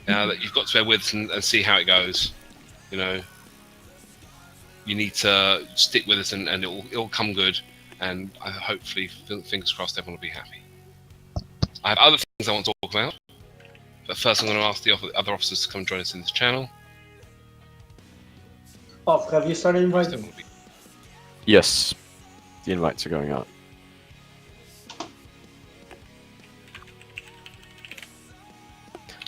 that you've got to bear with us and see how it goes. You know, you need to stick with us, and it'll come good. And hopefully, fingers crossed, everyone will be happy. I have other things I want to talk about, but first I'm going to ask the other officers to come join us in this channel. Oh, have you started inviting? Yes, the invites are going out.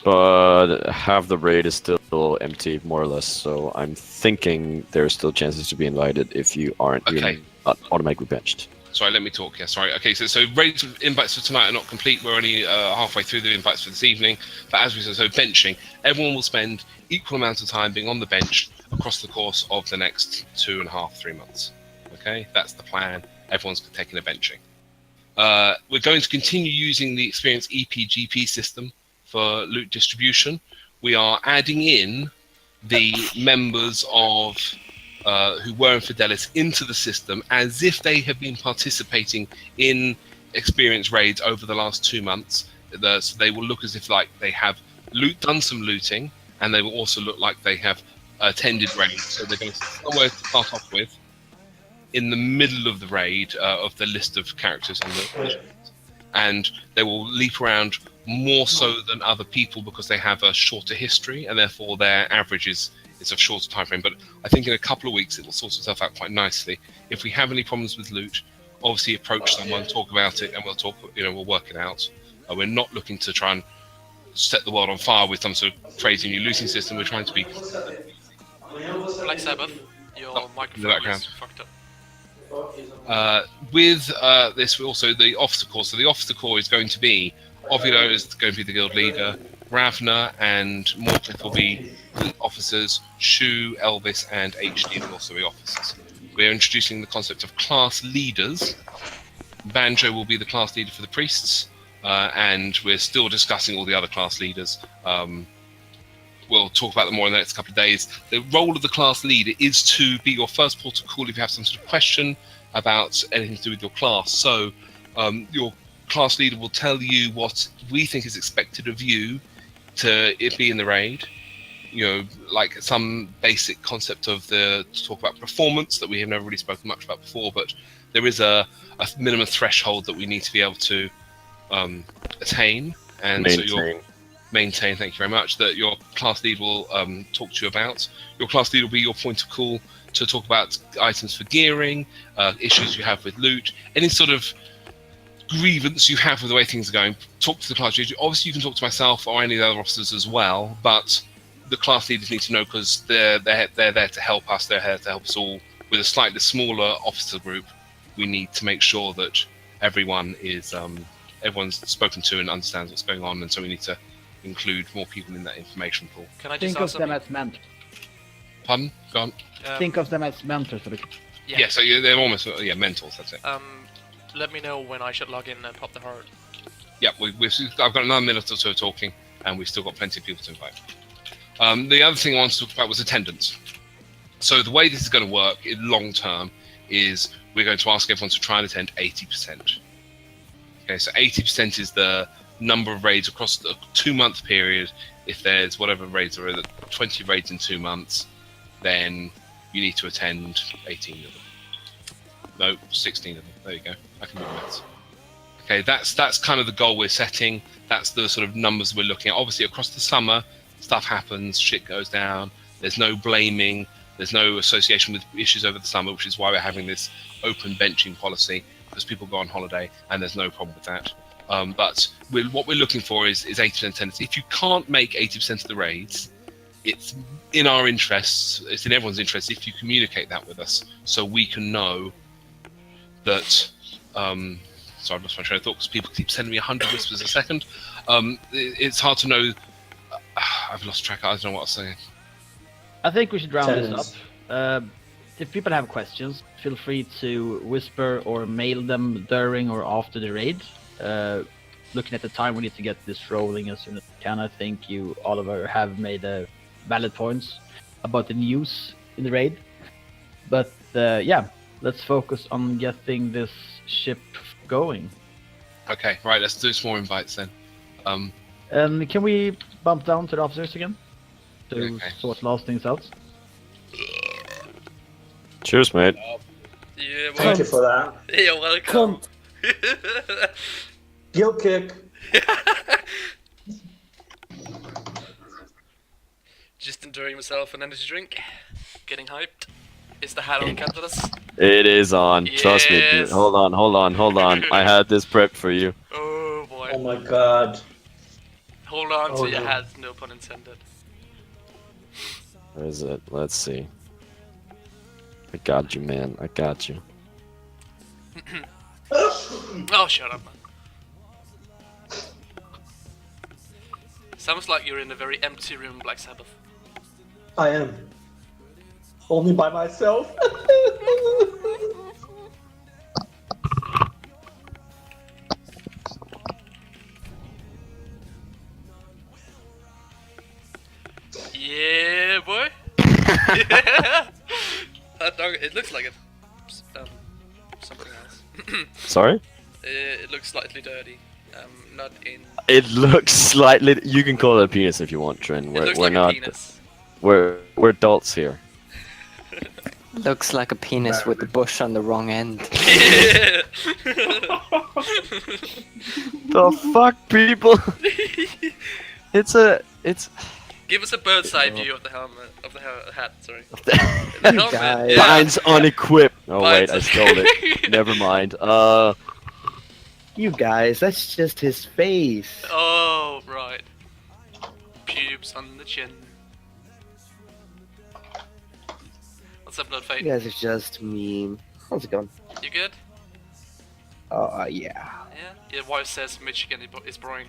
But half the raid is still empty, more or less, so I'm thinking there's still chances to be invited if you aren't really not automatically benched. Sorry, let me talk. Yeah, sorry. Okay, so raid invites for tonight are not complete. We're only halfway through the invites for this evening. But as we said, so benching, everyone will spend equal amount of time being on the bench across the course of the next 2.5 to 3 months. Okay, that's the plan. Everyone's taking a benching. We're going to continue using the Experience EPGP system for loot distribution. We are adding in the members of who were in Fidelis into the system as if they have been participating in experience raids over the last 2 months. So they will look as if like they have done some looting, and they will also look like they have attended raids. So they're going to somewhere to start off with in the middle of the raid of the list of characters on the and they will leap around more so than other people because they have a shorter history, and therefore their average is a shorter time frame. But I think in a couple of weeks it will sort itself out quite nicely. If we have any problems with loot, obviously approach someone, talk about it, and we'll work it out. We're not looking to try and set the world on fire with some sort of crazy new looting system. We're trying to be Black Sabbath, your microphone is fucked up. With this, also the officer corps. So the officer corps is going to be Ovulo is going to be the guild leader. Ravna and Morcliffe will be the officers. Shu, Elvis, and HD will also be officers. We are introducing the concept of class leaders. Banjo will be the class leader for the priests, and we're still discussing all the other class leaders. We'll talk about them more in the next couple of days. The role of the class leader is to be your first port of call if you have some sort of question about anything to do with your class. So your class leader will tell you what we think is expected of you to be in the raid. Like some basic concept of to talk about performance that we have never really spoken much about before, but there is a minimum threshold that we need to be able to attain. And maintain. So maintain, thank you very much, that your class lead will talk to you about. Your class lead will be your point of call to talk about items for gearing, issues you have with loot, any sort of grievance you have with the way things are going. Talk to the class leader. Obviously, you can talk to myself or any of the other officers as well, but the class leaders need to know because they're there to help us. They're here to help us all. With a slightly smaller officer group, we need to make sure that everyone's spoken to and understands what's going on, and so we need to include more people in that information pool. Can I just think of them as mentors? Pardon? Go on. Think of them as mentors. Yeah, so they're almost mentors. That's it. Let me know when I should log in and pop the heart. Yeah, I've got another minute or so talking, and we've still got plenty of people to invite. The other thing I wanted to talk about was attendance. So the way this is going to work in long term is we're going to ask everyone to try and attend 80%. Okay, so 80% is the number of raids across the 2-month period. If there's whatever raids are, 20 raids in 2 months, then you need to attend 18 of them. No, 16 of them. There you go. I can do that. Okay, that's kind of the goal we're setting. That's the sort of numbers we're looking at. Obviously, across the summer, stuff happens, shit goes down. There's no blaming. There's no association with issues over the summer, which is why we're having this open benching policy, because people go on holiday, and there's no problem with that. But what we're looking for is 80% attendance. If you can't make 80% of the raids, it's in our interests, it's in everyone's interest if you communicate that with us, so we can know that. Sorry, I've lost my train of thought because people keep sending me 100 whispers a second. It's hard to know. I've lost track. I don't know what I was saying. I think we should round this up. If people have questions, feel free to whisper or mail them during or after the raid. Looking at the time, we need to get this rolling as soon as we can. I think you, Oliver, have made valid points about the news in the raid. But yeah, let's focus on getting this ship going. Okay, right, let's do some more invites then. And can we, bump down to the officers again to Okay. sort last things out. Cheers, mate. Yeah, Thank well, you for that. you're welcome. Guilt kick. Just enjoying myself an energy drink. Getting hyped. Is the hat on, Cantalus? It is on. Trust me. Dude. Yes. Hold on. I had this prepped for you. Oh boy. Oh my god. Hold on Oh, to your no. hat, no pun intended. Where is it? Let's see. I got you, man. I got you. Oh, shut up, man. Sounds like you're in a very empty room, Black Sabbath. I am. Only by myself. Yeah, boy. That dog, it looks like something else. Sorry? It looks slightly dirty. Not in. It looks slightly. You can call it a penis if you want, Trin. It We're looks we're like not. a penis. We're adults here. Looks like a penis with the bush on the wrong end. The fuck, people? It's. Give us a bird's eye view of the helmet, of the hat. Sorry. The helmet. Guys. Yeah. Mine's unequipped. Oh wait, Mine's- I stole it. Never mind. You guys, that's just his face. Oh right. Pubes on the chin. What's up, You Bloodfate? guys are just mean. How's it going? You good? Yeah. Yeah. Your wife says Michigan is boring.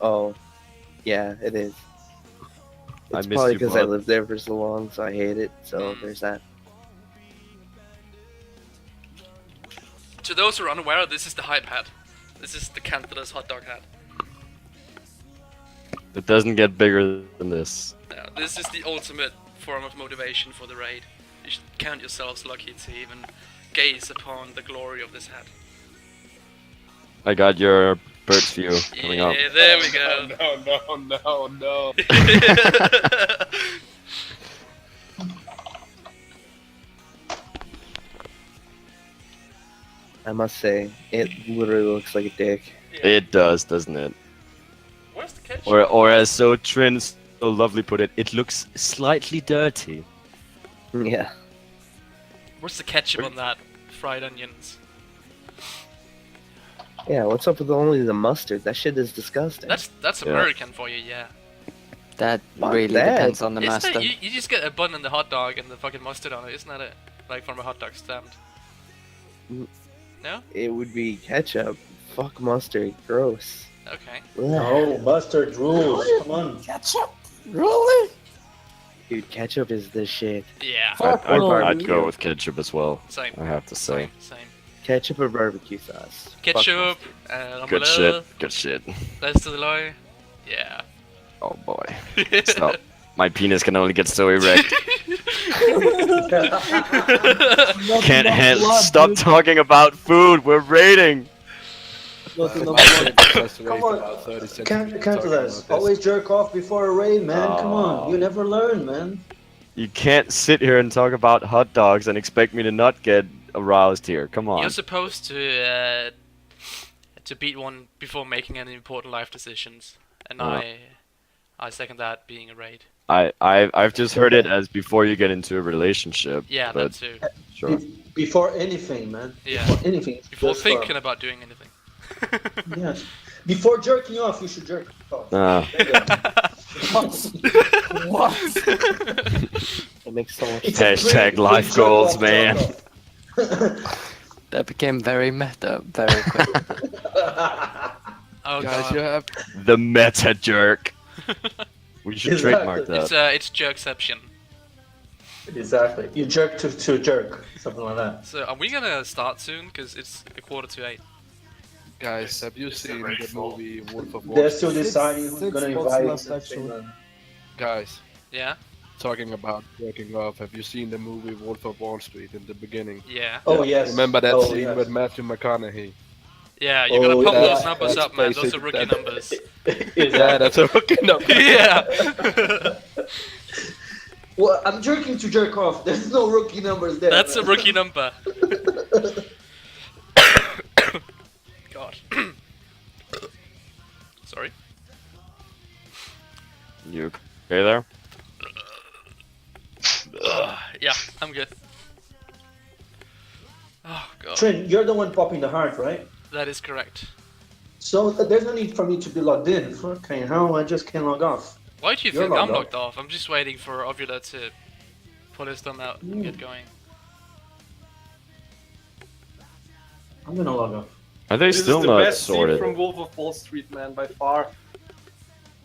Oh, yeah, it is. I It's missed probably you, because I bud. lived there for so long, so I hate it. So there's that. To those who are unaware, this is the hype hat. This is the Cantalus hot dog hat. It doesn't get bigger than this. This is the ultimate form of motivation for the raid. You should count yourselves lucky to even gaze upon the glory of this hat. I got your bird's view coming up. Yeah, there we go. No. I must say, it literally looks like a dick. It does, doesn't it? Where's the ketchup? Or as so Trin so lovely put it, it looks slightly dirty. Yeah. Where's the ketchup on that? Fried onions. Yeah, what's up with only the mustard? That shit is disgusting. That's Yeah. American for you, yeah. That Fuck really that. depends on the Isn't master. it? You just get a bun and the hot dog and the fucking mustard on it, isn't that it? Like from a hot dog stand. Mm. No? It would be ketchup. Fuck mustard. Gross. Okay. Ugh. No, mustard rules. Come on. Dude, ketchup is the shit. Yeah. I'd go with ketchup as well, Same. I have to say. Same. Ketchup or barbecue sauce. Fuck Ketchup, Good shit, good shit. Let's do the low. Yeah. Oh boy. Stop. My penis can only get so erect. Can't handle. Stop talking about food. We're raiding. Come on. Can't do this. Always jerk off before a raid, man. Come on. You never learn, man. You can't sit here and talk about hot dogs and expect me to not get aroused here. Come on. You're supposed to beat one before making any important life decisions, and I second that being a raid. I've just heard it as before you get into a relationship. Yeah, but that too. sure. Before anything, man. Yeah. Before anything. Before Just thinking about doing anything. Yes. Before jerking off, you should jerk off. Uh, It makes so much It's a Hashtag great life jerk goals, off, man. jerk off. That became very meta very quick. Oh Guys, god. you have the meta jerk. We should Exactly. trademark that. It's jerkception. Exactly. You jerk to jerk. Something like that. So are we gonna start soon? Because it's 7:45. guys, have you seen the movie Wolf of Wall They're Street? still deciding who's Six gonna spots invite. left, actually. Guys, Yeah. talking about jerking off, have you seen the movie Wolf of Wall Street in the beginning? Yeah. Oh yes. Remember that Oh, scene yes. with Matthew McConaughey? Yeah, you gotta pump yeah, those numbers that's up, man. Those are basic, rookie that- numbers. Yeah, that's a rookie number. Yeah! Well, I'm jerking to jerk off. There's no rookie numbers there. That's a man. rookie number. God. Sorry. You okay there? Yeah, I'm good. Oh, God. Trin, you're the one popping the heart, right? That is correct. So there's no need for me to be logged in. Fucking hell, I just can't log off. Why do you You're think I'm logged logged off? I'm just waiting for Ovula to pull his thumb out and get going. I'm gonna log off. Are they This still is the not best scene sorted? from Wolf of Wall Street, man, by far.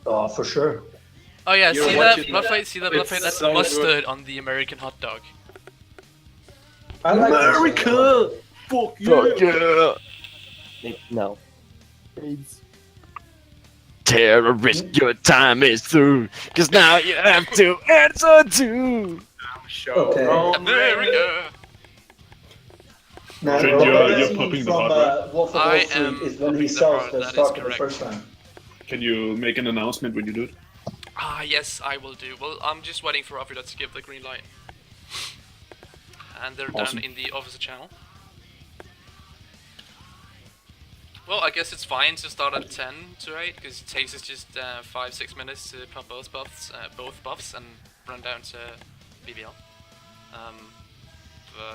Oh, for sure. Oh yeah, You're see that watching blood that. plate? See that blood It's plate? That's so mustard on the American hot dog. I like this. America! Fuck you! yeah! No. Terrorist, your time is through. Cause now you have to answer to. Okay. America! Now, Trin, what you're I've seen popping the from heart, Wolf of Wall I Street am is when popping he the sells heart, the that is stock the correct. first time. Can you make an announcement when you do it? Ah, yes, I will do. Well, I'm just waiting for Ovula to give the green light. And they're Awesome. down in the officer channel. Well, I guess it's fine to start at 10 to 8, because it takes us just 5-6 minutes to pump both buffs, and run down to BBL.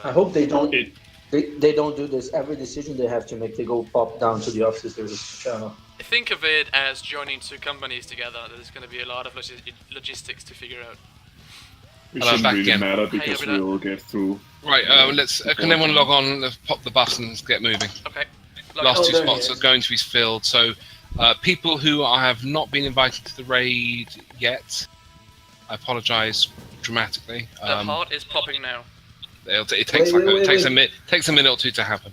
I hope they don't. It- They don't do this. Every decision they have to make, they go pop down to the officers channel. Think of it as joining two companies together. There's going to be a lot of logistics to figure out. It Hello, shouldn't back really again. matter Hey, because Ovula. we'll get through. Right, let's. Can everyone log on? Let's pop the buttons, get moving. Okay. Last two there he spots is. are going to be filled. So, people who have not been invited to the raid yet, I apologise dramatically. The heart is popping now. It takes takes a minute or two to happen.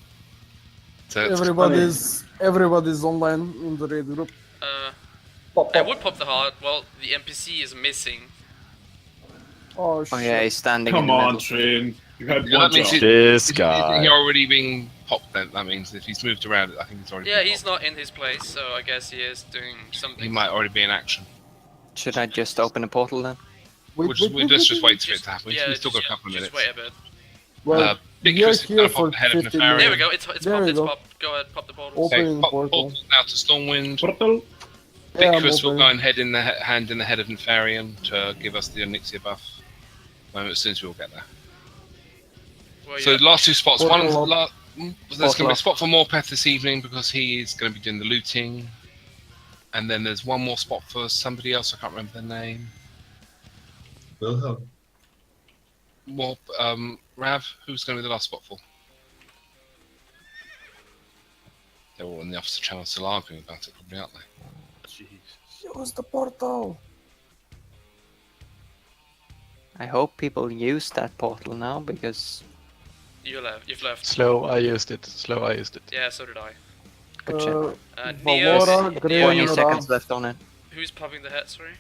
So it's- Everybody's online in the raid group. Pop, I pop. would pop the heart. Well, the NPC is missing. Oh shit. Oh yeah, he's standing Come in the on, middle. Trin. You had Yeah, one that means job. This Is guy. he already being popped then? That means if he's moved around, I think he's already. Yeah, been he's popped. not in his place, so I guess he is doing He something. might already be in action. Should I just open a portal then? We'll just wait for it to happen. Yeah, We've still got a couple of just minutes. wait a bit. Well, Big you're Chris is here going to for pop the head of 15 Nefarian. There we go. It's There popped. we It's go. popped. Go ahead, pop the portals. Open Okay, pop portal. portal now to Stormwind. Portal. Yeah, Big I'm Chris will open. go and head in the hand in the head of Nefarian to give us the Onyxia buff. As soon as we all get there. Well, So yeah. last two spots. Portal There's going to be a up. spot for Morpeth this evening because he is going to be doing the looting. And then there's one more spot for somebody else. I can't remember their name. Wilhelm. More, Rav, who's going to be the last spot for? They're all in the officer channel still arguing about it, probably, aren't they? Use the portal. I hope people use that portal now because You've left. Slow, I used it. Yeah, so did I. good shit. Valora, Neo, Green, 20 Ram. seconds left on it. who's popping the head? Sorry.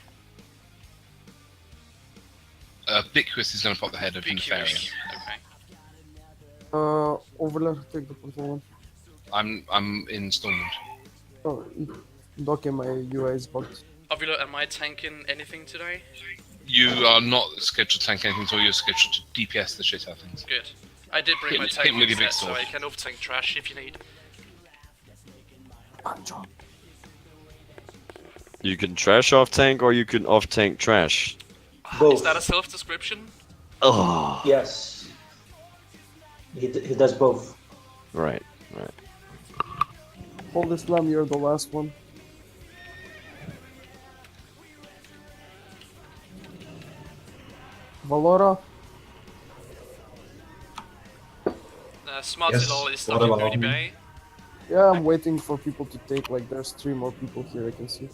Big Chris is going to pop the head of Nefarian. Okay. Overler, take the portal. I'm in Stormwind. Oh, okay, my UI is bugged. Ovula, am I tanking anything today? You are not scheduled to tank anything until you're scheduled to DPS the shit out of things. Good. I did bring Hit my me- tank hit me with your big set, so sword. I can off-tank trash if you need. You can trash off tank or you can off tank trash. Both. Is that a self-description? Oh. Yes. He does both. Right. Holy Slam, you're the last one. Valora, Smarty-lol is stuck in Booty Bay. yeah, I'm waiting for people to take, like, there's 3 more people here I can see.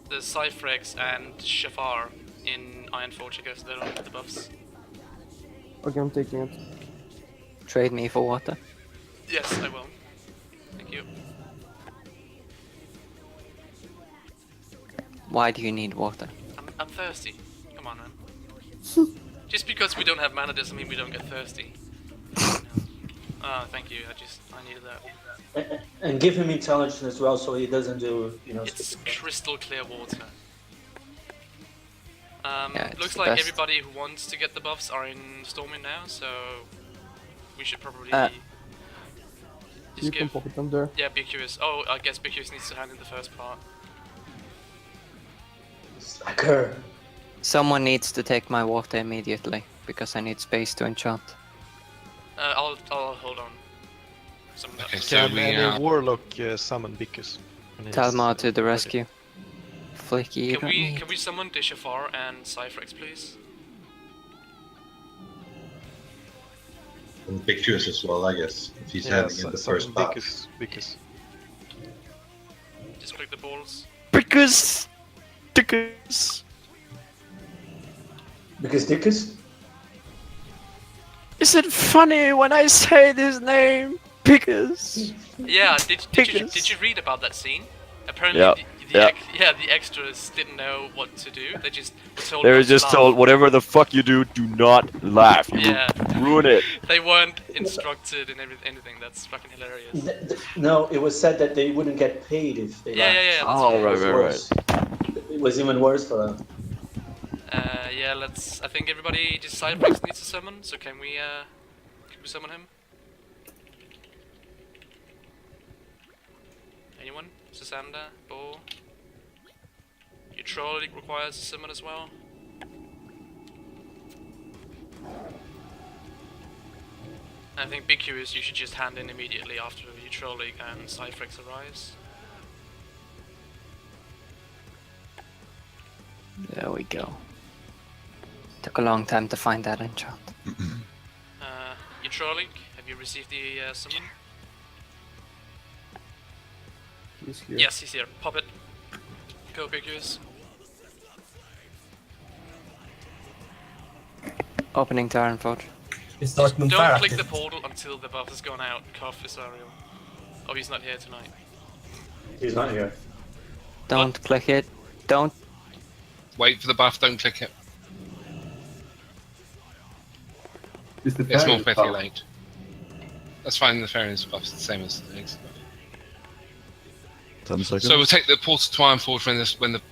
There's Cyphrex and Shafar in Ironforge, I guess they don't have the buffs. Okay, I'm taking it. Trade me for water. Yes, I will. Thank you. Why do you need water? I'm thirsty. Come on, man. Just because we don't have mana doesn't mean we don't get thirsty. Thank you. I needed that. And give him intelligence as well, so he doesn't do, you know. It's crystal clear water. Yeah, Looks it's like best. everybody who wants to get the buffs are in Storming now, so we should probably You can pop it on there. Yeah, Be Curious. Oh, I guess Be Curious needs to handle the first part. Slacker. Someone needs to take my water immediately, because I need space to enchant. I'll hold on. Okay, so Can we any warlock summon Bickus? Talma to the rescue. Flicky, you don't need. Can we summon Dishafar and Cyphex, please? And Pictures as well, I guess, if he's having in the first part. Bickus. Just click the balls. Bickus! Dickus! Because Dickus? Is it funny when I say this name? Bickus! Yeah, did you read about that scene? Apparently, Yeah. the extras didn't know what to do. They just were told. They were not to just laugh. told, whatever the fuck you do not laugh. You Yeah. will ruin it. They weren't instructed in anything. That's fucking hilarious. No, it was said that they wouldn't get paid if they laughed. Yeah. Oh, It was right. worse. It was even worse for them. Yeah, I think everybody just Cyphex needs to summon. So can we summon him? Anyone? Susander? Bo? Your troll requires a summon as well. I think Big Curious you should just hand in immediately after your troll league and Cyphex arrives. There we go. Took a long time to find that enchant. Your troll league, have you received the summon? He's here. Yes, he's here. Pop it. Go, Big Curious. Opening to Ironforge. Don't click the portal until the buff has gone out. Cuff is Ariel. Oh, he's not here tonight. He's not here. Don't click it. Don't. Wait for the buff, don't click it. Is the It's more parry petty buff? late. That's fine, the Fairies buff is the same as the next buff. 10 seconds. So we'll take the portal to Ironforge when the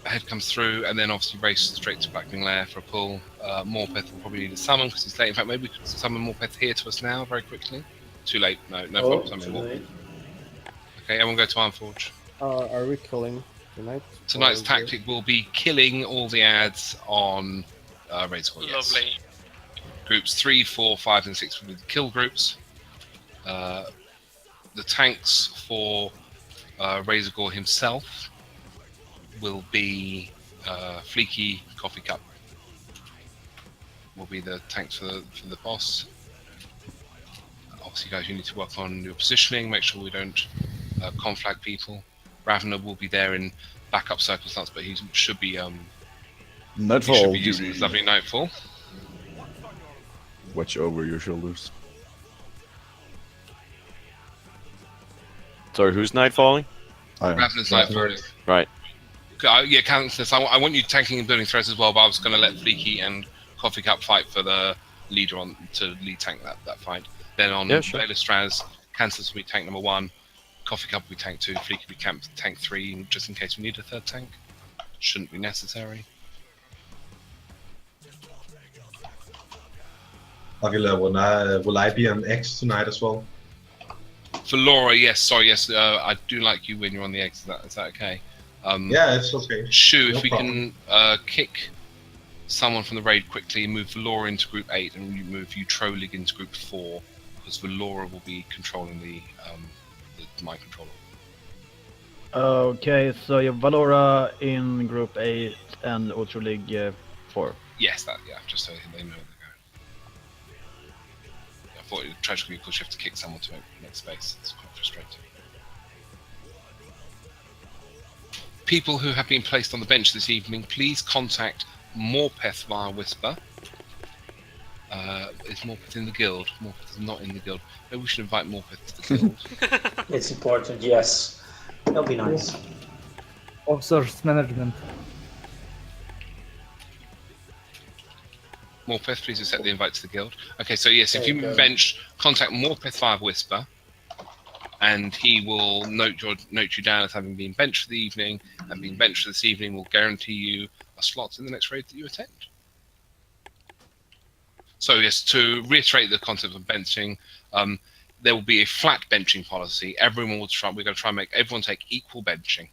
head comes through, and then obviously race straight to Blackwing Lair for a pull. Morpeth will probably need a summon because it's late. In fact, maybe we could summon Morpeth here to us now very quickly. Too late. No problem. Summon Morpeth. Okay, everyone go to Ironforge. Are we killing tonight? Tonight's Or- tactic will be killing all the ads on Razor. Yes. Lovely. Groups 3, 4, 5, and 6 will be the kill groups. The tanks for Razorgore himself will be Fleeky, Coffee Cup. Will be the tanks for the boss. Obviously, guys, you need to work on your positioning. Make sure we don't conflag people. Ravener will be there in backup circumstance, but he should be Nightfall. he should be using his lovely Nightfall. Watch over your shoulders. Sorry, who's nightfalling? Ravener's Nightfall. Right. Yeah, Countess, I want you tanking and building threats as well, but I was going to let Fleeky and Coffee Cup fight for the leader to lead tank that fight. Then on Baylistraz, Kansas will be tank number 1, Coffee Cup will be tank 2, Fleeky will be tank 3, just in case we need a third tank. Shouldn't be necessary. Avila, will I be on X tonight as well? For Laura, yes, sorry, yes, I do like you when you're on the eggs. Is that okay? Yeah, it's okay. Shu, No if we problem. can kick someone from the raid quickly, move Valora into group 8, and you move Utrolig into group 4, because Valora will be controlling the mind controller. Okay, so you have Valora in group 8 and Ultra League 4. Yes, just so they know where they're going. I thought it tragically because you have to kick someone to make space. It's quite frustrating. People who have been placed on the bench this evening, please contact Morpeth via Whisper. Is Morpeth in the guild? Morpeth is not in the guild. Maybe we should invite Morpeth to the guild. It's important, yes. That'll be nice. Officers management. Morpeth, please accept the invite to the guild. Okay, so yes, if you bench, contact Morpeth via Whisper, and he will note you down as having been benched for the evening, and being benched for this evening will guarantee you a slot in the next raid that you attend. So yes, to reiterate the concept of benching, there will be a flat benching policy. Everyone will try. We're going to try and make everyone take equal benching.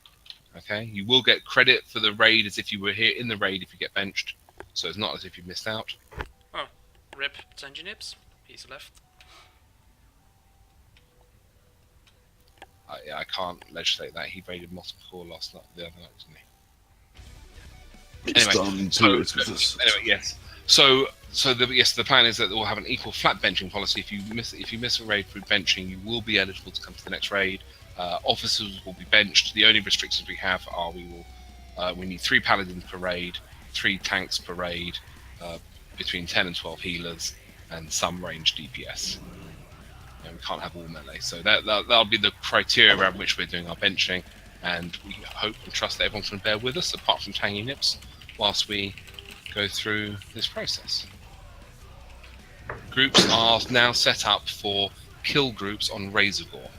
Okay, you will get credit for the raid as if you were here in the raid if you get benched. So it's not as if you missed out. Oh, rip Tenjinips. He's left. I can't legislate that. He raided multiple core the other night, didn't he? Anyway, yes. So the plan is that we'll have an equal flat benching policy. If you miss a raid through benching, you will be eligible to come to the next raid. Officers will be benched. The only restrictions we have are we need 3 paladins per raid, 3 tanks per raid, between 10 and 12 healers, and some ranged DPS. We can't have all melee, so that'll be the criteria around which we're doing our benching, and we hope and trust that everyone can bear with us, apart from Tangy Nips, whilst we go through this process. Groups are now set up for kill groups on Razorgore.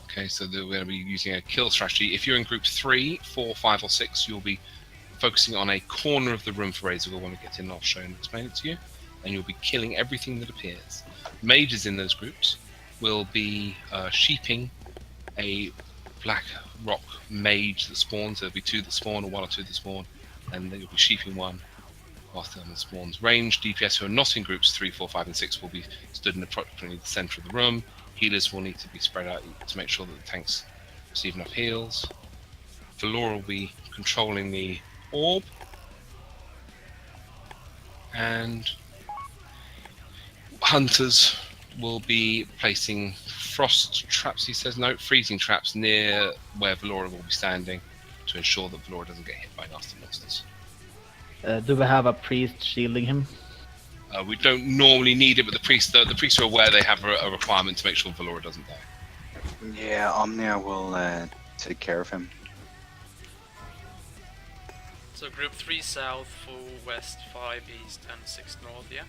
Okay, so we're going to be using a kill strategy. If you're in group 3, 4, 5, or 6, you'll be focusing on a corner of the room for Razorgore when we get in. I'll show and explain it to you. And you'll be killing everything that appears. Mages in those groups will be sheeping a black rock mage that spawns. There'll be 2 that spawn, or 1 or 2 that spawn, and then you'll be sheeping 1 whilst the other spawns. Ranged DPS who are not in groups 3, 4, 5, and 6 will be stood in approximately the centre of the room. Healers will need to be spread out to make sure that the tanks receive enough heals. Valora will be controlling the orb, and hunters will be placing frost traps, he says, no, freezing traps near where Valora will be standing to ensure that Valora doesn't get hit by nasty monsters. Do we have a priest shielding him? We don't normally need it, but the priests are aware they have a requirement to make sure Valora doesn't die. Yeah, Omnia will take care of him. So group 3 south, 4 west, 5 east, and 6 north, yeah?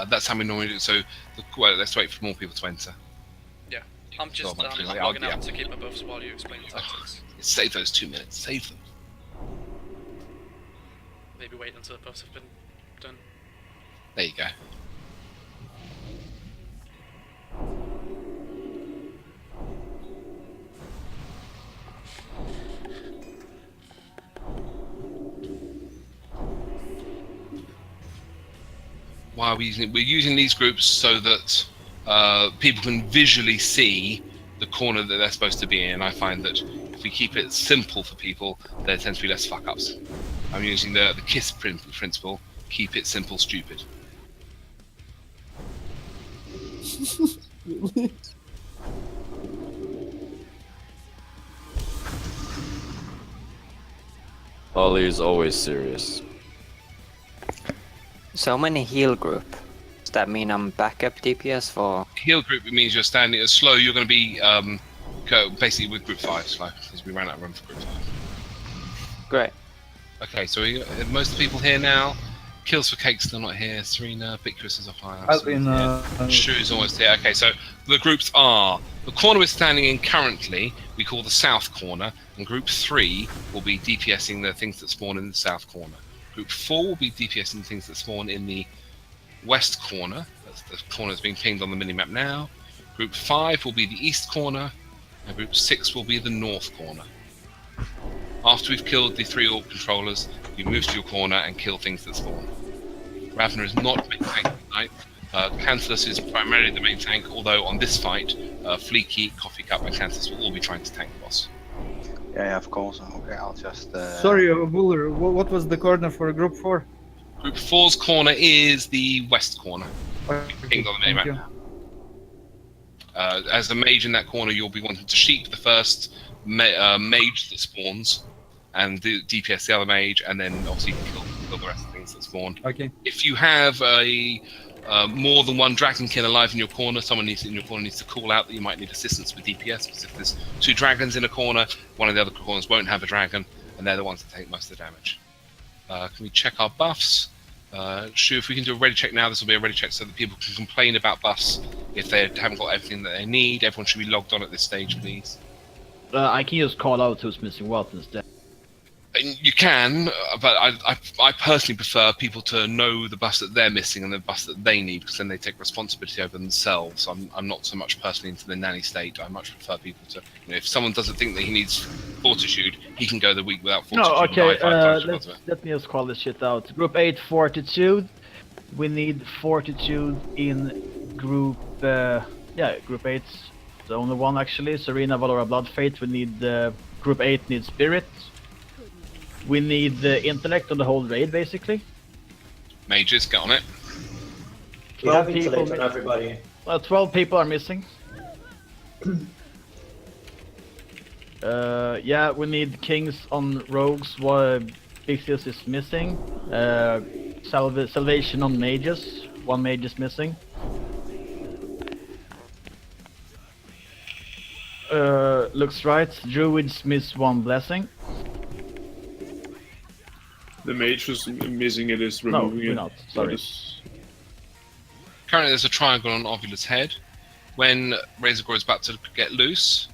That's how we normally do it. So, let's wait for more people to enter. Yeah, I'm just logging out to keep my buffs while you explain the tactics. Save those 2 minutes. Save them. Maybe wait until the buffs have been done. There you go. Why are we using it? We're using these groups so that people can visually see the corner that they're supposed to be in. I find that if we keep it simple for people, there tends to be less fuck-ups. I'm using the KISS principle, keep it simple, stupid. Really? Ollie is always serious. So many heal group. Does that mean I'm backup DPS for? Heal group, it means you're standing as slow. You're going to be basically with group 5 slow, because we ran out of room for group 5. Great. Okay, so most of the people here now. Kills for Cake still not here. Serena, Bicurus is offline. I've been. Shoe's almost here. Okay, so the groups are the corner we're standing in currently. We call the south corner, and group 3 will be DPSing the things that spawn in the south corner. Group 4 will be DPSing things that spawn in the west corner. That's the corner that's being pinged on the minimap now. Group 5 will be the east corner, and Group 6 will be the north corner. After we've killed the 3 orb controllers, you move to your corner and kill things that spawn. Ravner is not the main tank tonight. Canthus is primarily the main tank, although on this fight, Fleeky, Coffee Cup, and Canthus will all be trying to tank the boss. Yeah, of course. Okay, I'll just... Sorry, Buller, what was the corner for Group 4? Group 4's corner is the west corner. Pinged on the minimap. As a mage in that corner, you'll be wanting to sheep the first mage that spawns, and DPS the other mage, and then obviously kill the rest of the things that spawn. Okay. If you have a more than one dragonkin alive in your corner, someone needs to call out that you might need assistance with DPS, because if there's 2 dragons in a corner, one of the other corners won't have a dragon, and they're the ones that take most of the damage. Can we check our buffs? Sure, if we can do a ready check now, this will be a ready check so that people can complain about buffs if they haven't got everything that they need. Everyone should be logged on at this stage, please. I can just call out who's missing what instead. And you can, but I personally prefer people to know the buffs that they're missing and the buffs that they need, because then they take responsibility over themselves. I'm not so much personally into the nanny state. I much prefer people to, if someone doesn't think that he needs Fortitude, he can go the week without Fortitude. No, okay, let me just call this shit out. Group 8, Fortitude. We need Fortitude in Group 8. The only one actually. Serena, Valora, Bloodfate. We need Group 8 needs Spirit. We need the intellect on the whole raid, basically. Mages, get on it. 12 people on everybody. 12 people are missing. Yeah, we need kings on rogues. Pixies is missing. Salvation on mages. 1 mage is missing. Looks right. Druids miss 1 blessing. The mage who's missing it is removing it. No, we're not. Sorry. Currently, there's a triangle on Ovula's head. When Razorgore is about to get loose,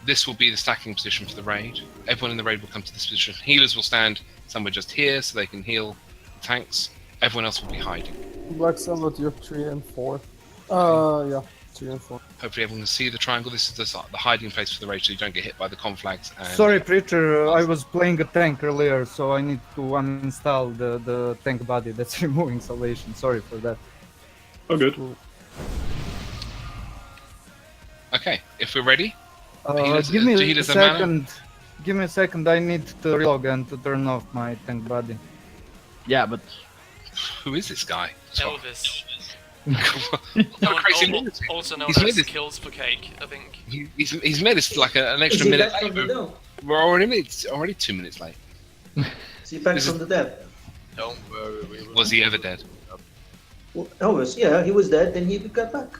this will be the stacking position for the raid. Everyone in the raid will come to this position. Healers will stand somewhere just here so they can heal the tanks. Everyone else will be hiding. Black Sabbath, you're 3 and 4. Yeah, 3 and 4. Hopefully everyone can see the triangle. This is the hiding place for the raid so you don't get hit by the conflags. And Sorry, Preacher, I was playing a tank earlier, so I need to uninstall the tank body that's removing salvation. Sorry for that. Oh, good. Okay, if we're ready. Give me a second. Give me a second. I need to relog and to turn off my tank body. Yeah, but who is this guy? Elvis. Crazy also known He's as Kills for Cake, I think. He's made us like an extra minute late. We're already 2 minutes late. Is he back from the dead? Don't worry. Was he ever dead? Well, Elvis, yeah, he was dead, then he got back.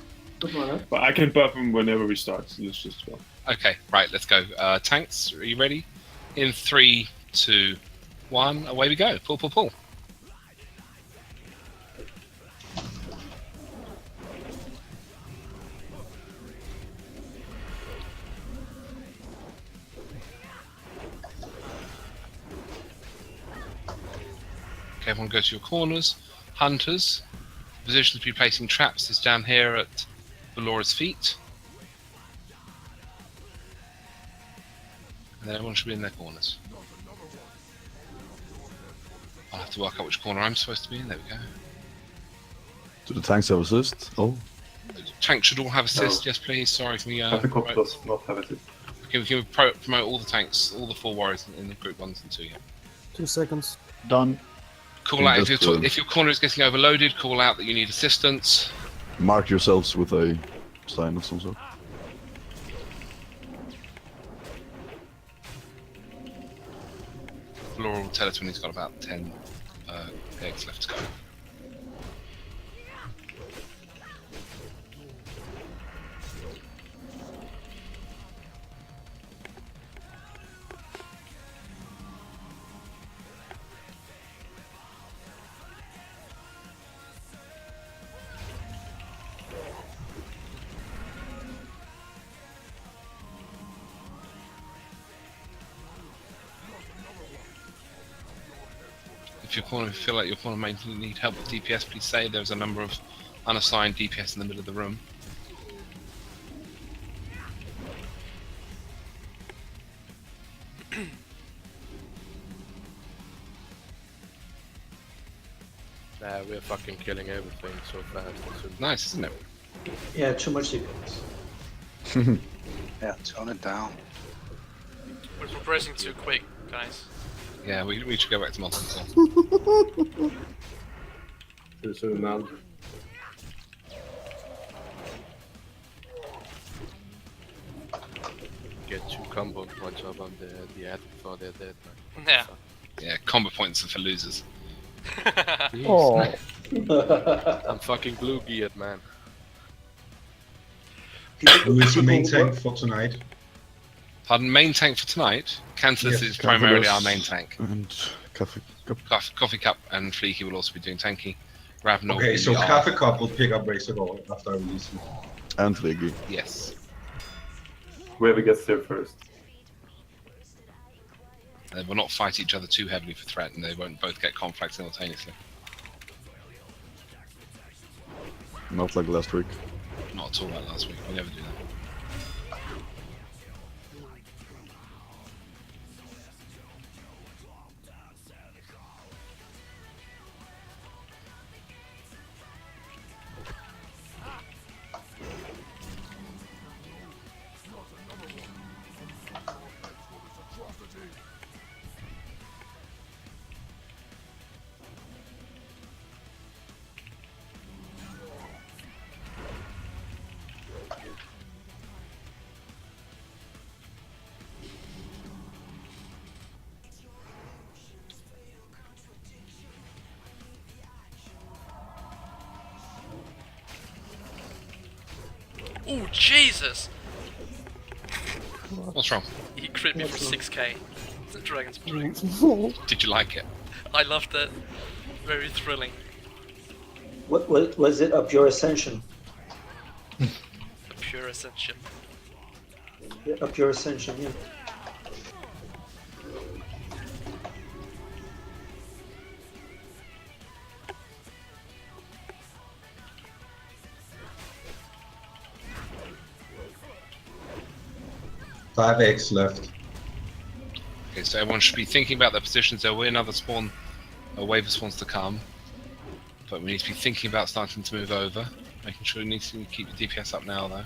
But I can buff him whenever we start. So let's just go. Okay, right, let's go. Tanks, are you ready? In 3, 2, 1, away we go. Pull, pull, pull. Okay, everyone go to your corners. Hunters. The position to be placing traps is down here at Valora's feet. And then everyone should be in their corners. I'll have to work out which corner I'm supposed to be in. There we go. Do the tanks have assist? Oh. Tanks should all have assist, yes please. Sorry, can we does not have assist. Can we promote all the tanks, all the 4 warriors in the group 1s and 2 here? 2 seconds. Done. Call out if your corner is getting overloaded, call out that you need assistance. Mark yourselves with a sign of some sort. Laura will tell us when he's got about 10 eggs left to go. If you feel like your corner may need help with DPS, please say. There's a number of unassigned DPS in the middle of the room. We're fucking killing everything so fast. Nice, isn't it? Yeah, too much DPS. Yeah, tone it down. We're progressing too quick, guys. Yeah, we should go back to multiple. Too soon, man. Get 2 combo points up on the ad before they're dead. Man. Yeah. Yeah, combo points are for losers. Oh. I'm fucking blue geared, man. Who is the main tank for tonight? Pardon, main tank for tonight? Kansas Yes, is primarily our Calvados main tank. And Coffee Cup. Coffee Cup and Fleeky will also be doing tanky. Ravno Okay, will so be our- Coffee Cup will pick up Razor Gold after I release him. And Fleeky. Yes. Whoever gets there first. They will not fight each other too heavily for threat, and they won't both get conflict simultaneously. Not like last week. Not at all like last week. We never do that. Oh, Jesus! What's wrong? He crit me for 6k. The Dragon's Brew. Did you like it? I loved it. Very thrilling. What was it? A pure Ascension? A pure Ascension. Yeah, a pure Ascension, yeah. Five X left. Okay, so everyone should be thinking about their positions. There will be another spawn, a wave of spawns to come. But we need to be thinking about starting to move over. Making sure we need to keep the DPS up now, though.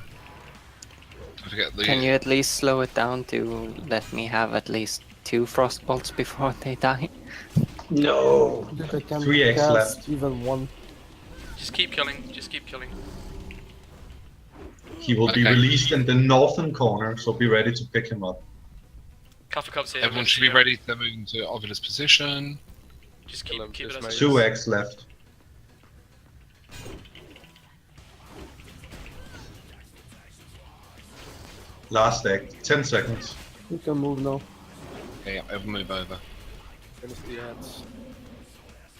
Don't forget the... Can you at least slow it down to let me have at least 2 frost bolts before they die? No! I can 3x cast left. even one. Just keep killing. Just keep killing. He will be Okay. released in the northern corner, so be ready to pick him up. Coffee Cup's here. Everyone should be ready to move into Ovulus position. Just keep it as it is. 2x left. Last act, 10 seconds. You can move now. Okay, yeah, everyone move over. Finish the ads.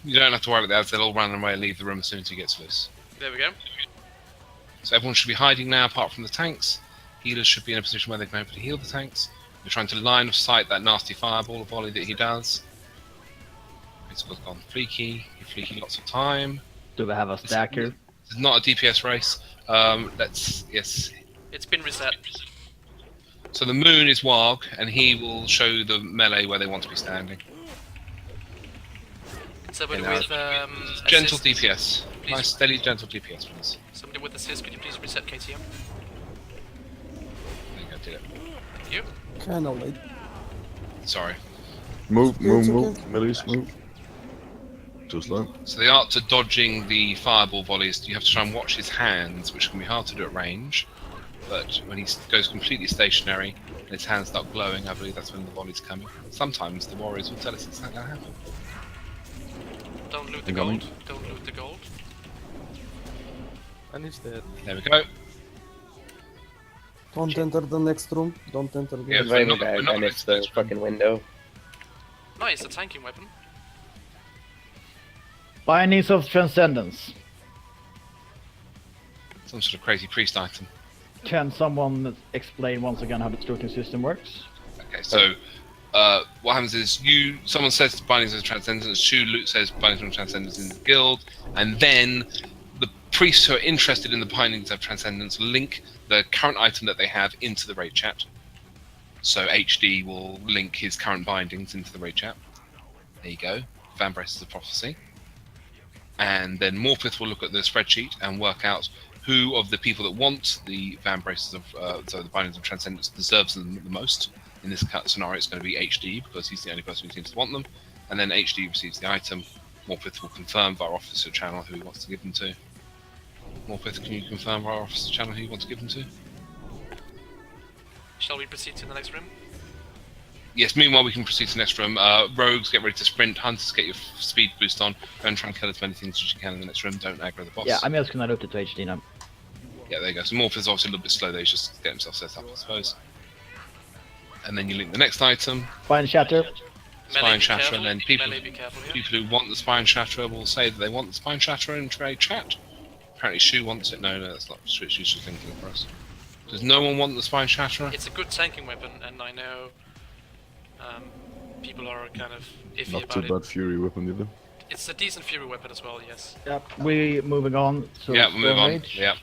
You don't have to worry about that, they'll all run away and leave the room as soon as he gets loose. There we go. So everyone should be hiding now apart from the tanks. Healers should be in a position where they can hopefully heal the tanks. We're trying to line of sight that nasty fireball volley that he does. It's gone Fleeky. Give Fleeky lots of time. Do we have a stacker? It's not a DPS race. Yes. It's been reset. So the moon is Warg, and he will show the melee where they want to be standing. Somebody Okay, with gentle assist. DPS. Please. Nice, steady, gentle DPS, please. Somebody with assist, could you please reset KTM? There you go, did it. Thank you. Kinda late. Sorry. Move. It's okay. Melis, move. Too slow. So the art to dodging the fireball volleys, you have to try and watch his hands, which can be hard to do at range. But when he goes completely stationary and his hands start glowing, I believe that's when the volley's coming. Sometimes the warriors will tell us it's not going to happen. Don't loot the Incoming. gold. Don't loot the gold. And he's dead. There we go. Don't enter the next room. Don't enter the Yeah, next we're Right, not- guy we're not managed the next room. fucking window. Nice, a tanking weapon. Bindings of Transcendence. Some sort of crazy priest item. Can someone explain once again how the scrutiny system works? Okay, so what happens is someone says Bindings of Transcendence, Luke says Bindings of Transcendence in the guild, and then the priests who are interested in the Bindings of Transcendence link the current item that they have into the raid chat. So HD will link his current bindings into the raid chat. There you go, Van Braces of Prophecy. And then Morpeth will look at the spreadsheet and work out who of the people that want the Van Braces of, so the Bindings of Transcendence deserves them the most. In this scenario, it's going to be HD because he's the only person who seems to want them. And then HD receives the item. Morpeth will confirm via officer channel who he wants to give them to. Morpeth, can you confirm via officer channel who you want to give them to? Shall we proceed to the next room? Yes, meanwhile we can proceed to the next room. Rogues, get ready to sprint. Hunters, get your speed boost on. Go and try and kill as many things as you can in the next room. Don't aggro the boss. Yeah, I'm just gonna loot it to HD now. Yeah, there you go. So Morph is obviously a little bit slow there. He's just getting himself set up, I suppose. And then you link the next item. Spine Shatter. Spine Shatter, and then people Melee, be careful here. who want the Spine Shatterer will say that they want the Spine Shatterer in trade chat. Apparently Shu wants it. No, that's not Shu's just thinking for us. Does no one want the Spine Shatterer? It's a good tanking weapon, and I know people are kind of iffy Not about too it. bad fury weapon either. It's a decent fury weapon as well, yes. Yep. We're moving on. So Yeah, we'll move on. Rage. Yeah.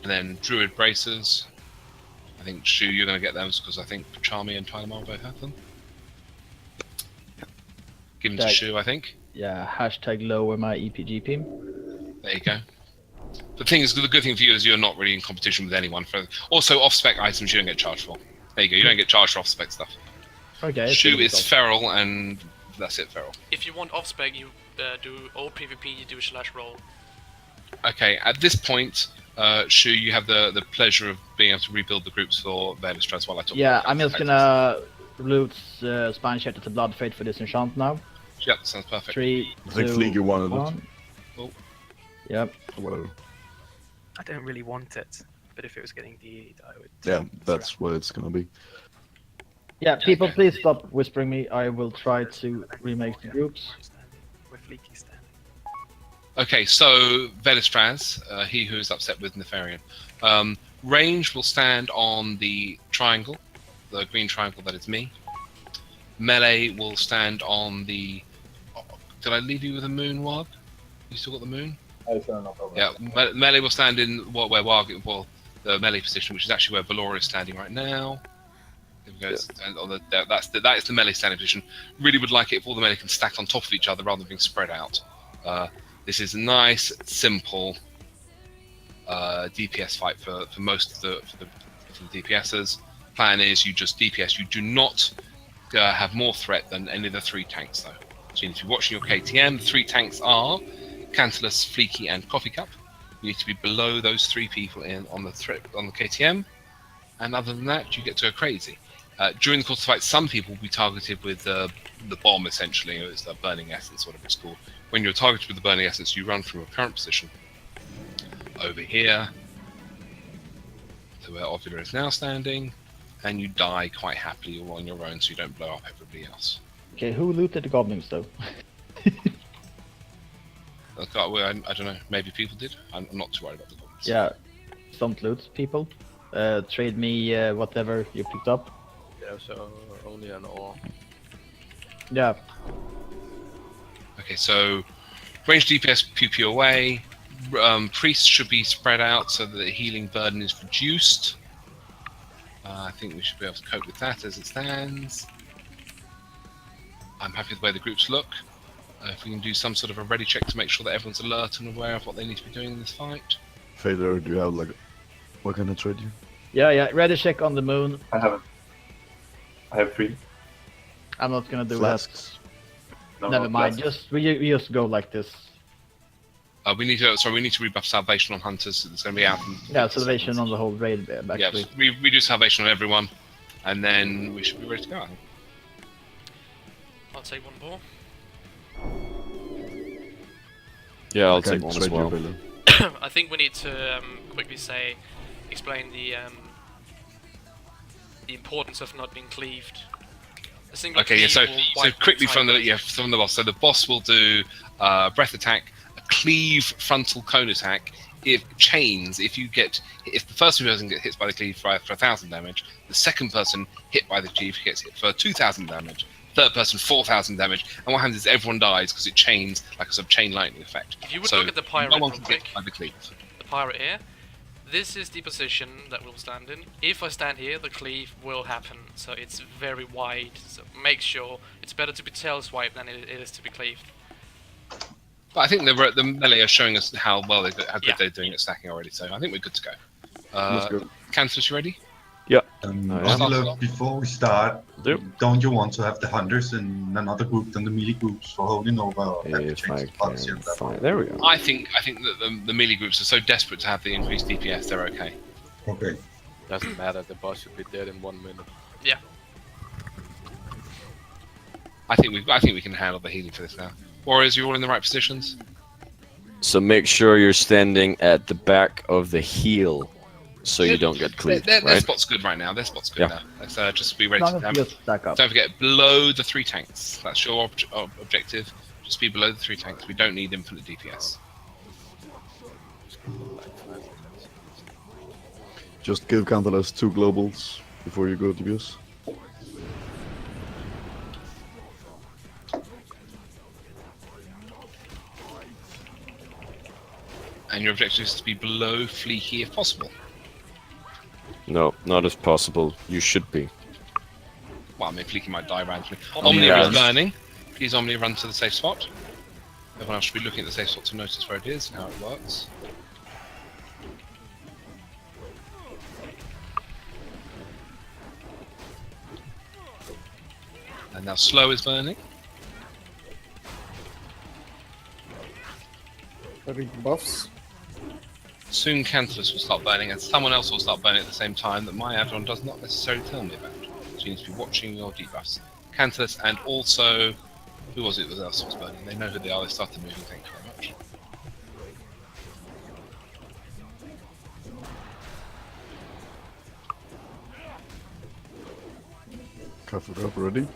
And then Druid Bracers. I think Shu, you're going to get those because I think Charmy and Tylemar both have them. Give them to Tag. Shu, I think. Yeah. Hashtag lower my EPG pim. There you go. The thing is, the good thing for you is you're not really in competition with anyone. Also, off-spec items you don't get charged for. There you go. You don't get charged for off-spec stuff. Okay. Shu is feral, and that's it, feral. If you want off-spec, you do all PvP, you do /roll. Okay, at this point, Shu, you have the pleasure of being able to rebuild the groups for Verdistress while I talk. Yeah, I'm just gonna loot Spine Shatter to Blood Fate for this enchant now. Yep, sounds perfect. 3, I think 2, Fleegy wanted 1. Oh. Yep. Whatever. I don't really want it, but if it was getting DE'd, I would. Yeah, that's what it's gonna be. Yeah, people, please stop whispering me. I will try to remake the groups. With Fleeky standing. Okay, so Velistraz, he who is upset with Nefarian. Range will stand on the triangle, the green triangle that is me. Melee will stand on the... did I leave you with a moon, Wag? You still got the moon? Yeah, melee will stand in where Wag, well, the melee position, which is actually where Valora is standing right now. There we go. And on the, that is the melee standing position. Really would like it if all the melee can stack on top of each other rather than being spread out. This is a nice, simple DPS fight for most of the DPSers. Plan is you just DPS. You do not have more threat than any of the 3 tanks, though. So if you're watching your KTM, the 3 tanks are Cantalus, Fleeky, and Coffee Cup. You need to be below those 3 people on the KTM, and other than that, you get to go crazy. During the course of the fight, some people will be targeted with the bomb, essentially, or it's the burning essence, whatever it's called. When you're targeted with the burning essence, you run from your current position over here to where Ovula is now standing, and you die quite happily all on your own, so you don't blow up everybody else. Okay, who looted the goblins though? I don't know. Maybe people did. I'm not too worried about the goblins. Yeah, some loot people. Trade me whatever you picked up. Yeah, so only an ore. Yeah. Okay, so range DPS pew away. Priests should be spread out so that the healing burden is reduced. I think we should be able to cope with that as it stands. I'm happy with the way the groups look. If we can do some sort of a ready check to make sure that everyone's alert and aware of what they need to be doing in this fight. Fader, do you have like... what can I trade you? Yeah, ready check on the moon. I have 3. I'm not gonna do Flasks. that. Never mind. We just go like this. We need to rebuff Salvation on Hunters. It's going to be out. Yeah, Salvation on the whole raid, actually. Yeah, we do Salvation on everyone, and then we should be ready to go. I think. I'll take one more. Yeah, I'll Okay, take one as trade you, well. Billy. I think we need to quickly explain the importance of not being cleaved. A single Okay, yeah. So cleave will wipe quickly the from the entire boss. So the boss will do breath attack, a cleave frontal cone attack. If the first person gets hit by the cleave for 1,000 damage, the second person hit by the cleave gets hit for 2,000 damage. Third person 4,000 damage, and what happens is everyone dies because it chains like a sort of chain lightning effect. If you would look at the pirate no one real can get quick. by the cleave. The pirate here. This is the position that we'll stand in. If I stand here, the cleave will happen. So it's very wide. So make sure it's better to be tail swiped than it is to be cleaved. But I think the melee are showing us how good they're doing at stacking already. So I think we're good to go. Let's go. Cantus, you ready? Yeah. Angela, before we start, don't you want to have the hunters in another group than the melee groups for holding over? If I can find... There we go. I think that the melee groups are so desperate to have the increased DPS, they're okay. Okay. Doesn't matter, the boss should be dead in 1 minute. Yeah. I think we can handle the healing for this now. Warriors, you're all in the right positions. So make sure you're standing at the back of the heel so you don't get cleaved, Their right? spot's good right now. Their spot's good now. Let's just be ready As to long as you just stack up. Don't forget, below the 3 tanks. That's your objective. Just be below the 3 tanks. We don't need infinite DPS. Just give Counterless 2 globals before you go DPS. And your objective is to be below Fleeky if possible. No, not if possible. You should be. Well, I mean, Fleeky might die randomly. Omnia Omnia is runs. burning. Please Omnia run to the safe spot. Everyone else should be looking at the safe spot to notice where it is and how it works. And now slow is burning. Buffs. Soon Cantalus will start burning, and someone else will start burning at the same time that my add-on does not necessarily tell me about. So you need to be watching your debuffs. Cantalus and also... Who was it that else was burning? They know who they are, they started moving, thank you very much. Covered up already.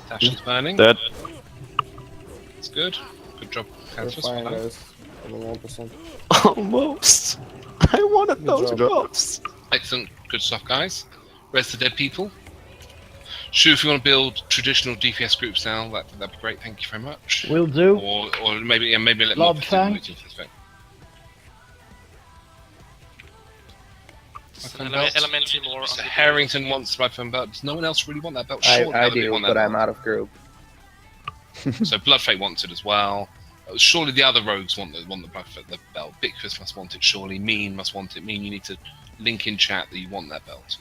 Dash is burning. Dead. That's good. Good job, Cantalus. Fine, Well done. guys. 1%. Almost. I wanted those job. buffs. Excellent, good stuff, guys. Rest the dead people. Shu, if you want to build traditional DPS groups now, that'd be great. Thank you very much. Will do. Or maybe let me Blood Fang. Elementary more. Mr. Harrington wants the Bloodfang belt. Does no one else really want that belt? I Surely other do, people want that but belt. I'm out of group. So Bloodfang wants it as well. Surely the other rogues want the the belt. Bitchus must want it. Surely Mean must want it. Mean, you need to link in chat that you want that belt.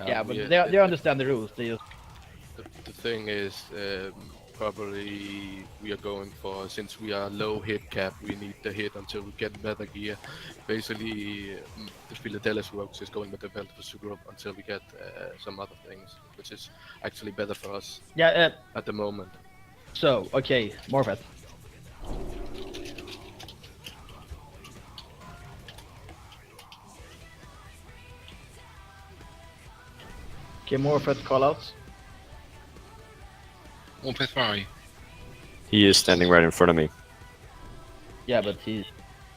Yeah, but they understand the rules. They just... The thing is, probably we are going for, since we are low hit cap, we need the hit until we get better gear. Basically, the Philadelphia works is going with the belt for Sugroup until we get some other things, which is actually better for us. Yeah. At the moment. So, okay, Morphet. Okay, Morphet callouts. Morpeth, where are you? He is standing right in front of me. Yeah, but he's...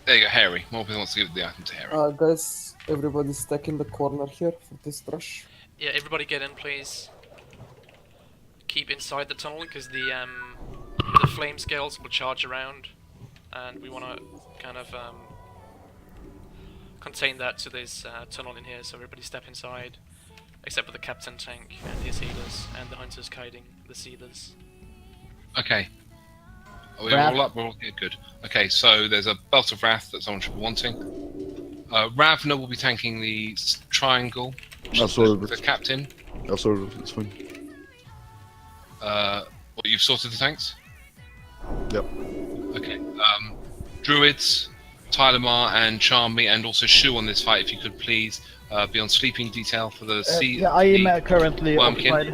There you go, Harry. Morpeth wants to give the item to Harry. Guys, everybody stack in the corner here for this rush. Yeah, everybody get in, please. Keep inside the tunnel because the flame scales will charge around, and we want to kind of contain that to this tunnel in here. So everybody step inside, except for the captain tank and his healers, and the hunters kiting the sealers. Okay. Are we all up? We're all here, good. Okay, so there's a Belt of Wrath that someone should be wanting. Ravna will be tanking the triangle, which is the captain. I'll sort it, it's fine. What, you've sorted the tanks? Yep. Okay. Druids, Tylemar and Charm Me, and also Shu on this fight, if you could please be on sleeping detail for the sea. Yeah, I am currently occupied.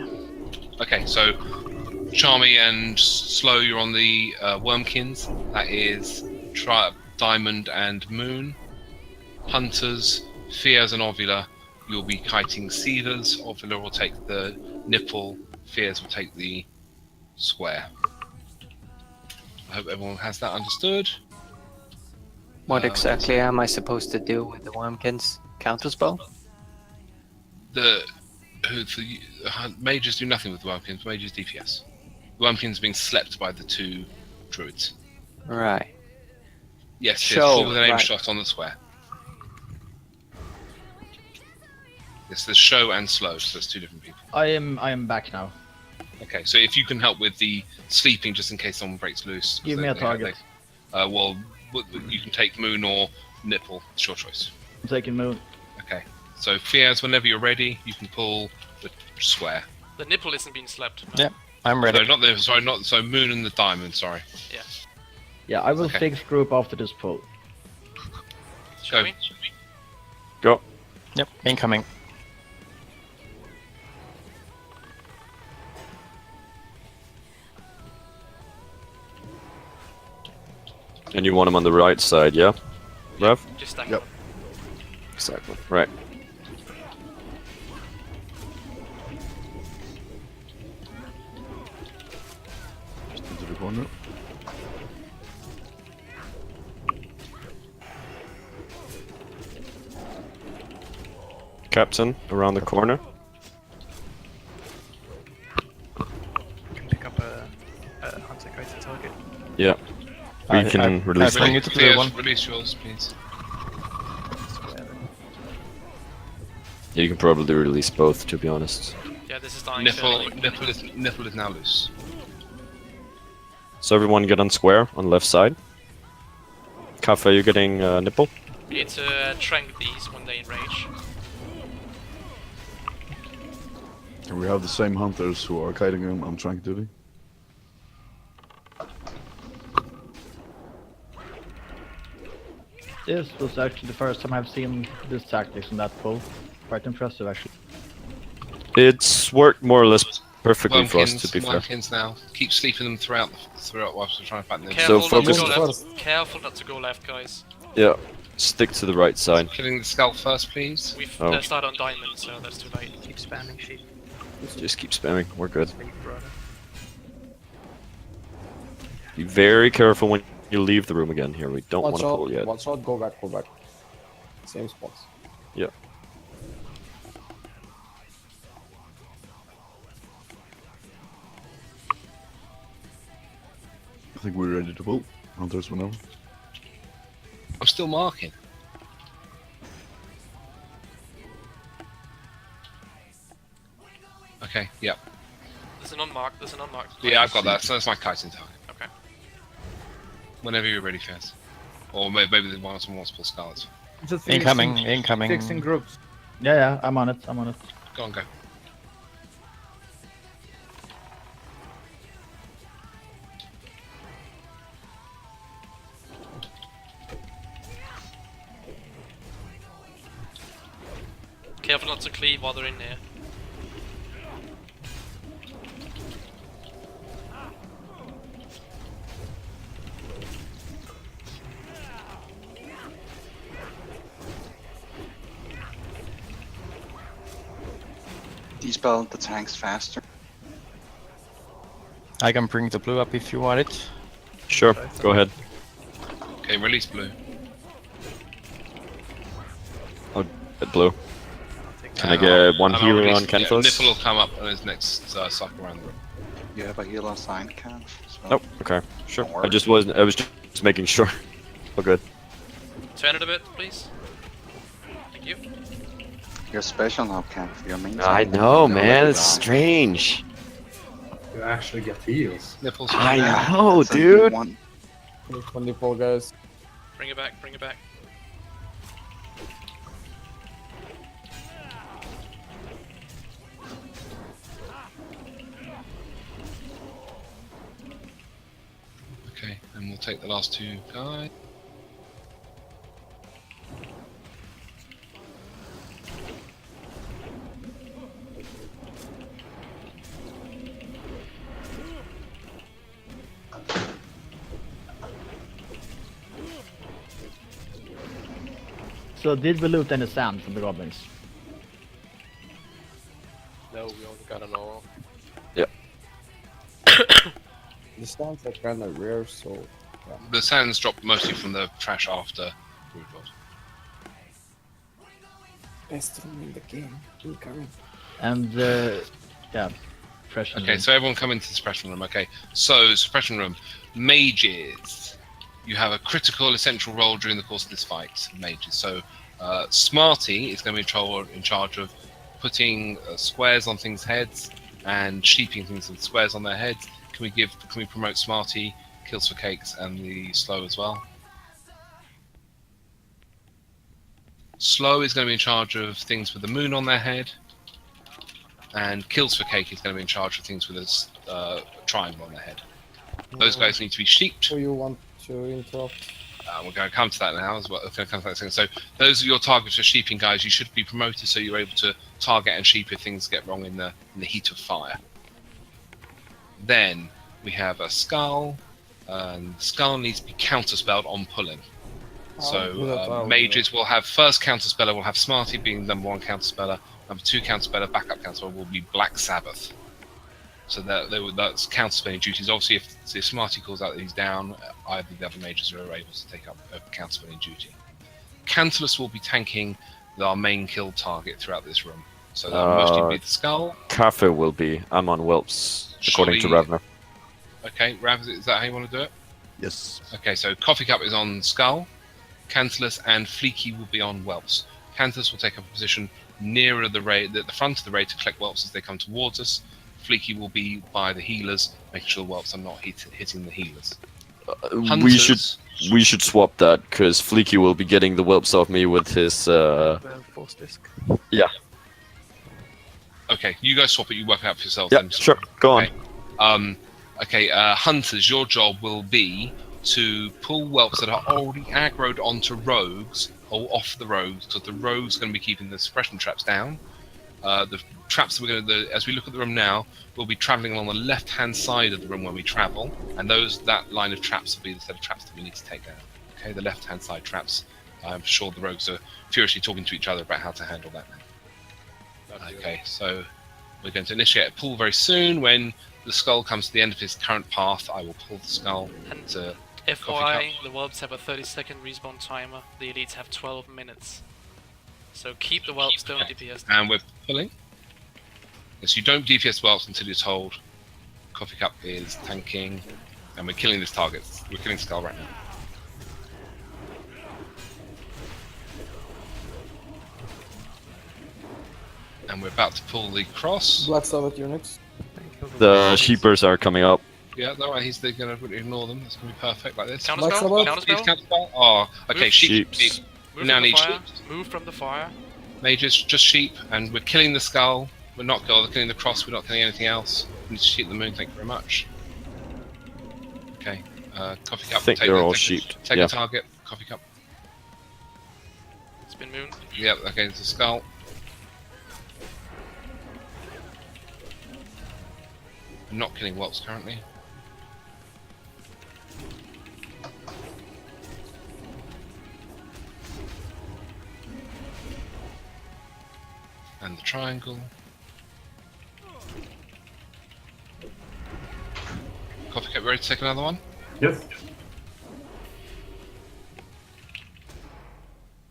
Okay, so Charmy and Slow, you're on the Wormkins. That is Diamond and Moon. Hunters, Fears and Ovula, you'll be kiting Seeders. Ovula will take the nipple, Fears will take the square. I hope everyone has that understood. What exactly am I supposed to do with the Wormkins? Counterspell? Mages do nothing with the Wormkins, mages DPS. The Wormkins are being slept by the 2 druids. Right. Yes, Show, with an aim right. shot on the square. Yes, there's Show and Slow, so there's 2 different people. I am back now. Okay, so if you can help with the sleeping, just in case someone breaks loose. Give me a target. Well, you can take Moon or Nipple. It's your choice. I'm taking Moon. Okay, so Fiaz, whenever you're ready, you can pull the square. The nipple isn't being slept. No? Yeah, I'm ready. So Moon and the Diamond. Sorry. Yeah. Yeah, I will fix group after this pull. Shall we? Go. Yep, incoming. And you want him on the right side, yeah? Rev? Just stack Yep. up. Exactly. Right. Just into the corner. Captain, around the corner. Can pick up a hunter go to target. Yeah. We can release them. Release yours, please. Yeah, you can probably release both, to be honest. Yeah, this is dying. Nipple is now loose. So everyone get on square on left side. Cafe, you're getting nipple. We need to trank these when they enrage. And we have the same hunters who are kiting him on trank duty. This was actually the first time I've seen this tactics in that pool. Quite impressive, actually. It's worked more or less perfectly for us, to be fair. Wormkins now. Keep sleeping them throughout whilst we're trying to find them. Careful, So focus. not to go left. Careful not to go left, guys. Yeah, stick to the right side. Killing the skull first, please. We've Oh. started on diamond, so that's too late. Keep spamming sheep. Just keep spamming, we're good. Sleep, brother. Be very careful when you leave the room again here. We don't want Watch to out, pull yet. watch out, go back, go back. Same spots. Yeah. I think we're ready to pull. Hunters whenever. I'm still marking. Okay, yep. There's an unmarked, there's an unmarked. Yeah, I've got that. So that's my kiting target. Okay. Whenever you're ready, Faz. Or maybe the one someone wants to pull scarlets. Just Incoming, incoming. Fixing groups. Yeah, yeah, I'm on it, I'm on it. Go on, go. Careful not to cleave while they're in there. Dispel the tanks faster. I can bring the blue up if you want it. Sure, go ahead. Okay, release blue. Oh, get blue. Can I get one healer on Kenthos? Nipple will come up on his next cycle around the room. You have a heal on sign, Ken. So Nope, okay, sure. I just was just making sure. All good. Turn it a bit, please. Thank you. you're special now, Ken. For your main I side. know, You'll man, let it's it die. strange. You actually get heals. Nipples. I Yeah, know, that's a dude. one. Look for nipple, guys. Bring it back, bring it back. Okay, and we'll take the last two guys. So did we loot any sand from the goblins? No, we only got an oral. The stands are kind of rare, so yeah. The sands dropped mostly from the trash after Broodlord. Best room in the game. Incoming. And yeah, fresh. Okay, so everyone come into the suppression room. Okay, so suppression room, mages. You have a critical essential role during the course of this fight, mages. So Smarty is going to be in charge of putting squares on things' heads and sheeping things with squares on their heads. Can we promote Smarty, Kills for Cakes, and the Slow as well? Slow is going to be in charge of things with the moon on their head, and Kills for Cake is going to be in charge of things with a triangle on their head. Those guys need to be sheeped. So you want to interrupt? We're going to come to that now as well. We're going to come to that soon. So those are your targets for sheeping, guys. You should be promoted so you're able to target and sheep if things get wrong in the heat of fire. Then we have a skull, and skull needs to be counterspelled on pulling. So mages will have first counterspeller will have Smarty being number 1 counterspeller. Number 2 counterspeller, backup counterspeller will be Black Sabbath. So that's counterspelling duties. Obviously, if Smarty calls out that he's down, either the other mages are able to take up counterspelling duty. Cantalus will be tanking our main kill target throughout this room. So that'll mostly be the skull. Cafe will be. I'm on Whelps, according to Ravner. Okay, Rav, is that how you want to do it? Yes. Okay, so Coffee Cup is on skull. Cantalus and Fleeky will be on Whelps. Cantalus will take up a position nearer the raid, at the front of the raid, to collect Whelps as they come towards us. Fleeky will be by the healers, making sure Whelps are not hitting the healers. We should swap that, because Fleeky will be getting the Whelps off me with his force disc. Yeah. Okay, you guys swap it, you work it out for yourself. Yeah, then. sure, go on. Hunters, your job will be to pull Whelps that are already aggroed onto rogues, or off the rogues, because the rogues are going to be keeping the suppression traps down. The traps that we're going to, as we look at the room now, we'll be travelling along the left-hand side of the room when we travel, and that line of traps will be the set of traps that we need to take down. Okay, the left-hand side traps. I'm sure the rogues are furiously talking to each other about how to handle that now. Okay, so we're going to initiate a pull very soon. When the skull comes to the end of his current path, I will pull the skull to FYI, the Whelps have a 30-second respawn timer. The elites have 12 minutes. So keep the Whelps, don't DPS. And we're pulling. Yes, you don't DPS Whelps until you're told. Coffee Cup is tanking, and we're killing this target. We're killing Skull right now. And we're about to pull the cross. Black Sabbath, you're next. The sheepers are coming up. Yeah, no, he's going to ignore them. That's going to be perfect like this. Counterspell? Counterspell? Oh, okay, sheep. We now need sheep. Move from the fire. Mages, just sheep, and we're killing the skull. We're not killing the cross, we're not killing anything else. We need to sheep the moon, thank you very much. Okay, Coffee Cup. I think they're all sheeped. Take a target, Coffee Cup. Spin moon. Yep, okay, it's a skull. I'm not killing Whelps currently. And the triangle. Coffee Cup, ready to take another one? Yes.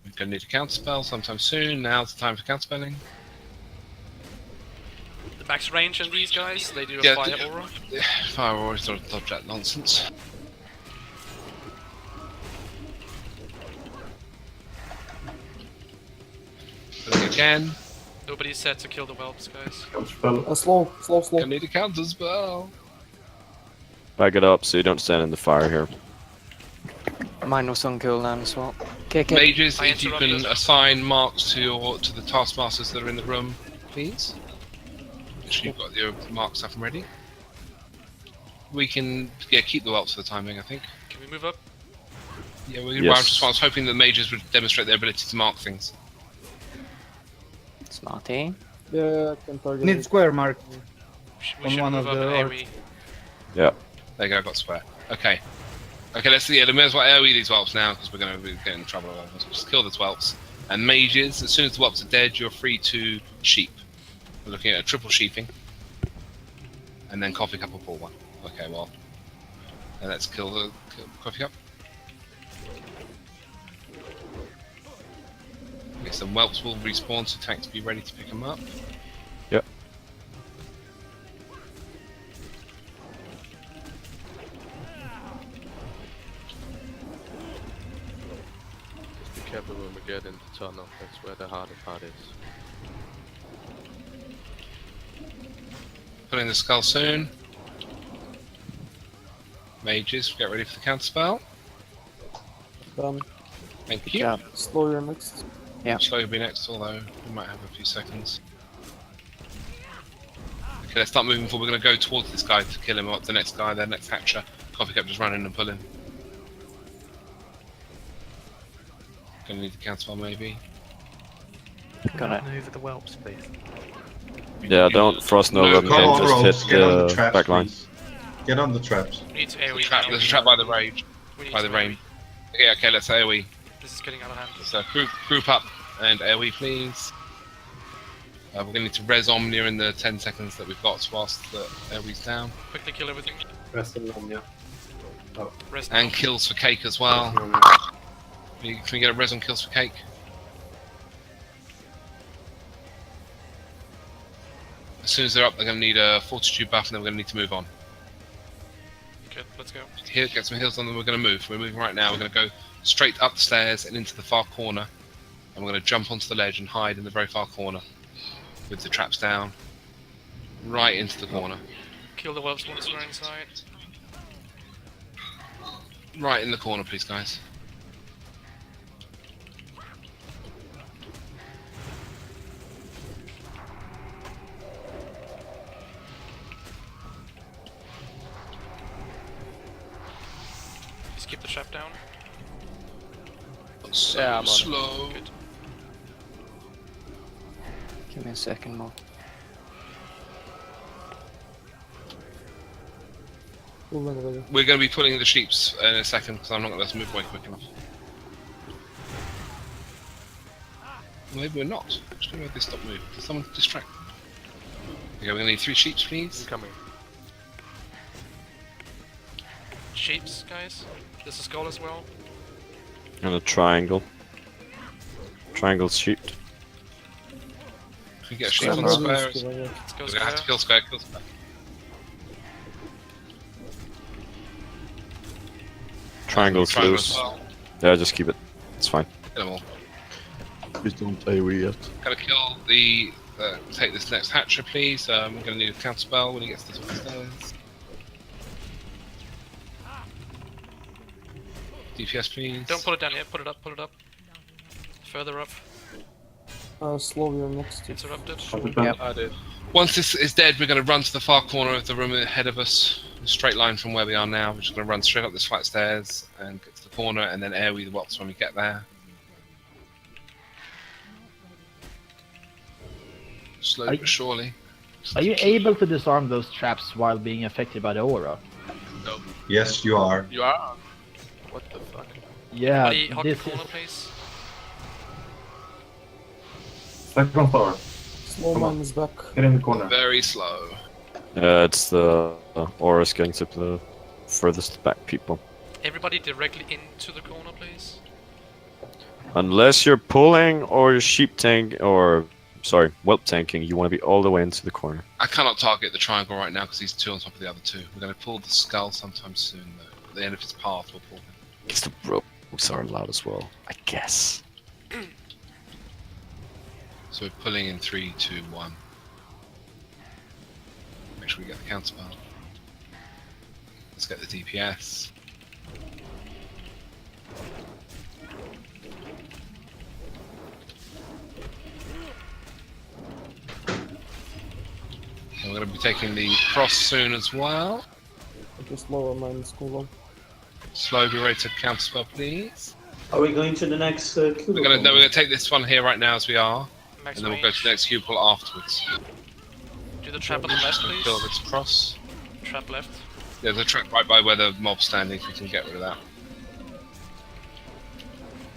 We're going to need a counterspell sometime soon. Now's the time for counterspelling. The max range on these guys, they do a fire aura. Fire aura, don't dodge that nonsense. Pulling again. Nobody's set to kill the Whelps, guys. Slow. I need a counterspell. Back it up so you don't stand in the fire here. Mine was on cooldown as well. Mages, if you can assign marks to the taskmasters that are in the room, please. Make sure you've got your mark stuff ready. We can keep the Whelps for the time being, I think. Can we move up? Yeah, I was hoping the mages would demonstrate their ability to mark things. Smarty. Yeah, can target. Need square mark. We should move up an AoE. Yeah. There you go, I got square. Okay. Okay, let's see. Yeah, we may as well AoE these Whelps now, because we're going to get in trouble. So just kill the Whelps. And mages, as soon as the Whelps are dead, you're free to sheep. We're looking at a triple sheeping. And then Coffee Cup will pull one. Okay, well. And let's kill the Coffee Cup. Okay, some Whelps will respawn, so tanks be ready to pick them up. Yep. Just be careful when we get in the tunnel, that's where the harder part is. Pulling the skull soon. Mages, get ready for the counterspell. Done. Thank you. Yeah. Slow, you're next. Yeah. Slow will be next, although we might have a few seconds. Okay, let's start moving forward. We're going to go towards this guy to kill him, or the next guy, the next hatcher. Coffee Cup just run in and pull him. Gonna need the counterspell maybe. Got it. Move the Whelps, please. Yeah, don't Frost Nova them and just hit the back line. Get on the traps. We need to AoE. There's a trap by the rage. By the rain. Yeah, okay, let's AoE. This is getting out of hand. So group up and AoE, please. We're going to need to res Omnia in the 10 seconds that we've got whilst the AoE's down. Quickly kill everything. Rest in Omnia. Oh. Rest And now. kills for cake as well. Can we get a res on kills for cake? As soon as they're up, they're going to need a fortitude buff, and then we're going to need to move on. Good, let's go. Here, get some heals on, then we're going to move. We're moving right now. We're going to go straight up the stairs and into the far corner, and we're going to jump onto the ledge and hide in the very far corner with the traps down, right into the corner. Kill the whelps once we're inside. Right in the corner, please, guys. Just keep the trap down. So Yeah, I'm on it. slow. Good. Give me a second more. We're going to be pulling the sheeps in a second because I'm not going to let us move away quick enough. Maybe we're not. Actually, maybe they stop moving. Does someone distract them? Okay, we're going to need 3 sheeps, please. Coming. Sheeps, guys. There's a skull as well. And a triangle. Triangle's sheep. Can we get a sheep on square? Let's go We're going to square. have to kill square, kill square. Triangle's Triangle loose. as well. Yeah, just keep it. It's fine. Kill them all. Please don't AoE yet. Going to kill the... take this next hatcher, please. We're going to need a counter spell when he gets to the top of the stairs. DPS, please. Don't put it down yet, put it up, put it up. Further up. Slow your next. Interrupted. Yep. I did. Once this is dead, we're going to run to the far corner of the room ahead of us. A straight line from where we are now. We're just going to run straight up this flight of stairs and get to the corner and then AoE the whelps when we get there. Slowly but surely. Are you able to disarm those traps while being affected by the aura? No. Yes, you are. You are? What the fuck? Yeah, Everybody hug the this corner, is... please. Second floor. Slow man is back. Get in the corner. Very slow. It's the aura's getting to the furthest back people. Everybody directly into the corner, please. Unless you're pulling or sheep tank or sorry, whelp tanking, you want to be all the way into the corner. I cannot target the triangle right now because he's 2 on top of the other 2. We're going to pull the skull sometime soon though. At the end of his path we'll pull him. Because the ropes are allowed as well, I guess. So we're pulling in 3, 2, 1. Make sure we get the counter spell. Let's get the DPS. And we're going to be taking the cross soon as well. Just lower mine is cool. Slow, be ready to counter spell, please. Are we going to the next cubicle? We're going to take this one here right now as we are, Max and then we'll go to the next cubicle afterwards. Do the trap on the left, please. Kill this cross. Trap left. There's a trap right by where the mob's standing, if we can get rid of that.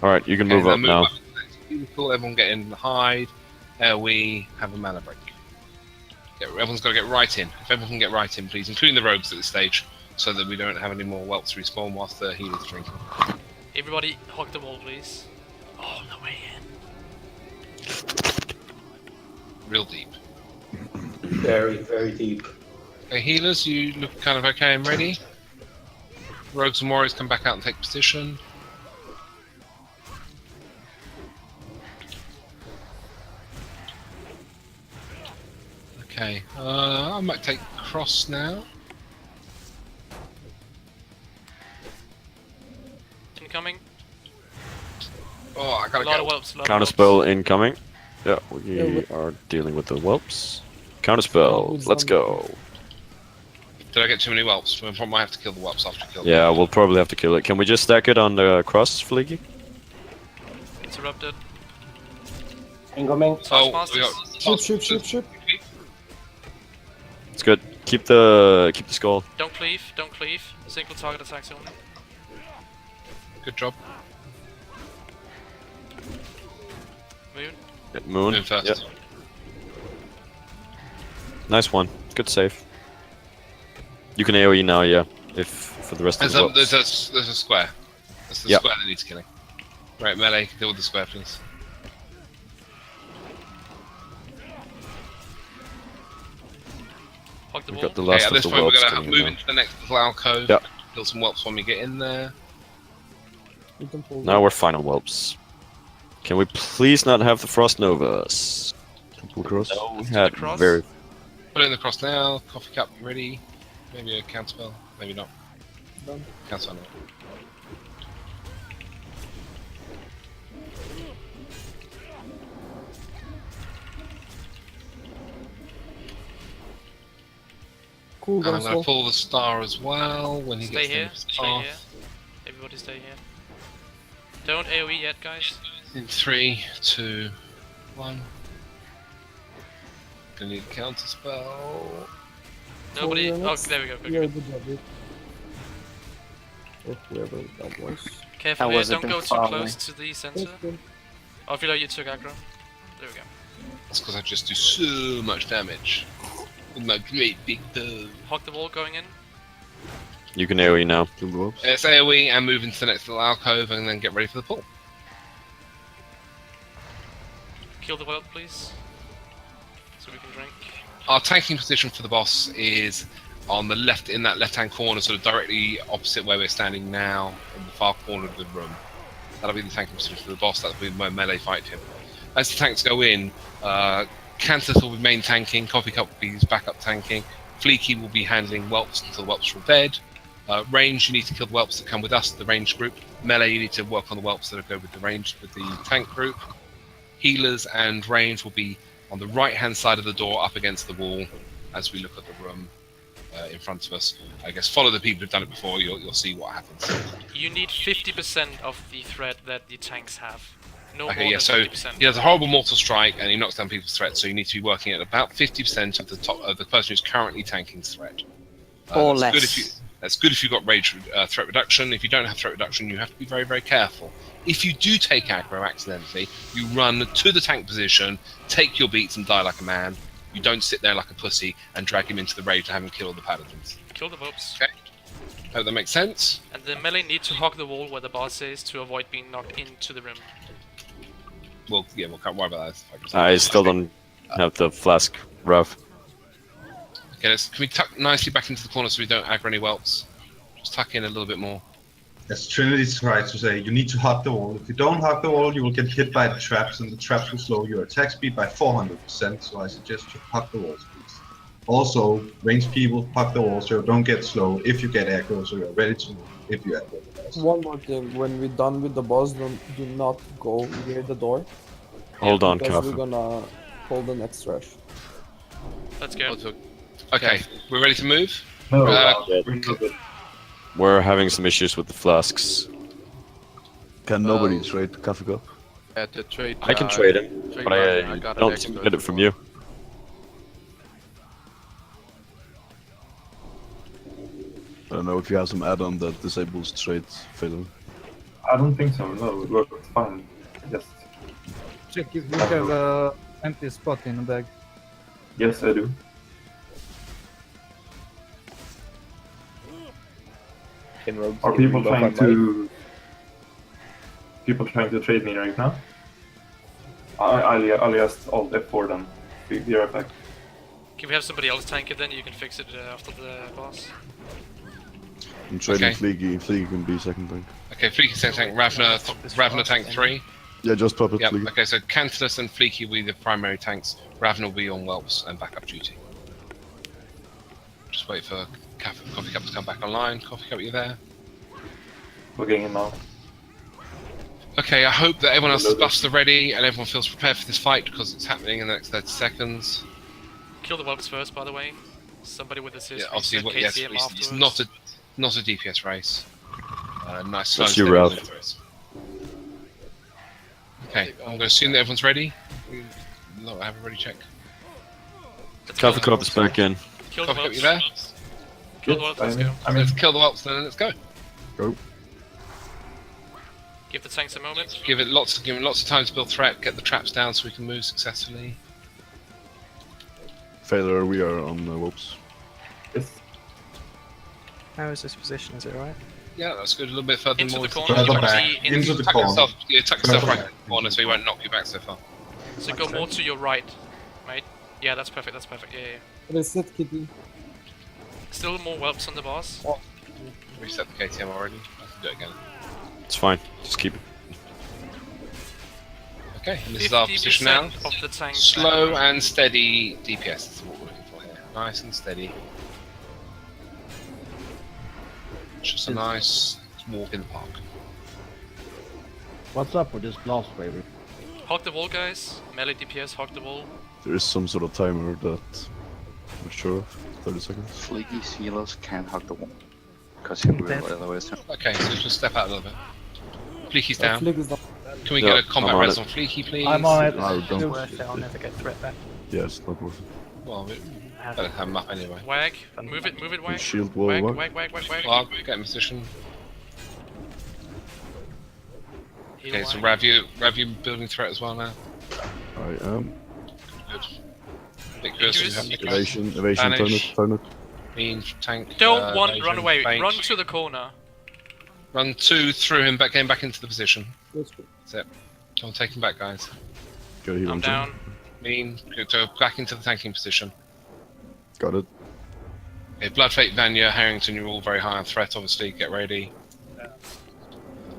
Alright, you can move then up now. up to the next cubicle, everyone get in, hide, we have a mana break. Everyone's got to get right in. If everyone can get right in, please, including the rogues at this stage, so that we don't have any more whelps respawn whilst the healer's drinking. Everybody hug the wall, please. All the way in. Real deep. Very, very deep. Okay, healers, you look kind of okay and ready. Rogues and warriors come back out and take position. Okay, I might take cross now. Incoming. Oh, I gotta lot go. of whelps, lot of Counterspell incoming. Yeah, we are dealing with the whelps. Counterspell, let's go. Did I get too many whelps? We might have to kill the whelps after we kill them. Yeah, we'll probably have to kill it. Can we just stack it on the cross, Fleeky? Interrupted. Incoming. Oh, we got Ship. It's good. Keep the skull. Don't cleave, don't cleave. Single target attacks only. Good job. Moon. Moon. Moon first. Yep. Nice one. Good save. You can AoE now, yeah. If for the rest of the There's a square. That's the square that needs killing. Right, melee, deal with the square, please. Hog the We wall. got the last at this of the point we're whelps going to coming move now. into the next little alcove. Yep. Kill some whelps when we get in there. You can pull Now we're final whelps. Can we please not have the Frost Novas? Pull cross. No, we Let's had do the cross. very. Put it in the cross now. Coffee cup ready. Maybe a counterspell. Maybe not. Done. Counterspell. No. Cool, And I'm guys. going to pull the star as well when he Stay gets here. the Stay off. here. Everybody stay here. Don't AoE yet, guys. In 3, 2, 1. Gonna need a counterspell. Nobody. Oh, Oh, there we go. Yeah, good job, dude. Or whoever that was. Careful How here. was it Don't been go too far close away? to the center. That's good. Oh, I feel like you took aggro. There we go. That's because I just do so much damage. With my great big bow. Hog the wall going in. You can AoE now. Kill the whelps. It's AoE and move into the next little alcove and then get ready for the pull. Kill the whelp, please. So we can drink. Our tanking position for the boss is on the left, in that left-hand corner, sort of directly opposite where we're standing now, in the far corner of the room. That'll be the tanking position for the boss. That'll be my melee fight him. As the tanks go in, Cantus will be main tanking, Coffee Cup will be his backup tanking, Fleeky will be handling whelps until the whelps are dead. Range, you need to kill the whelps that come with us, the range group. Melee, you need to work on the whelps that go with the range, with the tank group. Healers and range will be on the right-hand side of the door, up against the wall, as we look at the room in front of us. I guess follow the people who've done it before. You'll see what happens. You need 50% of the threat that the tanks have. No Okay, more yeah. than So 50%. he has a horrible mortal strike, and he knocks down people's threats. So you need to be working at about 50% of the top of the person who's currently tanking's threat. Or that's less. Good if you, that's good if you've got rage threat reduction. If you don't have threat reduction, you have to be very, very careful. If you do take aggro accidentally, you run to the tank position, take your beats, and die like a man. You don't sit there like a pussy and drag him into the rage to have him kill all the paladins. Kill the whelps. Okay. Hope that makes sense. And the melee need to hog the wall where the boss is to avoid being knocked into the room. We'll can't worry about that. I still don't have the flask rough. Okay, can we tuck nicely back into the corner so we don't aggro any whelps? Just tuck in a little bit more. As Trinity tries to say, you need to hug the wall. If you don't hug the wall, you will get hit by the traps, and the traps will slow your attack speed by 400%, so I suggest you hug the walls, please. Also, ranged people, hug the wall so you don't get slow if you get aggro, so you're ready to move if you aggro the boss. One more thing, when we're done with the boss, do not go near the door. Hold on, because Kafka. we're gonna hold the next rush. Let's go. Okay, we're ready to move? We're having some issues with the flasks. Can nobody trade Coffee Cup? At the trade. I can trade him, but I got an don't extra get it from you. I don't know if you have some add-on that disables trade failure. I don't think so, no, it works fine. Just... Check if you have a empty spot in the bag. Yes, I do. Are people trying to... People trying to trade me right now? I'll just alt F4 then. Be right back. Can we have somebody else tank it then? You can fix it after the boss. I'm trading Okay. Fleeky. Fleeky can be second tank. Okay, Fleeky second tank, Ravner tank 3. Yeah, just pop it, Yep, Fleeky. okay, so Cantilus and Fleeky will be the primary tanks. Ravner will be on whelps and backup duty. Just wait for Coffee Cup to come back online. Coffee Cup, you there? Logging in now. Okay, I hope that everyone else's buffs are ready and everyone feels prepared for this fight because it's happening in the next 30 seconds. Kill the whelps first, by the way. Somebody with assist. Yeah, obviously, reset yes, KCM it's afterwards. not a DPS race. Nice slow That's you, steady Ralph. movement race. Okay, I'm going to assume that everyone's ready. No, I haven't already checked. Coffee Cup is back in. Kill the Coffee Cup, you whelps. there? Kill the whelps, let's go. Let's kill the whelps then, let's go. Go. Give the tanks a moment. Give it lots of time to build threat, get the traps down so we can move successfully. Failure, we are on ropes. How is this position? Is it alright? Yeah, that's good. A little bit further Into more. the corner. Further You back, see into the tuck corner. yourself, tuck yourself right in the corner so he won't knock you back so far. So go more to your right, mate. Yeah, that's perfect. That's perfect. Yeah, yeah. Reset kitty. Still more whelps on the boss. Reset the KTM already. I can do it again. It's fine. Just keep it. Okay, and this is our position now. Of the tank Slow and steady DPS is what we're looking for here. Nice and steady. Just a nice walk in the park. What's up with this blast wave? Hog the wall, guys. Melee DPS, hog the wall. There is some sort of timer that I'm sure of. 30 seconds. Fleeky's healers can't hug the wall. Because he will otherwise. Okay, so just step out a little bit. Fleeky's down. Flick is down. Can we get a combat res on Fleeky, please? I'm on it. No, It's don't. worth it. I'll never get threat back. Yes, not worth it. Well, we better have him up anyway. Wag. Move it, wag. Shield wall, Wag, wag. wag, wag, wag, wag. Well, get in position. Heal Okay, so wag. Rav, you building threat as well now? I am. Good. Bit cursor, you have to Evasion, turn Vanish. it, turn it. Mean, tank. Don't run evasion, away. feint. Run to the corner. Run through him, getting back into the position. That's good. That's it. Don't take him back, guys. Got a heal I'm on down. Mean, go back into the tanking position. Got it. Okay, Blood Fate, Vanya, Harrington, you're all very high on threat, obviously. Get ready.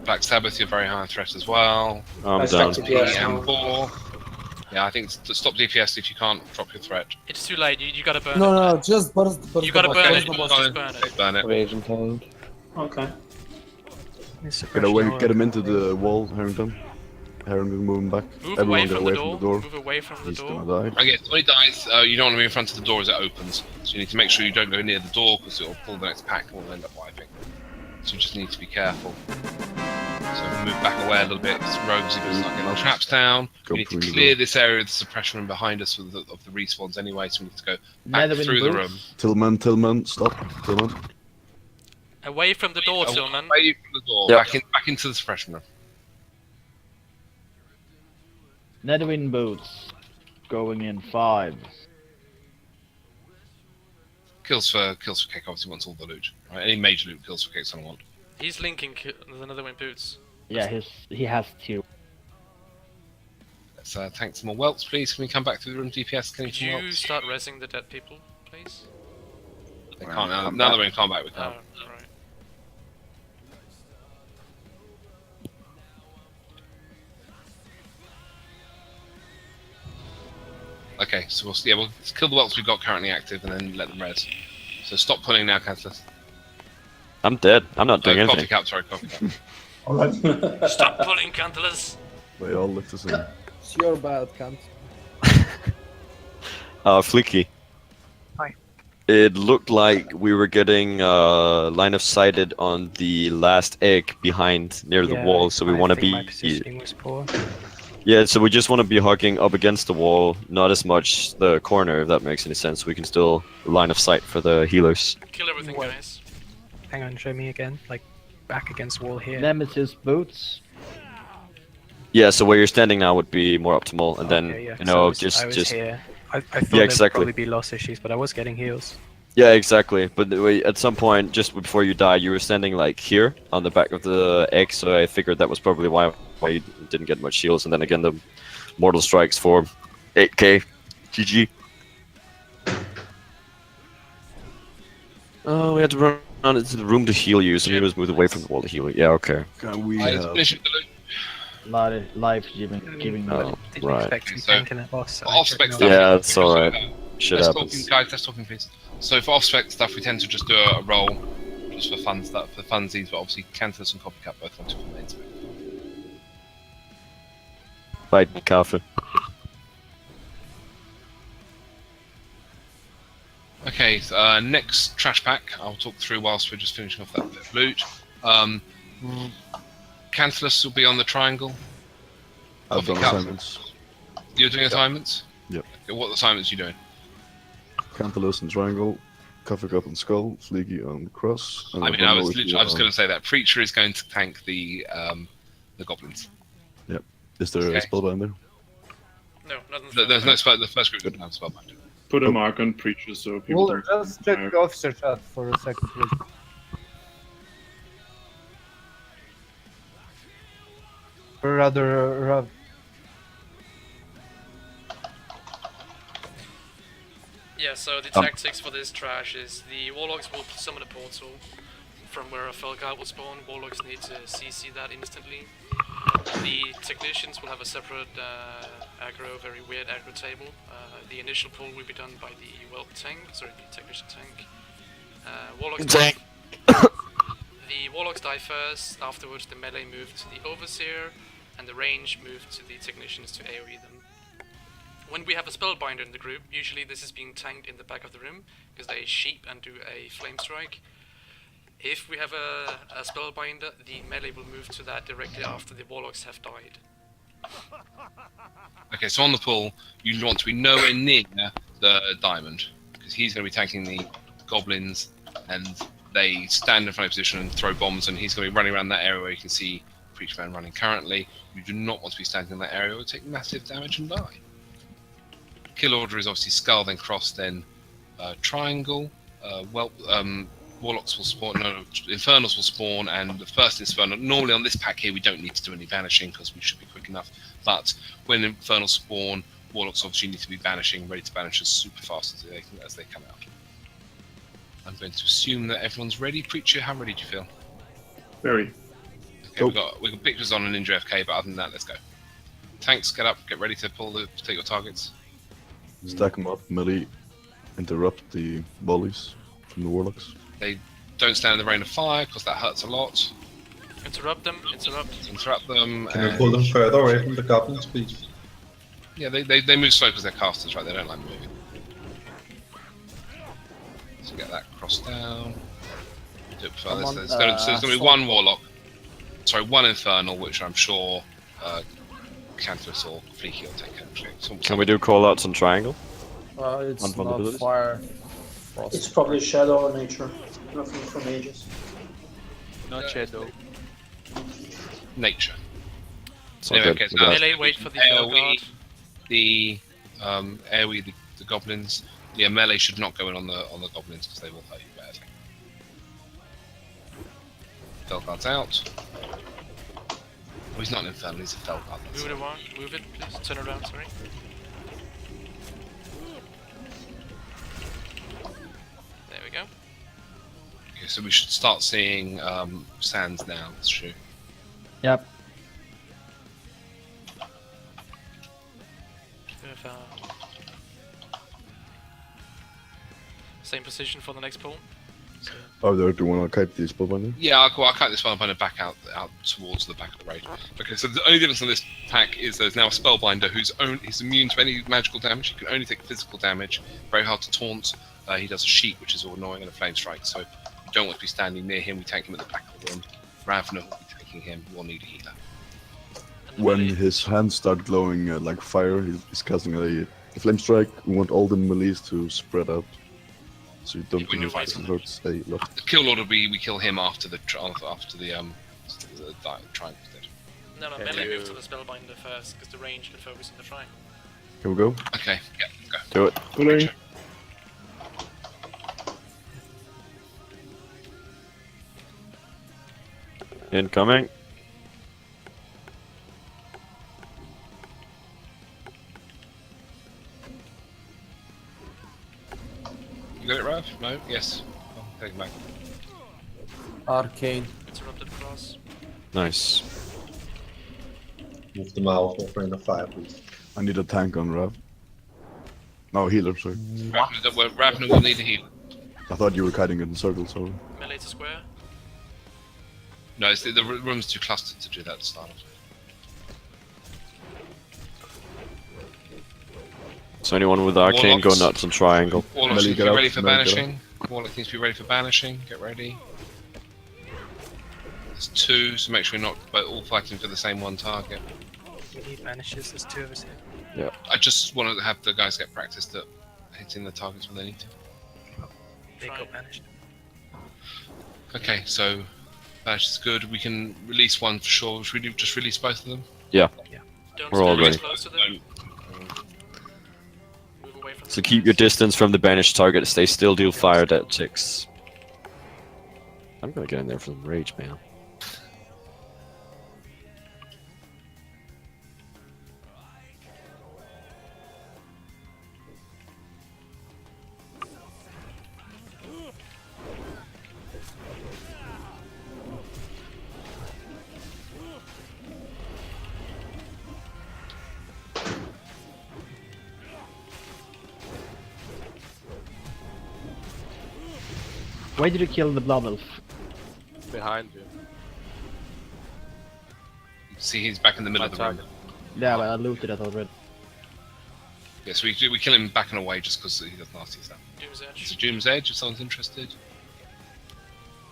Black Sabbath, you're very high on threat as well. I'm down. And 4. Yeah, I think stop DPS if you can't drop your threat. It's too late. You gotta burn No, it. no, just burst You gotta the burn boss. it. Burst the boss. Just burn it. Burn it. Raging tank. Okay. Get him into the wall, Harrington. Harrington moving back. Move Everyone away get from away the from door. the door. Move away from the He's door. gonna die. Okay, when he dies, you don't want to be in front of the door as it opens. So you need to make sure you don't go near the door because it'll pull the next pack and we'll end up wiping. So you just need to be careful. So move back away a little bit. It's rogues if it's not getting the traps down. We need to clear this area of the suppression room behind us of the respawns anyway, so we need to go back Netherwind through the boots. room. Tillman, stop. Tillman. Away from the door, Tillman. Away from the door, Yep. back into the suppression room. Netherwind boots. Going in 5. Kills for kick, obviously wants all the loot. Right? Any major loot kills for kick someone want. He's linking the Netherwind boots. Yeah, he has 2. Let's tank some more welts, please. Can we come back through the room, DPS? Can Could you you start resing the dead people, please? They can't now. Now they're in combat, we Oh, can't. right. Okay, so we'll kill the welts we've got currently active and then let them res. So stop pulling now, Cancelus. I'm dead. I'm not doing Coffee anything. cap, sorry, coffee cap. Alright. Stop pulling, Cantalus! They all look the same. It's your bad, cunt. Flicky. Hi. It looked like we were getting line of sighted on the last egg behind near the wall, so we want to be. My positioning was poor. Yeah, so we just want to be hugging up against the wall, not as much the corner, if that makes any sense. We can still line of sight for the healers. Kill everything, guys. Hang on, show me again. Like, back against wall here. Nemesis boots. Yeah, so where you're standing now would be more optimal, and then Okay, yeah, you 'cause know I was just here. I thought yeah, there would exactly. probably be loss issues, but I was getting heals. Yeah, exactly. But at some point, just before you die, you were standing like here on the back of the egg, so I figured that was probably why you didn't get much shields. And then again, the mortal strikes for 8k. GG. Oh, we had to run into the room to heal you, so he was moved away from the wall to heal you. Yeah, okay. Can we Life giving Oh, Didn't right. expect to be So, tanking that boss. So I off-spec took stuff. no- Yeah, it's alright. Shit Let's happens. let's talk, please. So for off-spec stuff, we tend to just do a roll, just for fun stuff, for funsies, but obviously Cantus and Copycat both want to for main spec. Fight Kafir. Okay, so, next trash pack, I'll talk through whilst we're just finishing off that bit of loot. Cantalus will be on the triangle. I've done Copycat. assignments. You're doing assignments? Yep. Okay, what assignments are you doing? Cantalus and triangle, Coffee Cup and skull, Fleeky on cross. And I mean, I was going to say that Preacher is going to tank the the goblins. Yep. Is there a Okay. spellbinder? No, not in the There's no spell. The first group doesn't have spellbinder. Put a mark on preachers so people We'll don't. just check the officer chat for a second, please. Or rather, Yeah, so the tactics for this trash is the Warlocks will summon a portal from where a Felguard will spawn. Warlocks need to CC that instantly. The Technicians will have a separate aggro, very weird aggro table. The initial pull will be done by the Whelp tank, sorry, the Technician tank. Warlocks Tank. The Warlocks die first, afterwards the melee move to the Overseer, and the range move to the Technicians to AoE them. When we have a Spellbinder in the group, usually this is being tanked in the back of the room, because they sheep and do a Flame Strike. If we have a Spellbinder, the melee will move to that directly after the Warlocks have died. Okay, so on the pull, you want to be nowhere near the diamond, because he's going to be tanking the goblins, and they stand in front of position and throw bombs, and he's going to be running around that area where you can see Preacher Man running currently. You do not want to be standing in that area, it will take massive damage and die. Kill order is obviously skull, then cross, then triangle. Warlocks will spawn, no, Infernals will spawn, and the first Infernal, normally on this pack here we don't need to do any banishing because we should be quick enough, but when Infernals spawn, Warlocks obviously need to be banishing, ready to banish as super fast as they come out. I'm going to assume that everyone's ready. Preacher, how ready do you feel? Very. Okay, we've got pictures on an Ninja FK, but other than that, let's go. Tanks, get up, get ready to take your targets. Stack them up, melee, interrupt the volleys from the Warlocks. They don't stand in the rain of fire because that hurts a lot. Interrupt them, Interrupt them. Can we pull them further away from the goblins, please? Yeah, they move slow because they're casters, right? They don't like moving. So get that crossed down. Do it before this. There's going to be one Warlock. Sorry, one Infernal, which I'm sure Cantus or Fleeky will take care of. Can we do callouts on triangle? It's On not vulnerabilities? fire. It's probably Shadow or Nature. Nothing from Aegis. Not Shadow. Nature. So Anyway, good. okay, so Melee, wait for the Felguard. the AoE, the goblins. Yeah, melee should not go in on the goblins because they will hurt you badly. Felguard's out. Oh, he's not an Infernal, he's a Felguard. Move it around, move it, please. Turn around, sorry. There we go. Okay, so we should start seeing sands now. That's true. Yep. Same position for the next pull. So, Oh, do you want to kite the spellbinder? Yeah, I'll cut this Spellbinder back out towards the back of the raid. Okay, so the only difference on this pack is there's now a Spellbinder he's immune to any magical damage. He can only take physical damage. Very hard to taunt. He does a sheet, which is all annoying, and a flame strike. So you don't want to be standing near him. We tank him at the back of the room. Ravner will be taking him. We'll need a healer. When his hands start glowing like fire, he's casting a flame strike. We want all the melees to spread out, so you don't When you're get fighting. hurt stay left. The kill order we kill him after the triangle dead. no, Can melee you- move to the Spellbinder first, because the range can focus on the triangle. Can we go? Okay, yeah, go. Do it. Pulling. Incoming. You got it, Rav? No? Yes. Oh, take it back. Arcade. Interrupted cross. Nice. Move them out of rain of fire, please. I need a tank on Rav. No, healer, sorry. Ravner will need a healer. I thought you were kiting in circles, sorry. Melee to square. No, it's the room's too clustered to do that to start off. So anyone with arcane, go Warlocks. nuts on triangle. Warlock Melee, needs to get be out. ready for Melee, get banishing. Warlock needs to be ready for banishing. Get ready. There's two, so make sure you're not all fighting for the same one target. We need banishes, there's 2 of us here. Yeah. I just want to have the guys get practiced at hitting the targets when they need to. They got banished. Okay, so Bash is good. We can release one for sure. Should we just release both of them? Yeah. Don't We're all stand ready. too close to them. Move away from So them. keep your distance from the banished target. Stay still. Deal fire at 6. I'm gonna get in there for some rage, man. Why did you kill the blood elf? Behind you. See, he's back in the middle of the room. Yeah, but I looted that already. Yeah, so we kill him back and away just because he does nasty stuff. Doom's Edge. It's a Doom's Edge if someone's interested.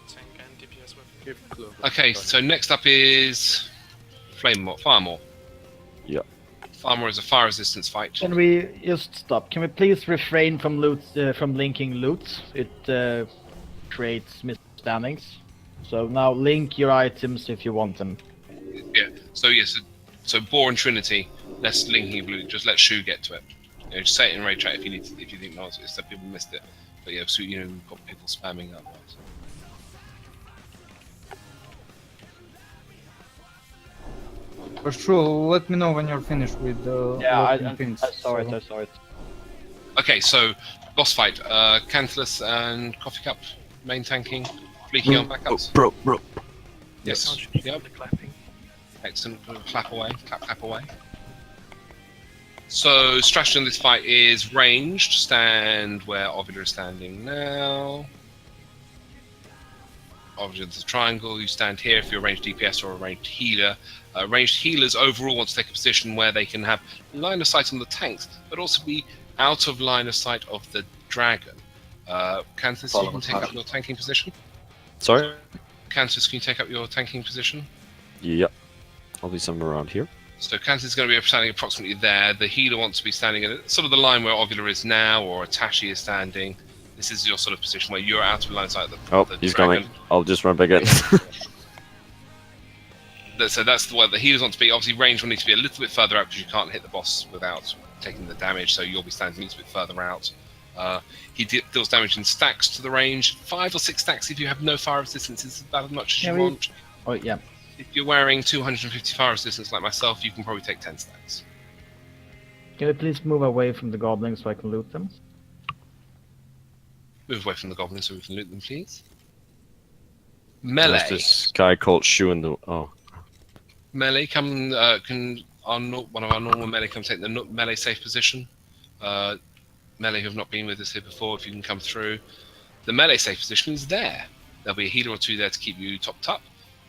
Tank and DPS weapon. Okay, so next up is Firemore. Yeah. Firemore is a fire resistance fight. Can we just stop? Can we please refrain from from linking loot? It creates misunderstandings. So now link your items if you want them. Yeah. So Boar and Trinity. Less linking of loot. Just let Shu get to it. You know, just say it in raid chat if you think not. It's that people missed it. But yeah, so we've got people spamming up. For sure, let me know when you're finished with the pins. I saw it. Okay, so boss fight. Cantalus and Coffee Cup main tanking. Fleeking on backups. Bro. Yes. Yep. Excellent. Clap away. Clap away. So strategy on this fight is ranged. Stand where Ovula is standing now. Obviously, there's a triangle. You stand here if you're a ranged DPS or a ranged healer. Ranged healers overall want to take a position where they can have line of sight on the tanks, but also be out of line of sight of the dragon. Cantus, you can take up your tanking position. Sorry? Cantus, can you take up your tanking position? Yep. I'll be somewhere around here. So Cantus is going to be standing approximately there. The healer wants to be standing in sort of the line where Ovula is now, or Tashi is standing. This is your sort of position where you're out of line of sight of the He's dragon. coming. I'll just run back in. So that's where the healers want to be. Obviously, range will need to be a little bit further out because you can't hit the boss without taking the damage. So you'll be standing a little bit further out. He deals damage in stacks to the range. 5 or 6 stacks if you have no fire resistance is about as much as you want. Oh yeah. If you're wearing 250 fire resistance like myself, you can probably take 10 stacks. Can we please move away from the goblins so I can loot them? Move away from the goblins so we can loot them, please. Melee. There's this guy called Shu in the... Oh. Melee, one of our normal melee come take the melee safe position. Melee who have not been with us here before, if you can come through. The melee safe position is there. There'll be a healer or 2 there to keep you topped up.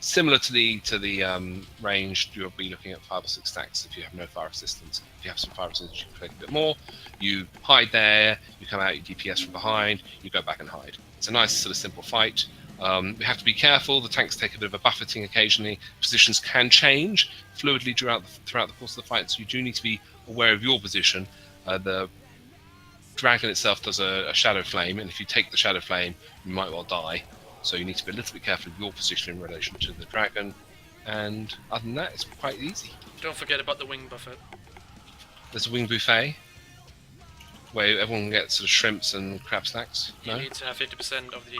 Similar to the range, you'll be looking at 5 or 6 stacks if you have no fire resistance. If you have some fire resistance, you can take a bit more. You hide there, you come out, you DPS from behind, you go back and hide. It's a nice sort of simple fight. We have to be careful. The tanks take a bit of a buffeting occasionally. Positions can change fluidly throughout the course of the fight, so you do need to be aware of your position. The dragon itself does a shadow flame, and if you take the shadow flame, you might well die. So you need to be a little bit careful of your position in relation to the dragon. And other than that, it's quite easy. Don't forget about the wing buffet. There's a wing buffet where everyone gets sort of shrimps and crab snacks. You need to have 50% of the.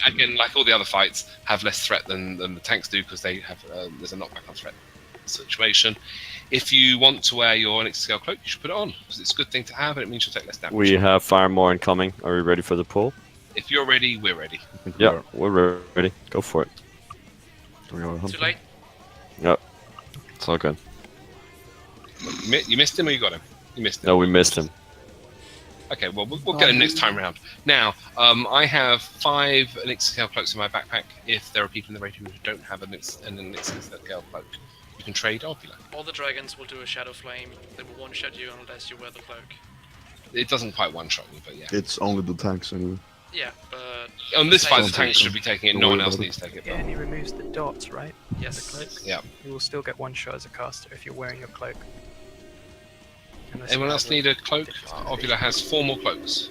Again, like all the other fights, have less threat than the tanks do because they have there's a knockback on threat situation. If you want to wear your Onyx Scale Cloak, you should put it on because it's a good thing to have and it means you'll take less damage. We have Firemore incoming. Are we ready for the pull? If you're ready, we're ready. Yeah, we're ready. Go for it. Too late? Yep. It's all good. You missed him or you got him? You missed him. No, we missed him. Okay, well, we'll get him next time round. Now, I have 5 Elixir Scale Cloaks in my backpack. If there are people in the raid who don't have an Elixir Scale Cloak, you can trade Ovula. All the dragons will do a Shadow Flame. They will one-shot you unless you wear the cloak. It doesn't quite one-shot you, but yeah. It's only the tanks anyway. Yeah, but... On this fight, the tanks should be taking it. No one else needs to take it. Yeah, and he removes the dots, right? Yes. The cloak. Yeah. You will still get one shot as a caster if you're wearing your cloak. Anyone else need a cloak? Ovula has 4 more cloaks.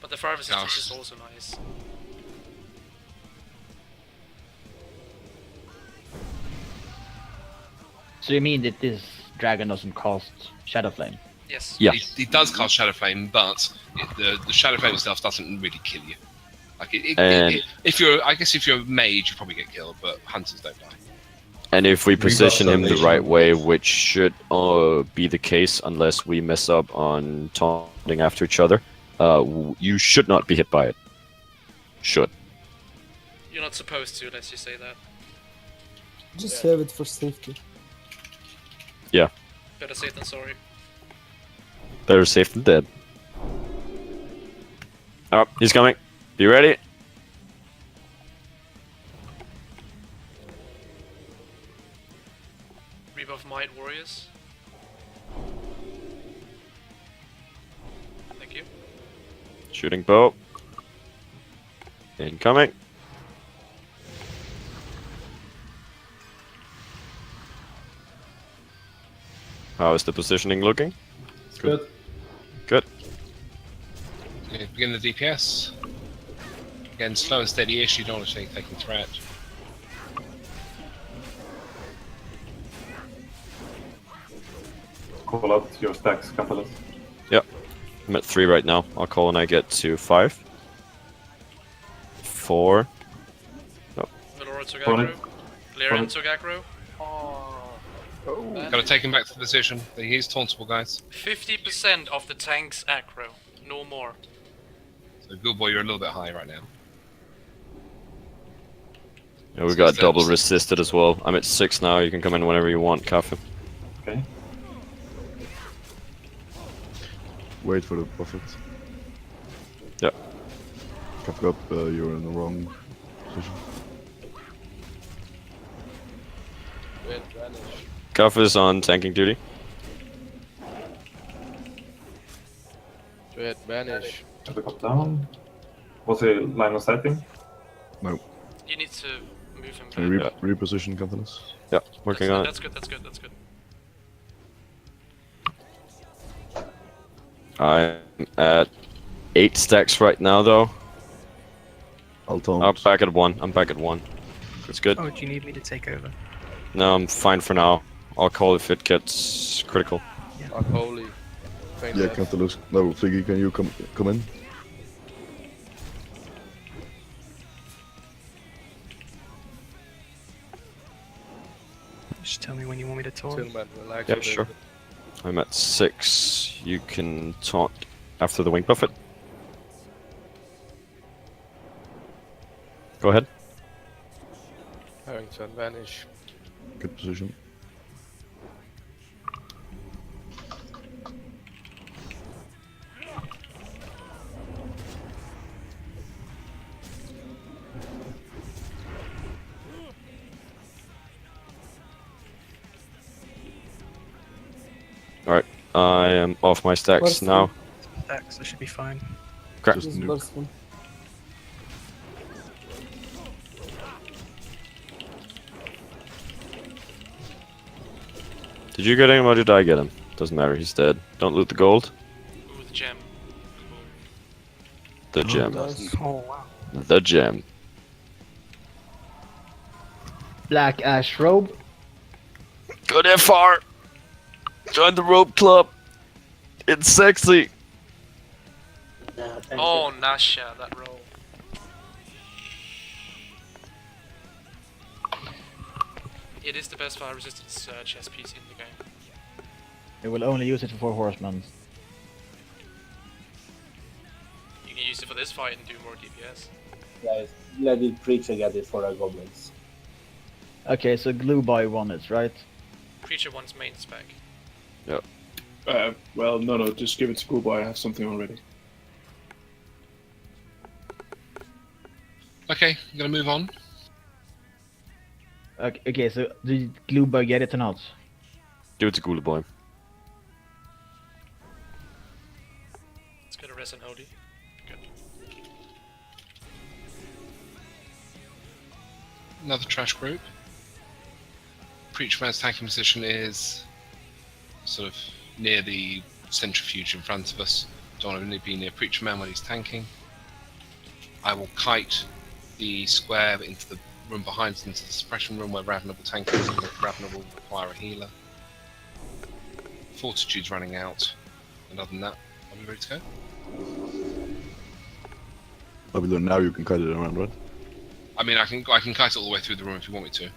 But the fire resistance is also nice. So you mean that this dragon doesn't cost Shadow Flame? Yes. Yeah. It does cast Shadow Flame, but the Shadow Flame stuff doesn't really kill you. Like if you're a mage, you probably get killed, but hunters don't die. And if we position him the right way, which should be the case unless we mess up on taunting after each other, you should not be hit by it. Should. You're not supposed to, let's just say that. Just have it for safety. Yeah. Better safe than sorry. Better safe than dead. Oh, he's coming. Be ready. Rebuff Might Warriors. Thank you. Shooting bow. Incoming. How is the positioning looking? Good. Good. Okay, begin the DPS. Again, slow and steady-ish, you don't want to take taking threat. Call out your stacks, Catalyst. Yep. I'm at 3 right now. I'll call when I get to 5. 4. No. Valora took aggro. Larian took aggro. Gotta take him back to the position. He's tauntable, guys. 50% of the tank's aggro. No more. So, good boy, you're a little bit high right now. Yeah, we got double resisted as well. I'm at 6 now. You can come in whenever you want, Kaffe. Okay. Wait for the buffet. Yep. Kaffe up, you're in the wrong position. Kaffe is on tanking duty. Dread vanish. Have to come down. Was he line of sighting? No. You need to move him Can you back. reposition Catalyst? Yeah, working on it. That's good, that's good, that's good. I'm at 8 stacks right now, though. I'll taunt. I'm back at 1. I'm back at 1. That's good. Oh, do you need me to take over? No, I'm fine for now. I'll call if it gets critical. Unholy. Yeah, Catalyst. No, Figgy, can you come in? Just tell me when you want me to talk. Tillman, relax Yeah, a bit. sure. I'm at 6. You can taunt after the wing buffet. Go ahead. Harrington vanish. Good position. Alright, I am off my stacks Where's now. Stacks, that should be fine. Okay. Just burst him. Did you get him or did I get him? Doesn't matter, he's dead. Don't loot the gold. Ooh, the gem. The gem. Nice. Oh, wow. The gem. Black Ash Robe. Good FR! Join the rope club! It's sexy! Oh, Nasha, that roll. It is the best fire resistance chess piece in the game. It will only use it for 4 horsemen. You can use it for this fight and do more DPS. Guys, let it preach get it for our goblins. Okay, so glue by 1 is right. Creature one's main spec. Yep. Well, no, just give it to Schoolboy. I have something already. Okay, I'm gonna move on. Okay, so did glue by get it or not? Give it to Ghoul Boy. Let's get a res and holy. Good. Another trash group. Preacher Man's tanking position is sort of near the centrifuge in front of us. Don't want to be near Preacher Man when he's tanking. I will kite the square into the room behind us into the suppression room where Ravner will tank us, and Ravner will require a healer. Fortitude's running out. And other than that, are we ready to go? Babylon, now you can cut it around, right? I mean, I can kite it all the way through the room if you want me to.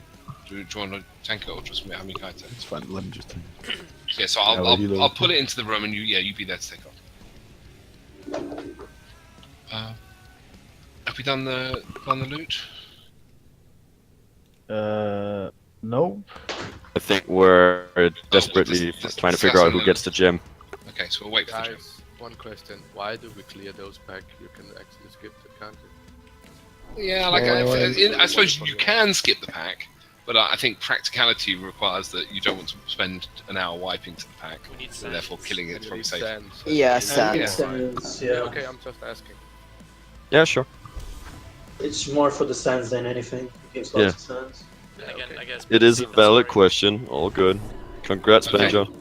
Do you want to tank it or just have me kite it? It's fine. Let me just tank it. Yeah, so I'll pull it into the room and you be there to take off. Have we done the loot? No. I think we're desperately trying to figure out who gets the gem. Okay, so we'll wait for the gem. Guys, one question. Why do we clear those back? You can actually skip the can't you? Yeah, like I suppose you can skip the pack, but I think practicality requires that you don't want to spend an hour wiping to the pack, and therefore killing it from safe. Yeah, Sands, yeah. Okay, I'm just asking. Yeah, sure. It's more for the sands than anything. Against lots of sands. Again, I guess It is a valid question. All good. Congrats, Banjo.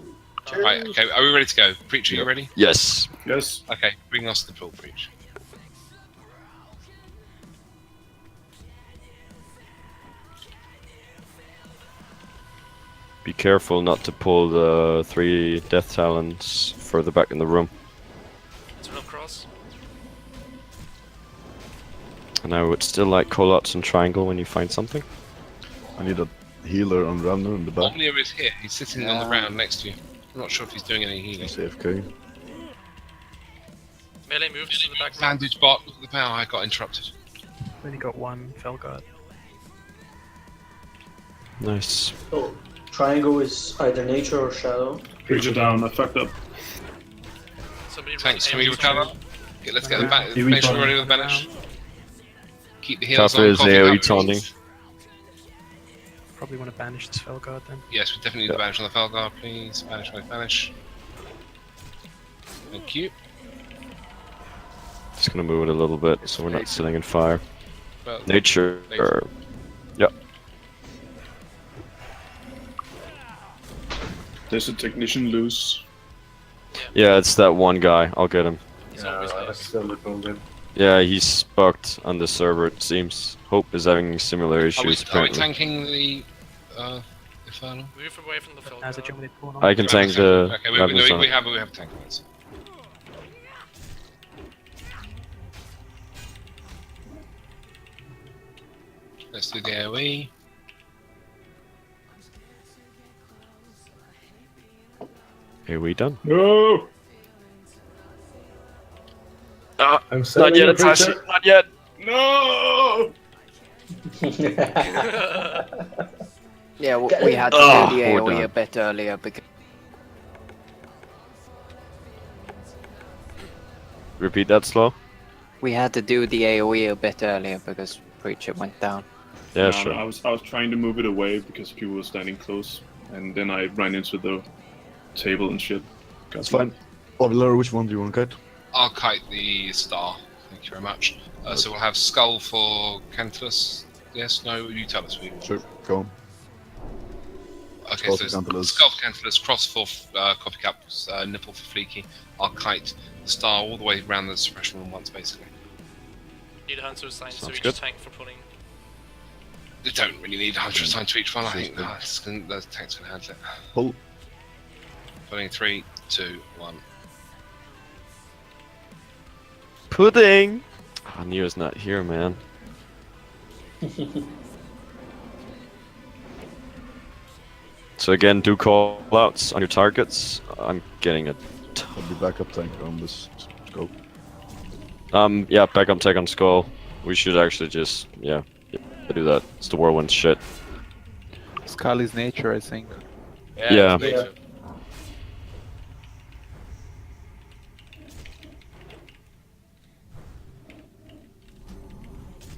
Right, okay, are we ready to go? Preacher, you ready? Yes. Yes. Okay, bring us the pool, Preach. Be careful not to pull the 3 death talons further back in the room. Turn cross. And I would still like callouts and triangle when you find something. I need a healer on Ravner in the back. Omnia is here. He's sitting on the ground next to you. I'm not sure if he's doing any healing. He's AFK. Melee moves to the back. Bandage bot. Look at the power. I got interrupted. Only got one Felguard. Nice. So, triangle is either nature or shadow. Preacher down, I fucked up. Thanks, can we recover? Okay, let's get the back. Make sure we're ready with the banish. Keep the heals Tougher on. is Coffee AoE cup, taunting. please. Probably want to banish this Felguard then. Yes, we definitely need the banish on the Felguard, please. Banish. Thank you. Just gonna move it a little bit so we're not sitting in fire. Well, Nature. Yep. There's a technician loose. Yeah, it's that one guy. I'll get him. I still look on him. Yeah, he's bugged on the server, it seems. Hope is having similar issues, Are we apparently. tanking the Infernal? Move away from the Felguard. As a jump I can tank the... Okay, we have tank points. Let's do the AoE. Here we done. No! I'm not yet, Atashi. Not yet. No! Yeah, we had to do the AoE a bit earlier because... Repeat that slow. We had to do the AoE a bit earlier because Preacher went down. Yeah, No, sure. I was trying to move it away because people were standing close, and then I ran into the table and shit. That's fine. Babylon, which one do you want to kite? I'll kite the star. Thank you very much. So we'll have skull for Cantilus. Yes, no, you tell us. Sure, go on. Okay, Skull so for Cantilus. skull for Cantilus, cross for coffee cup, nipple for Fleeky. I'll kite the star all the way around the suppression room once, basically. Need a hunter sign, so Sounds we good. just tank for pulling. You don't really need 100 sign to each one. I think the tank's going to handle it. Pull. Pulling 3, 2, 1. Pudding! Oh, Neo's not here, man. So again, do call outs on your targets. I'm getting a... I'll be backup tank on this scope. Yeah, backup tech on skull. We should actually just, yeah, do that. It's the whirlwind shit. Skull is nature, I think. Yeah.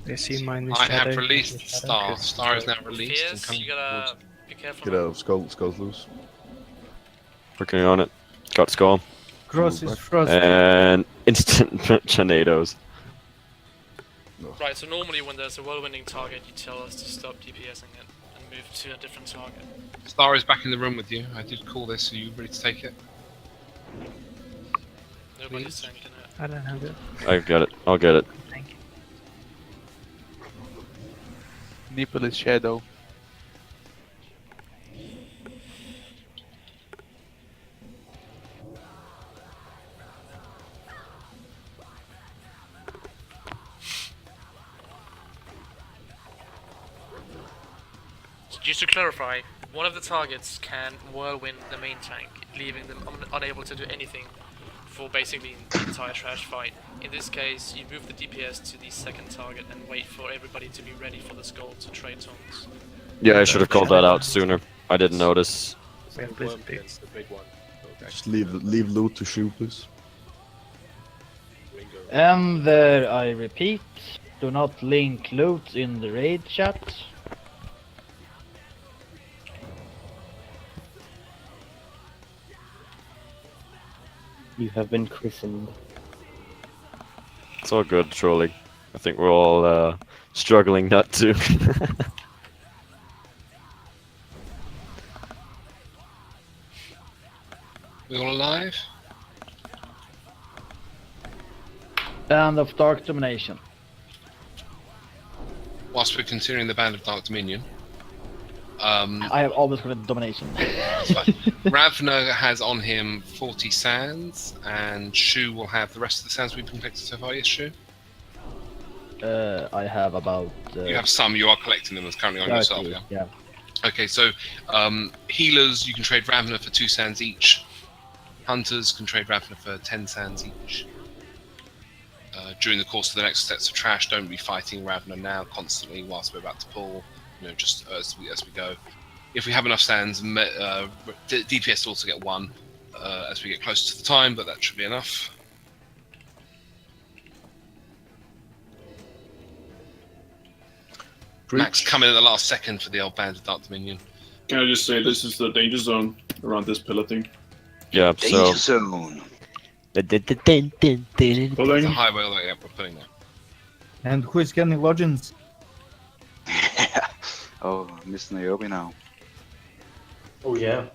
They see mine is I shadow. have released star. Star is now released and Fierce, coming you gotta towards. be careful. Get out of skull. Skull's loose. Working on it. Got skull. Cross is frozen. And instant tornadoes. Right, so normally when there's a whirlwinding target, you tell us to stop DPSing it and move to a different target. Star is back in the room with you. I did call this. Are you ready to take it? Nobody's tanking it. I don't have it. I've got it. I'll get it. Thank you. Nipple is shadow. Just to clarify, one of the targets can whirlwind the main tank, leaving them unable to do anything for basically the entire trash fight. In this case, you move the DPS to the second target and wait for everybody to be ready for the skull to trade taunts. Yeah, I should have called that out sooner. I didn't notice. We have the big one. Just leave loot to shoot, please. And there, I repeat, do not link loot in the raid chat. You have been christened. It's all good, trolling. I think we're all struggling not to. We all alive? Band of Dark Domination. Whilst we're considering the Band of Dark Dominion, I have almost got a domination. Ravna has on him 40 sands, and Shu will have the rest of the sands we've been collecting so far. Yes, Shu? I have about... you have some, you are collecting them as currently on 30, yourself, yeah? Yeah. Okay, so healers, you can trade Ravna for 2 sands each. Hunters can trade Ravna for 10 sands each. During the course of the next sets of trash, don't be fighting Ravna now constantly whilst we're about to pull. You know, just as we go. If we have enough sands, DPS will also get 1 as we get closer to the time, but that should be enough. Max coming in at the last second for the old Band of Dark Dominion. Can I just say this is the danger zone around this pillar thing? Yeah, so... Danger zone. It's a highway, like, yeah, we're putting there. And who is getting logins? Oh, Miss Niobe now. Oh yeah.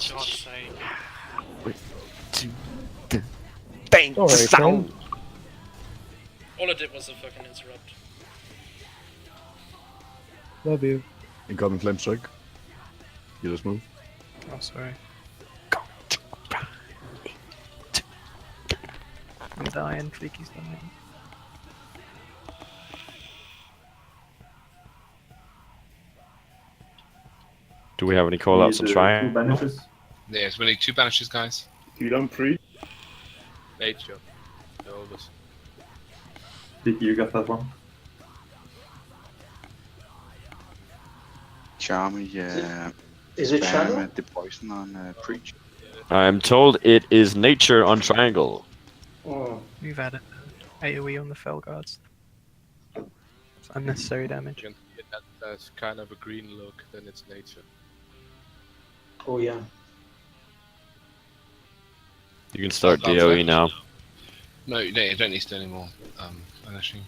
God's sake. Bang! Sound! All I did was a fucking interrupt. Love you. Incoming flame strike. You just move. Oh, sorry. I'm dying, Fleeky's dying. Do we have any call-outs on trying? Yes, we need 2 banishes, guys. You don't pre? Nature. Always. Did you get that one? Charmy, Is it shadow? The poison on Preach. I'm told it is nature on triangle. Oh. We've added AoE on the fell guards. It's unnecessary damage. That's kind of a green look, then it's nature. Oh yeah. You can start DOE now. No, you don't need to do any more banishing.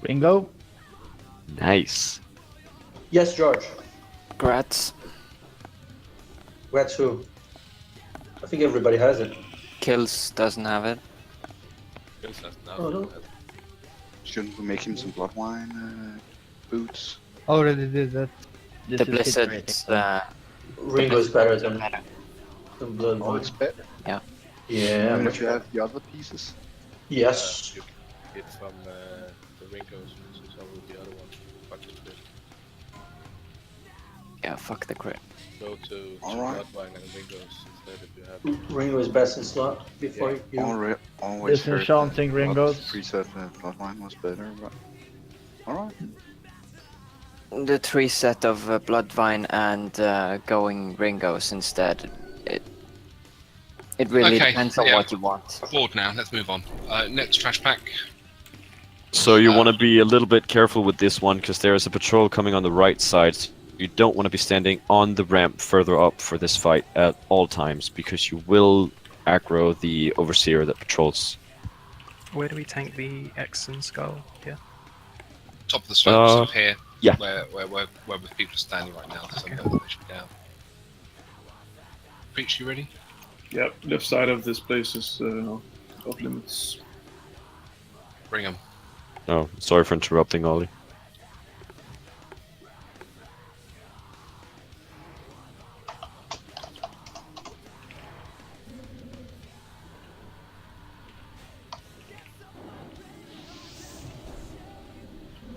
Ringo? Nice. Yes, George. Grats. Where to? I think everybody has it. Kills doesn't have it. Kills doesn't have Oh, no. it. Shouldn't we make him some blood wine boots? Already did that. This The is Blizzard, hitting. Ringo's better than Blood Oh, it's better. Yeah. Yeah. And if you have the other pieces? Yes. You get it from the Ringos, which is over the other one. Fuck the crit. Yeah, fuck the crit. Go to Alright. Bloodwine and Ringos instead if you have. Ringo is best in slot before you. Always heard Disenchanting Ringos. Preset blood wine was better, but alright. The 3 set of Bloodvine and going Ringos instead. It really depends on what you want. Bored now, let's move on. Next trash pack. So you want to be a little bit careful with this one, because there is a patrol coming on the right side. you don't want to be standing on the ramp further up for this fight at all times, because you will aggro the overseer that patrols. Where do we tank the X and skull? Yeah. Top of the slopes up here. Yeah. Where the people are standing right now. So they should be down. Preach, you ready? Yep, left side of this place is off limits. Bring them. Oh, sorry for interrupting, Ollie.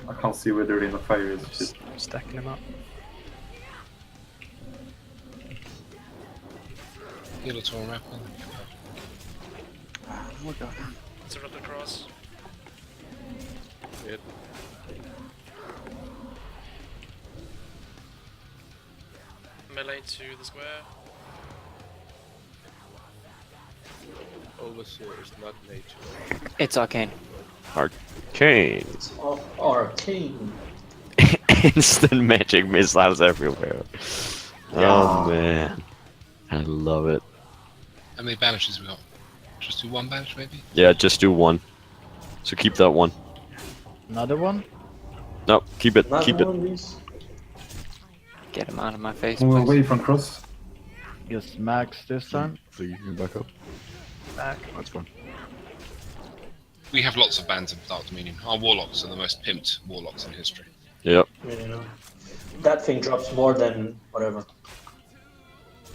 I can't see where the ring of fire is. Just stacking them up. Heal to a rapper. Oh my god. Interrupt across. Hit. Melee to the square. Overseer is not nature. It's arcane. Arcane. Arcane. Instant magic missiles everywhere. Yeah. Oh man, I love it. How many banishes we got? Just do one banish maybe? Yeah, just do one. So keep that one. Another one? No, keep it. Another Keep it. one, please. Get him out of my face, Move please. away from cross. Guess max this time. So you can back up. Back. That's fine. We have lots of bands of Dark Dominion. Our warlocks are the most pimped warlocks in history. Yep. You know, that thing drops more than whatever.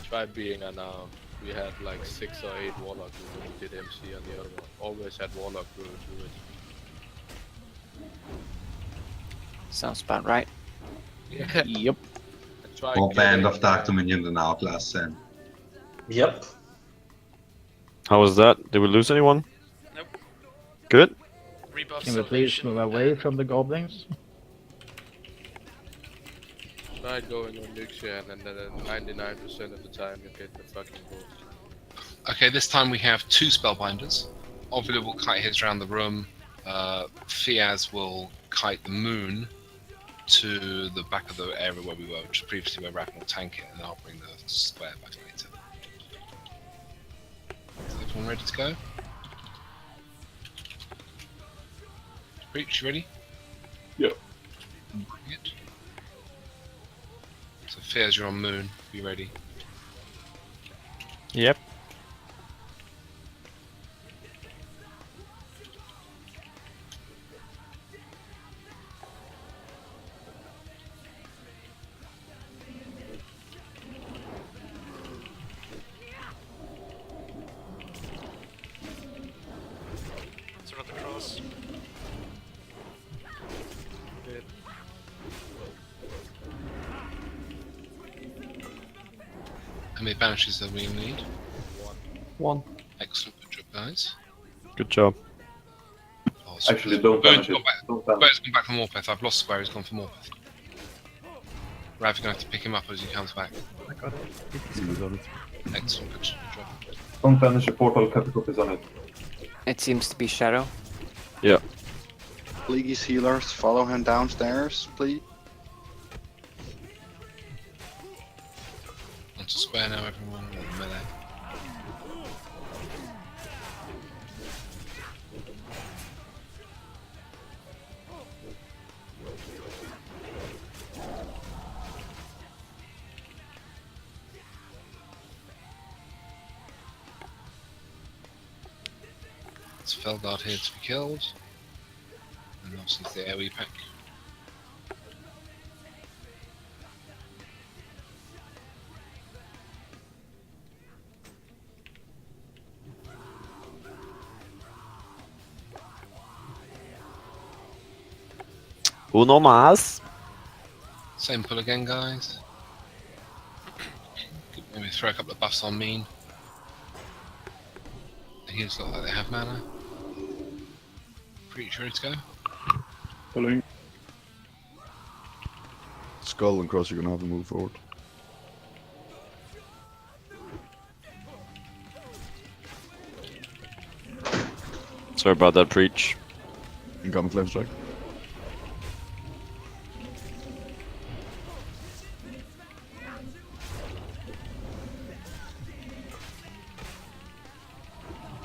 Try being unarmed. We had like 6 or 8 warlock when we did MC on the other one. Always had warlock go do it. Sounds about right. Yeah. Yep. More band of Dark Dominion than Outlast Sam. Yep. How was that? Did we lose anyone? Nope. Good. Rebuff Can we please move away from the goblins? Try going on Nuxian and then 99% of the time you get the fucking boost. Okay, this time we have 2 spellbinders. Ovila will kite his around the room. Fiaz will kite the moon to the back of the area where we were, which was previously where Rapin will tank it, and I'll bring the square back later. Is everyone ready to go? Preach, you ready? Yep. Bring it. So Fiaz, you're on moon. Be ready. Yep. Interrupt across. Hit. How many banishes do we need? One. Excellent, good job, guys. Good job. Oh, Actually, don't banish it. Don't banish. Square's gone back for Morpeth. I've lost Square, he's gone for Morpeth. Rav, you're going to have to pick him up as he comes back. I got it. You got it. Excellent, good job. Don't banish a portal, cut the copies on it. It seems to be Shadow. Yeah. Please, healers, follow him downstairs, please. Onto Square now, everyone. Or melee. It's Felguard here to be killed. And obviously it's the AoE pack. Uno más. Same pull again, guys. Maybe throw a couple of buffs on Mean. The heals look like they have mana. Pretty ready to go. Following. Skull and Cross, you're gonna have to move forward. Sorry about that, Preach. Incoming flame strike.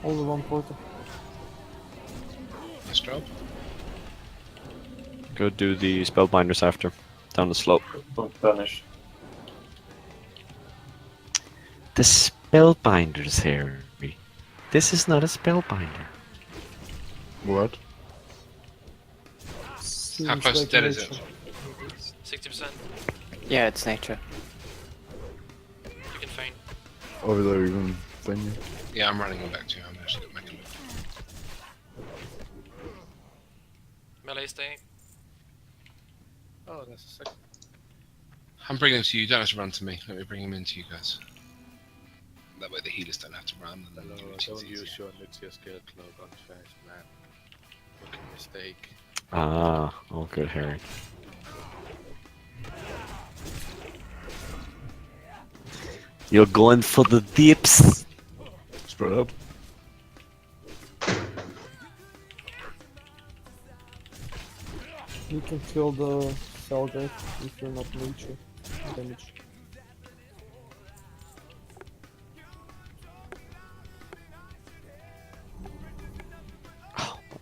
Only one portal. Nice job. Go do the spellbinders after. Down the slope. Don't vanish. The spellbinders, Harry. This is not a spellbinder. What? How close to dead is it? 60%. Yeah, it's nature. You can feign. Over there, even venue. Yeah, I'm running them back to you. I'm actually making it. Melee stay. Oh, that's a second. I'm bringing them to you. You don't have to run to me. Let me bring them into you guys. That way the healers don't have to run. And then Hello, don't use your Nixia skill cloak on fast, man. Rookie mistake. Ah, all good, Harry. You're going for the dips. Spread out. You can kill the cell guy if you're not nature damage.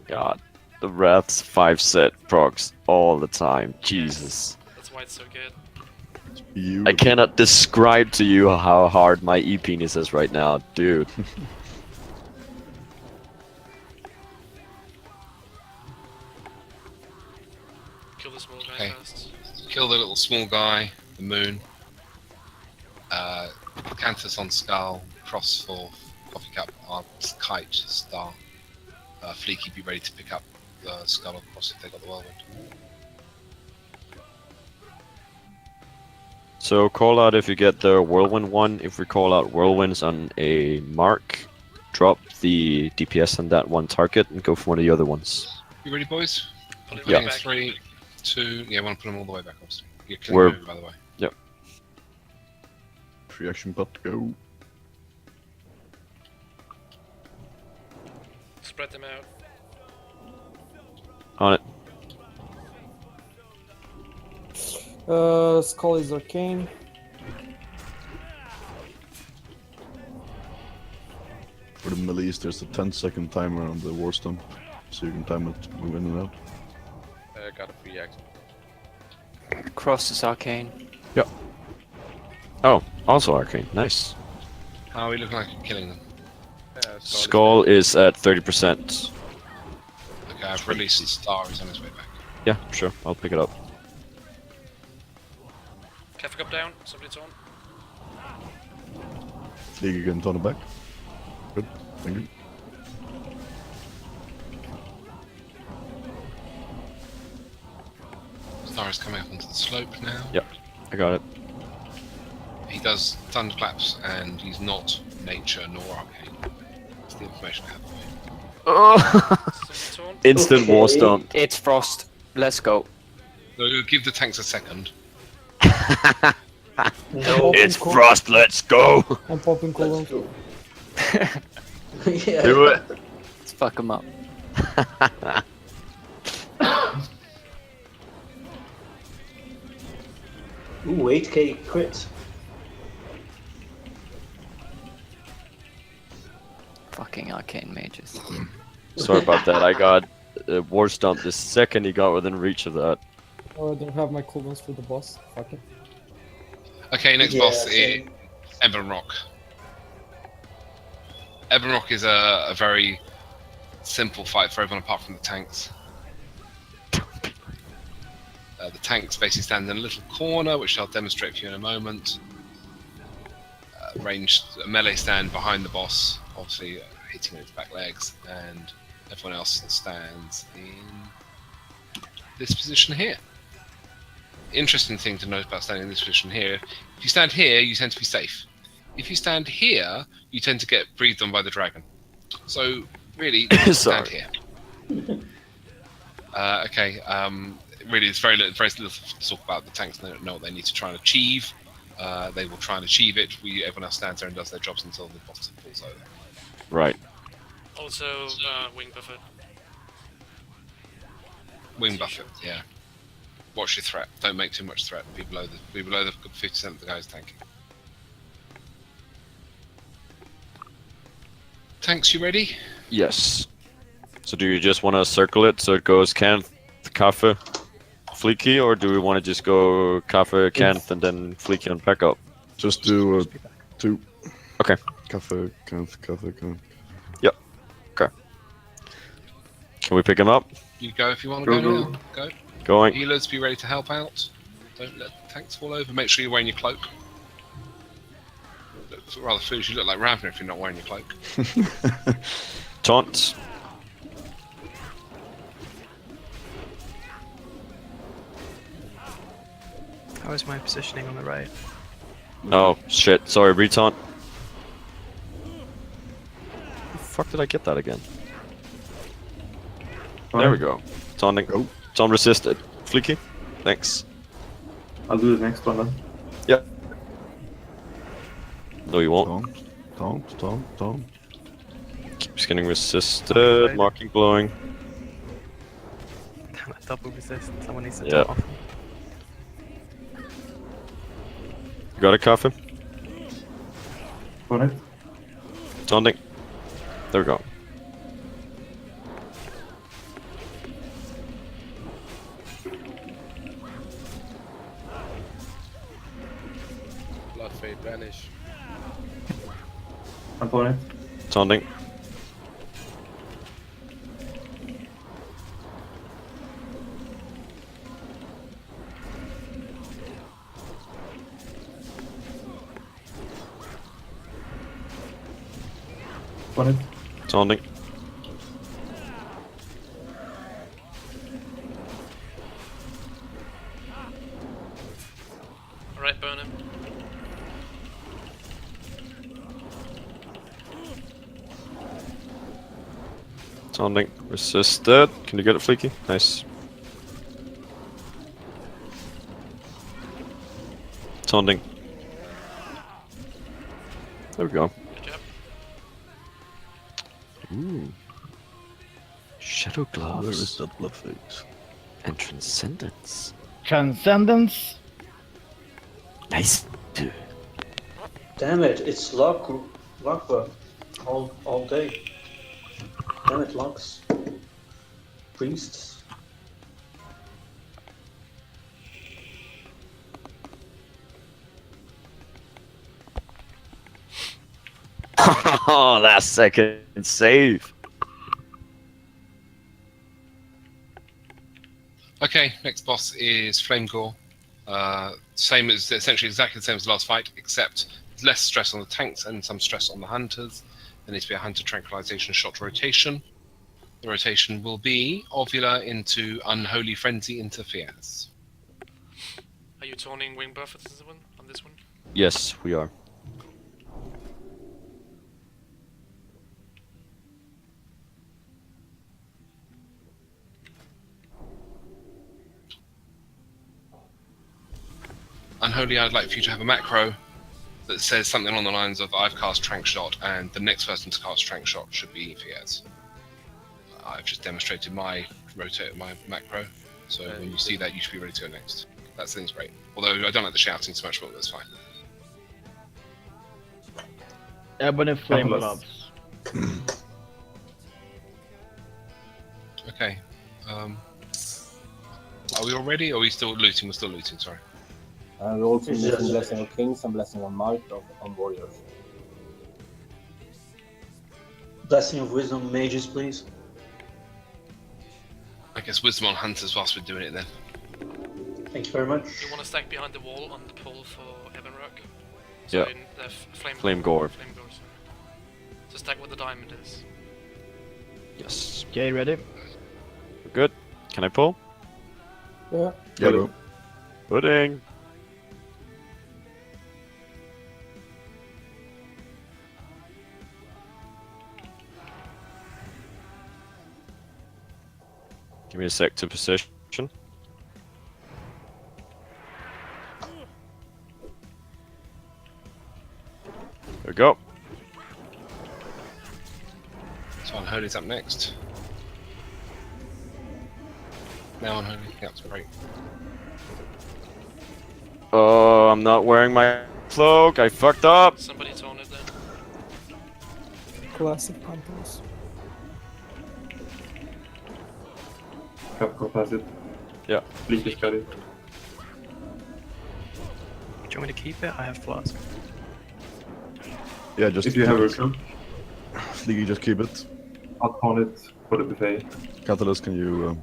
God, the Wrath's 5-set procs all the time. Jesus. That's why it's so good. I cannot describe to you how hard my E-penis is right now, dude. Kill the small guy Okay. first. Kill the little small guy, the moon. Canthus on skull, cross for coffee cup, kite, star. Fleeky, be ready to pick up the skull or cross if they got the whirlwind. So call out if you get the whirlwind one. If we call out whirlwinds on a mark, drop the DPS on that one target and go for one of the other ones. You ready, boys? Yeah. Okay, 3, 2. Yeah, I want to put them all the way back, obviously. You're killing We're- them, by the way. Yep. Free action pot, go. Spread them out. On it. Skull is arcane. For the melees, there's a 10-second timer on the war stump, so you can time it to move in and out. Got a free action. Cross is arcane. Yep. Oh, also arcane. Nice. How are we looking like killing them? Skull is at 30%. Okay, I've released the star. He's on his way back. Yeah, sure. I'll pick it up. Catholic up down. Somebody's on. League again, turn it back. Good, thank you. Star is coming up onto the slope now. Yep, I got it. He does thunderclaps, and he's not nature nor arcane. That's the information I have for you. Oh. Instant war stomp. It's frost. Let's go. So give the tanks a second. It's frost, let's go! I'm popping cooldowns. Yeah. Do it! Let's fuck him up. Ooh, 8k crit. Fucking arcane mages. Sorry about that, I got war stomp the second he got within reach of that. Oh, I don't have my cooldowns for the boss. Fuck it. Okay, next Yeah, boss same. is Ebon Rock. Ebon Rock is a very simple fight for everyone apart from the tanks. The tanks basically stand in a little corner, which I'll demonstrate for you in a moment. Ranged melee stand behind the boss, obviously hitting its back legs, and everyone else stands in this position here. Interesting thing to note about standing in this position here: if you stand here, you tend to be safe. If you stand here, you tend to get breathed on by the dragon. So really, stand here. Okay. Really, it's very little to talk about. The tanks know what they need to try and achieve. They will try and achieve it. Everyone else stands there and does their jobs until the boss pulls over. Right. Also, wing buffet. Wing buffet, yeah. Watch your threat. Don't make too much threat. Be below the 50% of the guys tanking. Tanks, you ready? Yes. So do you just want to circle it so it goes Kanth, Kaffe, Fleeky, or do we want to just go Kaffe, Kanth, and then Fleeky and back up? Just do 2. Okay. Kaffe, Kanth, Kaffe, Kanth. Yep. Okay. Can we pick him up? You go if you want to go now. Go. Going. Healers, be ready to help out. Don't let the tanks fall over. Make sure you're wearing your cloak. Looks rather foolish. You look like Ravner if you're not wearing your cloak. Taunts. How is my positioning on the right? Oh, shit. Sorry, retaunt. The fuck did I get that again? There we go. Taunting. Oh, taunt resisted. Fleeky. Thanks. I'll do the next one then. Yep. No, you won't. Taunt. Keeps getting resisted. Marking blowing. Damn it, double resist. Someone needs to Yeah. taunt off. You got a coffin? Got it. Taunting. There we go. Blood fade vanish. I'm on it. Taunting. On it. Taunting. Alright, burn him. Taunting. Resisted. Can you get it, Fleeky? Nice. Taunting. There we go. Good job. Ooh. Shadow gloves. Where is that blood face? And transcendence. Transcendence. Nice. Damn it, it's lockbar all day. Damn it, locks. Priests. Oh, last second save. Okay, next boss is Flame Gore. Same as essentially exactly the same as the last fight, except less stress on the tanks and some stress on the hunters. There needs to be a hunter tranquilization shot rotation. The rotation will be Ovula into Unholy Frenzy interferes. Are you taunting wing buff on this one? Yes, we are. Unholy, I'd like for you to have a macro that says something along the lines of I've cast Trank Shot and the next person to cast Trank Shot should be Fiaz. I've just demonstrated my macro, so when you see that you should be ready to go next. That seems great. Although I don't like the shouting so much, but that's fine. Ebony flame gloves. Okay. Are we all ready, or are we still looting? We're still looting, sorry. And we're also using Blessing of Kings and Blessing of Might on Warriors. Blessing of Wisdom mages, please. I guess Wisdom on Hunters whilst we're doing it then. Thank you very much. You want to stack behind the wall on the pole for Evanrock? Yeah. In the Flame Gore. Flame Gore, sorry. So stack what the diamond is. Yes. Okay, ready? We're good. Can I pull? Yeah. Yeah, bro. Pudding. Give me a sec to position. There we go. So Unholy's up next. Now Unholy, yeah, that's great. Oh, I'm not wearing my cloak. I fucked up. Somebody taunt it then. Classic Pantheros. Capcom has it. Yeah. Bleaker's got it. Do you want me to keep it? I have flask. Yeah, just If you have a cook, Fleeky, just keep it. I'll pawn it for the buffet. Catalyst, can you...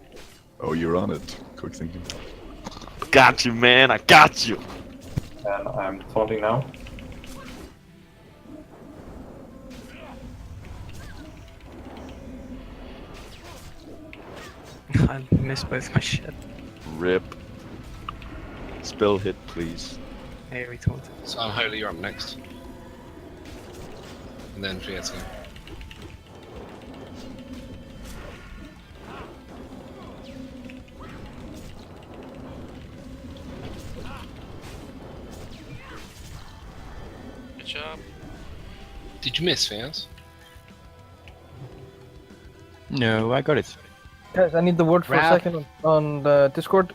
Oh, you're on it. Quick thinking. Got you, man. I got you. And I'm taunting now. I missed both my shit. Rip. Spell hit, please. Hey, we taunted. So Unholy, you're up next. And then Fiasco. Good job. Did you miss, Fias? No, I got it. Guys, I need the word for a second on the Discord.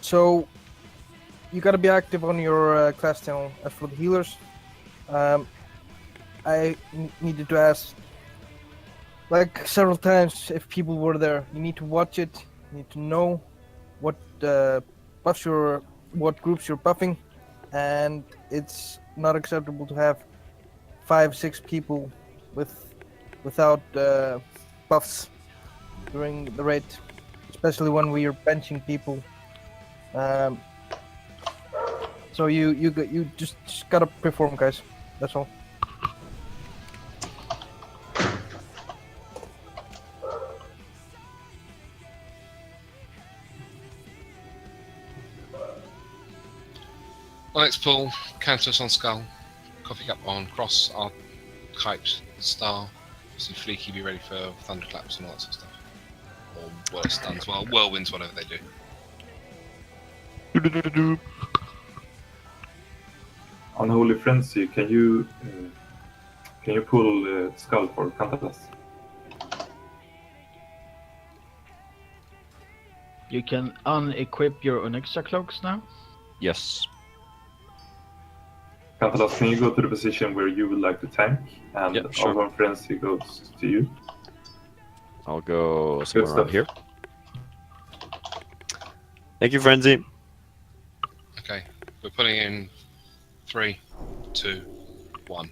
So, you gotta be active on your class channel. As for the healers, I needed to ask, like several times, if people were there. You need to watch it. You need to know what buffs what groups you're buffing, and it's not acceptable to have 5-6 people without buffs during the raid, especially when we are benching people. So you just gotta perform, guys. That's all. Onyx Pool, Cantus on Skull, Coffee Cup on Cross, Archetypes, Star. Obviously, Fleeky, be ready for thunderclaps and all that sort of stuff. Or worse, stuns, well, whirlwinds, whatever they do. Unholy Frenzy, can you pull Skull for Cantatas? You can unequip your Onyxa cloaks now. Yes. Cantalas, can you go to the position where you would like to tank? And yeah, sure. Unholy Frenzy goes to you. I'll go somewhere around here. Thank you, Frenzy. Okay, we're putting in 3, 2, 1.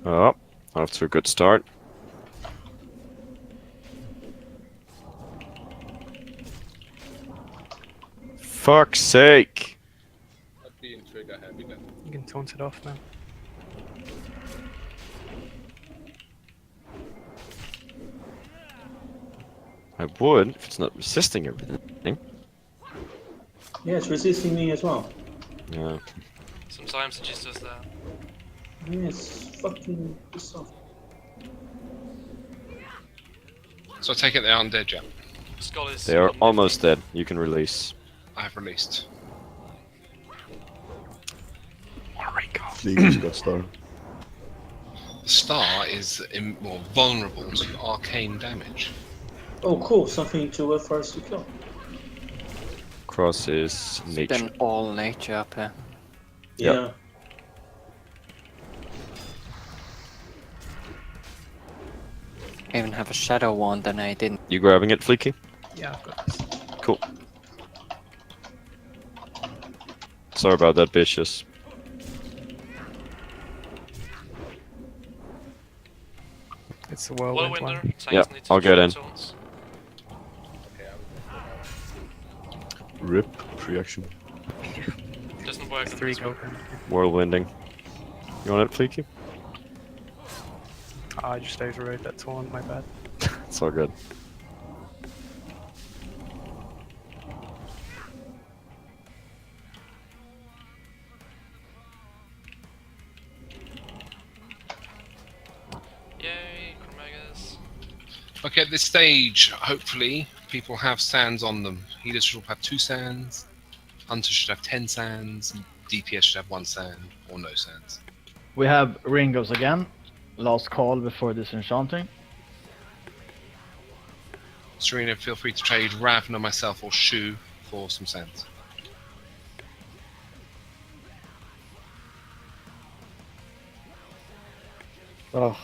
Oh, off to a good start. Fuck's sake! You can taunt it off now. I would, if it's not resisting everything. Yeah, it's resisting me as well. Yeah. Sometimes it just does that. Yeah, it's fucking soft. So I take it they aren't dead yet. Skull is They are almost dead. You can release. I have released. Fleeky's got Star. The Star is more vulnerable to arcane damage. Oh, cool. Something to for us to kill. Cross is nature. Then all nature up here. Yeah. Yep. I even have a shadow wand and I didn't. You grabbing it, Fleeky? Yeah, I've got this. Cool. Sorry about that, bitches. It's a whirlwind one. Yeah, I'll get in. Rip, pre-action. Doesn't work. 3 go. Whirlwinding. You want it, Fleeky? I just overrode that taunt, my bad. It's all good. Yay, Chromegas. Okay, at this stage, hopefully, people have sands on them. Healers should have 2 sands, Hunters should have 10 sands, DPS should have 1 sand, or no sands. We have Ringos again. Last call before disenchanting. Serena, feel free to trade Ravna, myself, or Shu for some sands. Oh,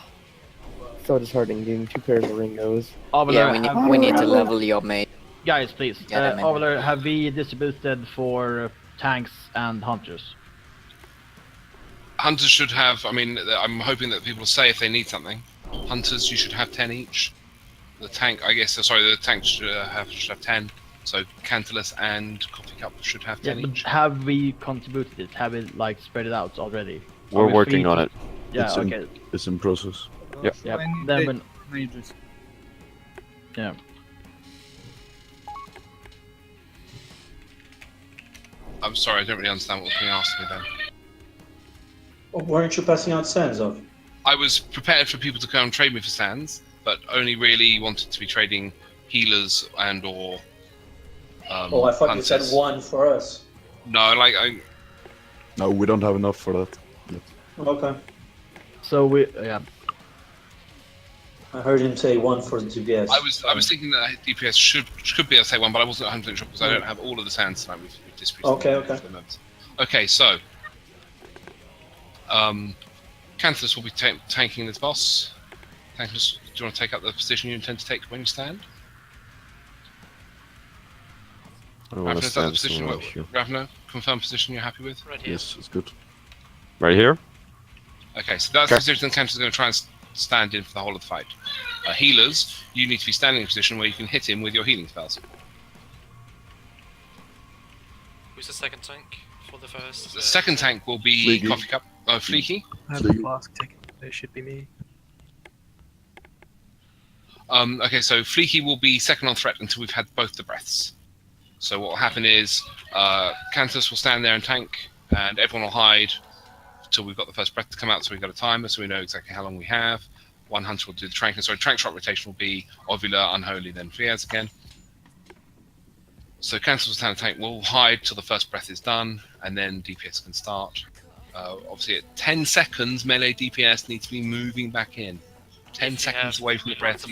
so disheartening getting 2 pairs of Ringos. Yeah, we need to level your mate. Guys, please. Yeah, maybe. Overler, have we distributed for tanks and hunters? Hunters should have, I mean, I'm hoping that people say if they need something. Hunters, you should have 10 each. The tank, I guess, sorry, the tank should have 10. So Cantalus and Coffee Cup should have 10 each. Have we contributed it? Have we, like, spread it out already? We're working on it. Yeah, okay. It's in process. Yep. Yep. Then when... Yeah. I'm sorry, I don't really understand what was being asked of me then. Oh, weren't you passing out sands of? I was prepared for people to come and trade me for sands, but only really wanted to be trading healers and or oh, I thought hunters. you said one for us. No, like No, we don't have enough for that yet. Okay. So we, yeah. I heard him say one for the DPS. I was thinking that DPS should be able to say one, but I wasn't 100% sure because I don't have all of the sands tonight with distributed. Okay. Okay, so Canthus will be tanking this boss. Canthus, do you want to take up the position you intend to take when you stand? Ravna, is that the position? Ravna, confirm position you're happy with? Right here. Yes, it's good. Right here? Okay, so that's the position Canthus is going to try and stand in for the whole of the fight. Healers, you need to be standing in a position where you can hit him with your healing spells. Who's the second tank for the first? The second tank will be Fleeky. Coffee Cup. Oh, Fleeky. I have the flask ticket. It should be me. Okay, so Fleeky will be second on threat until we've had both the breaths. So what will happen is Canthus will stand there and tank, and everyone will hide until we've got the first breath to come out, so we've got a timer, so we know exactly how long we have. One hunter will do the trank, so trank shot rotation will be Ovula, Unholy, then Fiaz again. So Canthus will stand and tank, we'll hide till the first breath is done, and then DPS can start. Obviously at 10 seconds, melee DPS needs to be moving back in. 10 seconds away from the breath.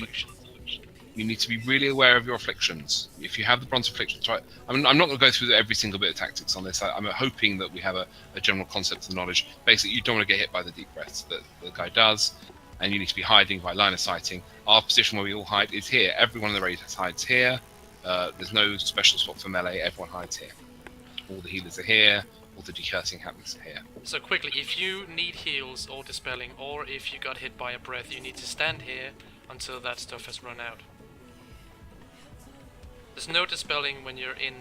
You need to be really aware of your afflictions. If you have the bronze afflictions, right? I mean, I'm not going to go through every single bit of tactics on this. I'm hoping that we have a general concept of knowledge. Basically, you don't want to get hit by the deep breaths that the guy does, and you need to be hiding by line of sighting. Our position where we all hide is here. Everyone in the raid hides here. There's no special spot for melee. Everyone hides here. All the healers are here. All the decursing happens here. So quickly, if you need heals or dispelling, or if you got hit by a breath, you need to stand here until that stuff has run out. There's no dispelling when you're in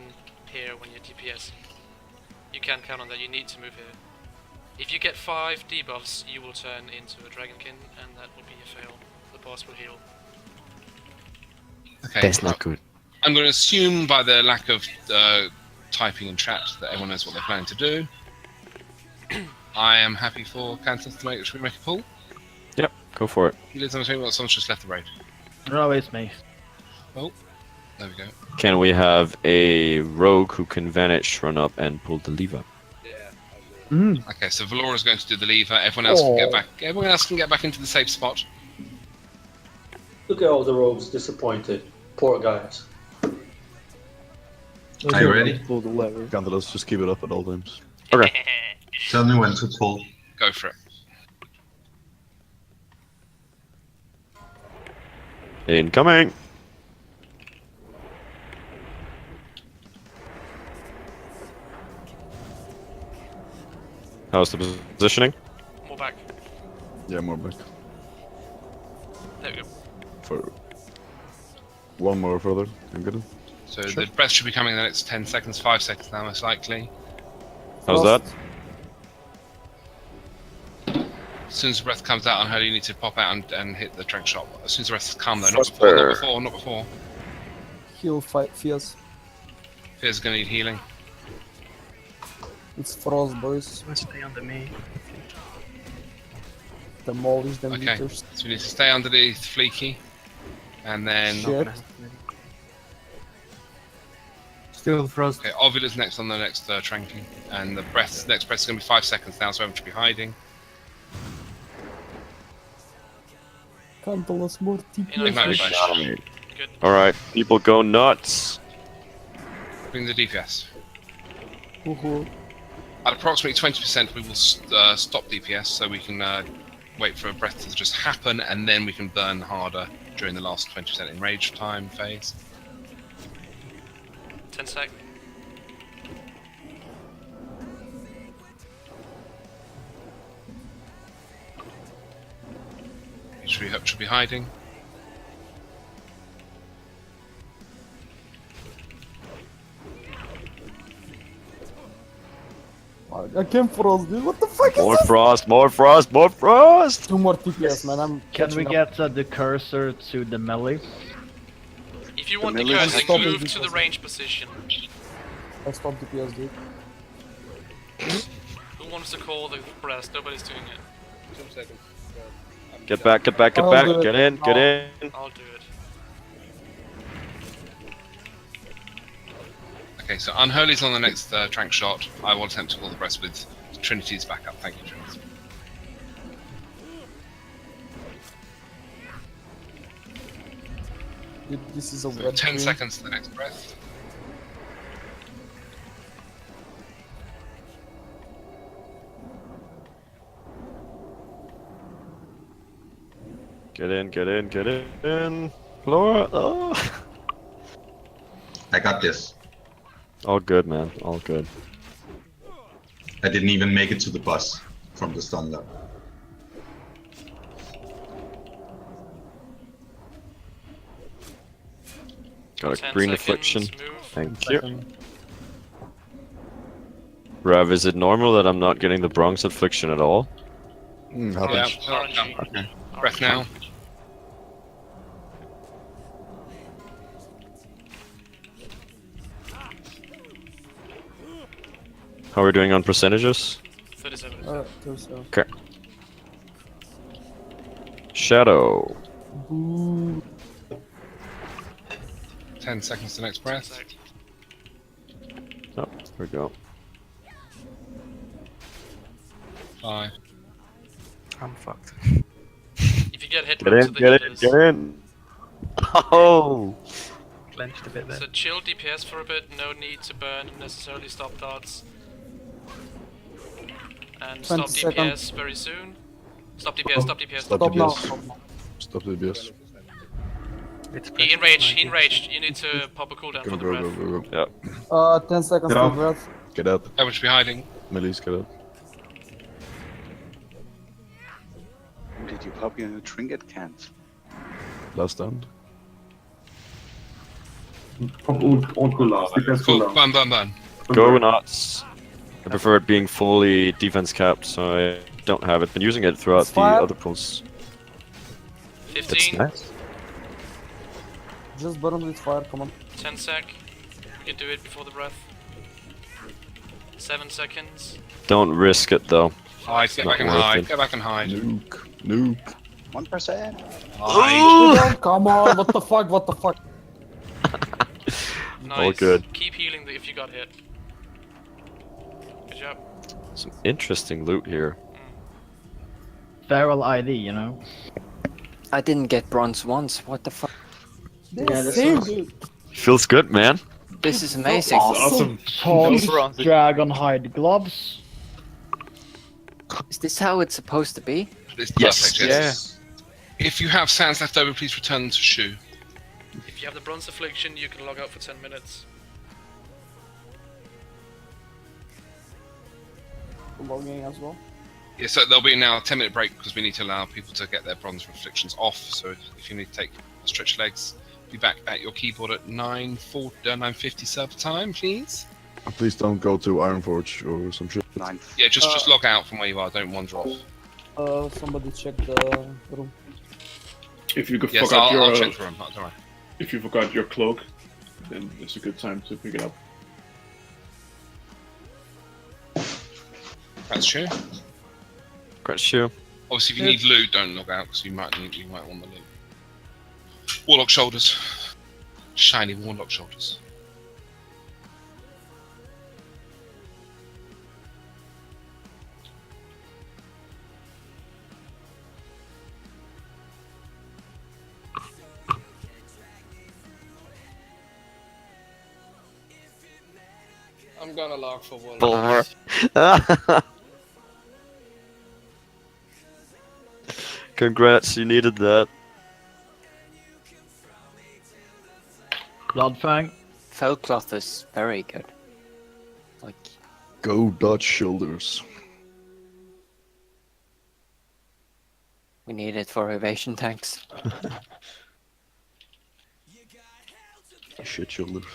here, when you're DPS. You can't count on that, you need to move here. If you get 5 debuffs, you will turn into a Dragonkin, and that will be a fail. The boss will heal. Okay. That's not good. I'm going to assume by the lack of typing in chat that everyone knows what they're planning to do. I am happy for Canthus to make. Should we make a pull? Yep, go for it. He lives on the table. Someone's just left the raid. No, it's me. Oh, there we go. Can we have a rogue who can vanish, run up, and pull the lever? Okay, so Valora's going to do the lever. Everyone else can get back. Everyone else can get back into the safe spot. Look at all the rogues disappointed. Poor guys. Are you ready? Pull the lever. Cantalus, just keep it up at all times. Okay. Tell me when to pull. Go for it. Incoming. How's the positioning? More back. Yeah, more back. There we go. For one more further. I'm good. So the breath should be coming in the next 10 seconds, 5 seconds now, most likely. How's that? As soon as the breath comes out on her, you need to pop out and hit the trank shot. As soon as the breath comes, though, not before, not before, not before. Heal fight Fierce. Fierce is going to need healing. It's frost, boys. Stay under me. Demolish them Okay, meters. so we need to stay underneath Fleeky. And then... Shit. Still frost. Okay, Ovula's next on the next tranking. And the next breath is going to be 5 seconds now, so everyone should be hiding. Cantalus more Ignite TPS. Bash. Good. Alright, people go nuts. Bring the DPS. Woohoo. At approximately 20%, we will stop DPS so we can wait for a breath to just happen, and then we can burn harder during the last 20% enrage time phase. 10 sec. Should be hiding. I came frost, dude. What the fuck is More this? frost, more frost, more frost! 2 more TPS, man. I'm Can we catching get the cursor to the melee? If you want the melee cursor, is- move to the range position. I stopped TPS, dude. Who wants to call the press? Nobody's doing it. 2 seconds. Get back, get back, get I'll back, do it. get in, get in. I'll do it. Okay, so Unholy's on the next trank shot. I will attempt to call the breast with Trinity's backup. Thank you, Trinity. Dude, this is a So wet 10 dream. seconds to the next breath. Get in, get in, get in. Flora, oh. I got this. All good, man, all good. I didn't even make it to the bus from the stun lock. Got a 10 green seconds, affliction. move. Thank you. Rav, is it normal that I'm not getting the bronze affliction at all? Yeah, RNG. Okay. breath now. How are we doing on percentages? 37. There's a... Okay. Shadow. Boo. 10 seconds to the next breath. Oh, there we go. 5. I'm fucked. If you get hit, Get run in, to the get in, healers. get in. Oh! Clenched a bit there. So chill DPS for a bit, no need to burn unnecessarily stop darts. And 20 stop DPS seconds. very soon. Stop DPS, stop DPS. Stop Stop now. DPS. Stop now. Stop DPS. It's He enraged, he enraged. You need to pop a cooldown Go, for the go, breath. go, go, go. Yeah. 10 seconds Get to out. breath. Get out. Everyone should be hiding. Melee's get out. Did you pop your trinket cans? Last stand. Pop all coolers. DPS Cool. cooldown. Burn, burn, burn. Go nuts. I prefer it being fully defense capped, so I don't have it. Been using it throughout the Fire. other pulls. That's 15, nice. Just burn with fire, come on. 10 sec. We can do it before the breath. 7 seconds. Don't risk it though. Hide, get Not back and worth hide. it. Get back and hide. Nuke. Nuke. 1%. Hide. Come on, what the fuck, what the fuck? Nice. All good. Keep healing if you got hit. Good job. Some interesting loot here. Feral ID, you know. I didn't get bronze once. What the fuck? Yeah, that's Same, awesome. dude. Feels good, man. This is amazing. Awesome. Toss dragon hide gloves. Is this how it's supposed to be? It's Yes. perfect, yes. If you have sands left over, please return them to Shu. If you have the bronze affliction, you can log out for 10 minutes. Logging as well. Yeah, so there'll be now a 10-minute break because we need to allow people to get their bronze afflictions off. So if you need to take stretch legs, be back at your keyboard at 9:50 server time, please. Please don't go to Ironforge or some shit. 9. Yeah, just log out from where you are. Don't wander off. Somebody check the room. If you Yes, forgot I'll your check the room. Don't worry. if you forgot your cloak, then it's a good time to pick it up. That's true. Great shoe. Obviously, if you need loot, don't log out because you might want the loot. Warlock shoulders, shiny warlock shoulders. I'm gonna log for Warlocks. Congrats, you needed that. Bloodfang. Felcloth is very good. Like, Go Dutch shoulders. we need it for evasion tanks. Shit shoulders.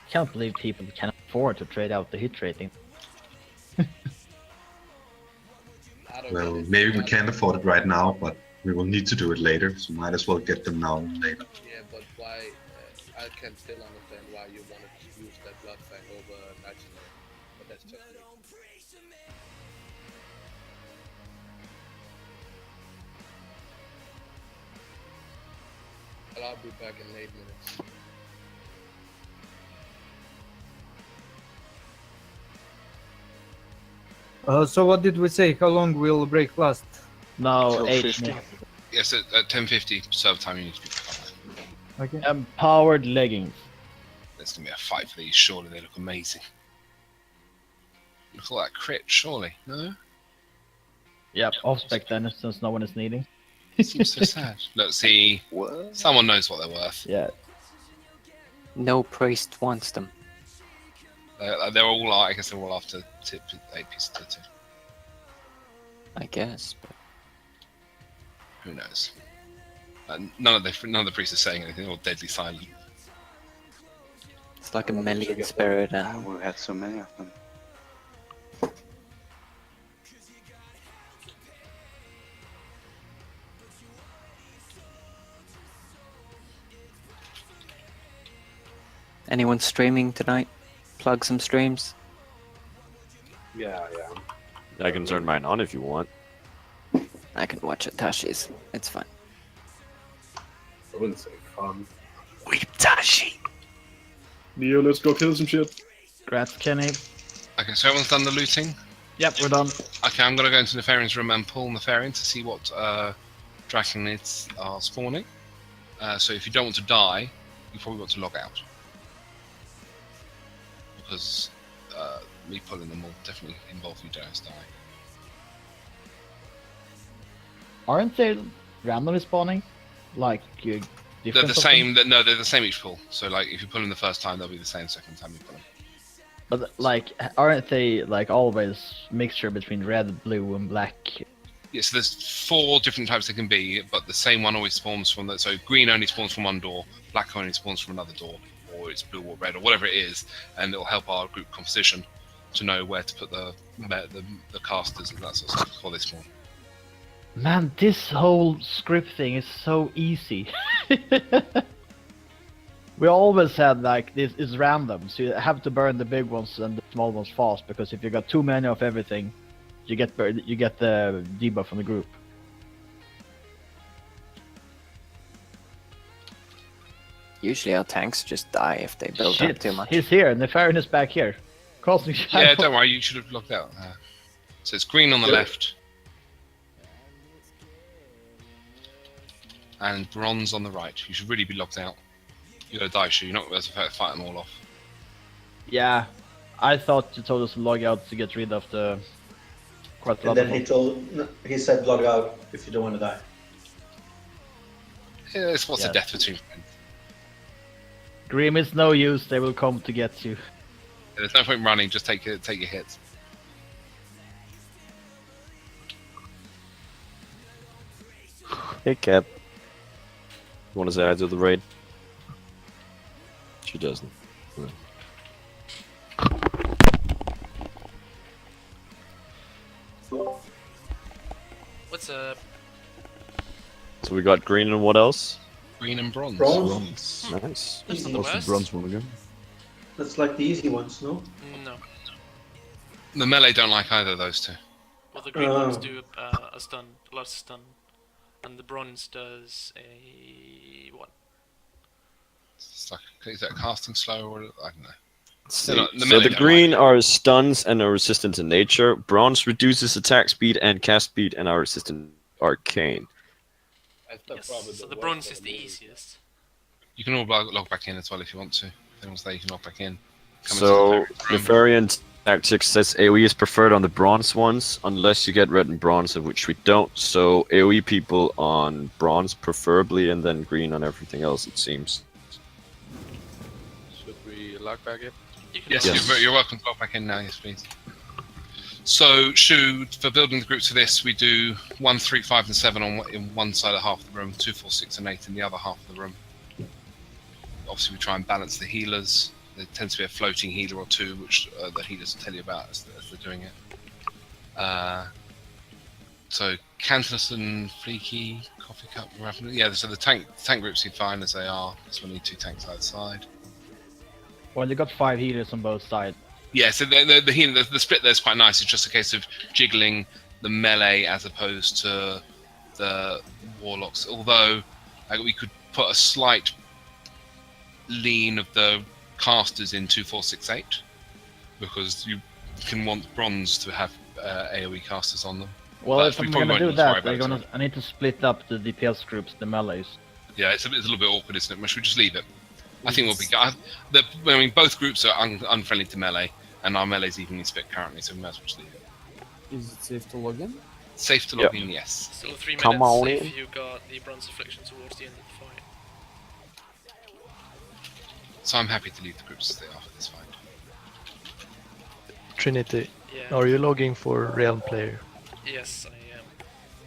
Can't believe people can afford to trade out the hit rating. Well, maybe we can't afford it right now, but we will need to do it later, so might as well get them now and later. Yeah, but why? I can still understand why you wanted to use that Bloodfang over Nightingale, but that's just me. Well, I'll be back in 8 minutes. So what did we say? How long will the break last? No, 8 minutes. Yes, at 10:50 serve time you need to be quiet. Okay. Empowered leggings. There's gonna be a fight for these. Surely they look amazing. Look at all that crit. Surely, no? Yep, off spec then, since no one is needing. Seems so sad. Look, see, someone knows what they're worth. Yeah. No priest wants them. They're all. I guess they're all after 8 pieces of 2. I guess. But... who knows? None of the priests are saying anything. They're all deadly silent. It's like a Melian spirit. And... we had so many of them. Anyone streaming tonight? Plug some streams. Yeah. I can turn mine on if you want. I can watch Tashi's. It's fun. I wouldn't say fun. Weep Tashi. Neo, let's go kill some shit. Congrats, Kenny. Okay, so everyone's done the looting? Yep, we're done. Okay, I'm going to go into Nefarian's room and pull Nefarian to see what Draconids are spawning. So if you don't want to die, you probably want to log out. Because me pulling them will definitely involve you don't die. Aren't they randomly spawning? Like, different They're the of same. them? No, they're the same each pull. So like, if you pull them the first time, they'll be the same second time you pull them. But like, aren't they like always mixture between red, blue, and black? Yeah, so there's 4 different types they can be, but the same one always spawns from the. So green only spawns from one door, black only spawns from another door, or it's blue or red or whatever it is, and it'll help our group composition to know where to put the casters and that sort of stuff before they spawn. Man, this whole script thing is so easy. We always had like this is random, so you have to burn the big ones and the small ones fast, because if you got too many of everything, you get the debuff from the group. Usually our tanks just die if they build up too much. He's here, and the Nefarian is back here. Crossing shadow. Yeah, don't worry, you should have logged out. So it's green on the left. And bronze on the right. You should really be logged out. You're gonna die, so you're not able to fight them all off. Yeah, I thought you told us to log out to get rid of the quite a lot And then he said log out if you don't want to die. Yeah, it's what's a death between friends. Grim is no use, they will come to get you. There's no point running, just take your hits. Hey, Cap. You want to say hi to the raid? She doesn't. No. What's up? So we got green and what else? Green and bronze. Bronze. Nice. That's not the What's the worst. bronze one again? That's like the easy ones, no? No. The melee don't like either of those two. Well, the green ones do a stun, a lot of stun, and the bronze does a what? It's like, is that casting slow or I don't know. So melee the don't green like are stuns and are resistant to nature. Bronze reduces attack speed and cast speed and are resistant to arcane. Yes, so the bronze is the easiest. You can all log back in as well if you want to. If anyone's there, you can log back in. So Nefarian Tactics says AoE is preferred on the bronze ones, unless you get red and bronze, of which we don't. So AoE people on bronze preferably, and then green on everything else, it seems. Should we log back in? Yes, you're welcome to log back in now, yes please. So, for building the groups for this, we do 1, 3, 5, and 7 in one side of half of the room, 2, 4, 6, and 8 in the other half of the room. Obviously, we try and balance the healers. There tends to be a floating healer or two, which the healers will tell you about as they're doing it. So, Cantus and Fleeky, Coffee Cup, yeah. So the tank groups seem fine as they are. So we need 2 tanks either side. Well, you got 5 healers on both sides. Yeah, so the split there's quite nice. It's just a case of jiggling the melee as opposed to the warlocks. Although we could put a slight lean of the casters in 2, 4, 6, 8 because you can want bronze to have AoE casters on them. Well, if I'm going to do that, I need to split up the DPS groups, the melees. Yeah, it's a little bit awkward, isn't it? Should we just leave it? I think we'll be good. I mean, both groups are unfriendly to melee, and our melee's evenly split currently, so we might as well just leave it. Is it safe to log in? Safe to log in, yes. Still 3 minutes if you got the bronze affliction towards the end of the fight. So I'm happy to leave the groups as they are for this fight. Trinity, Yeah. are you logging for Realm player? Yes, I am.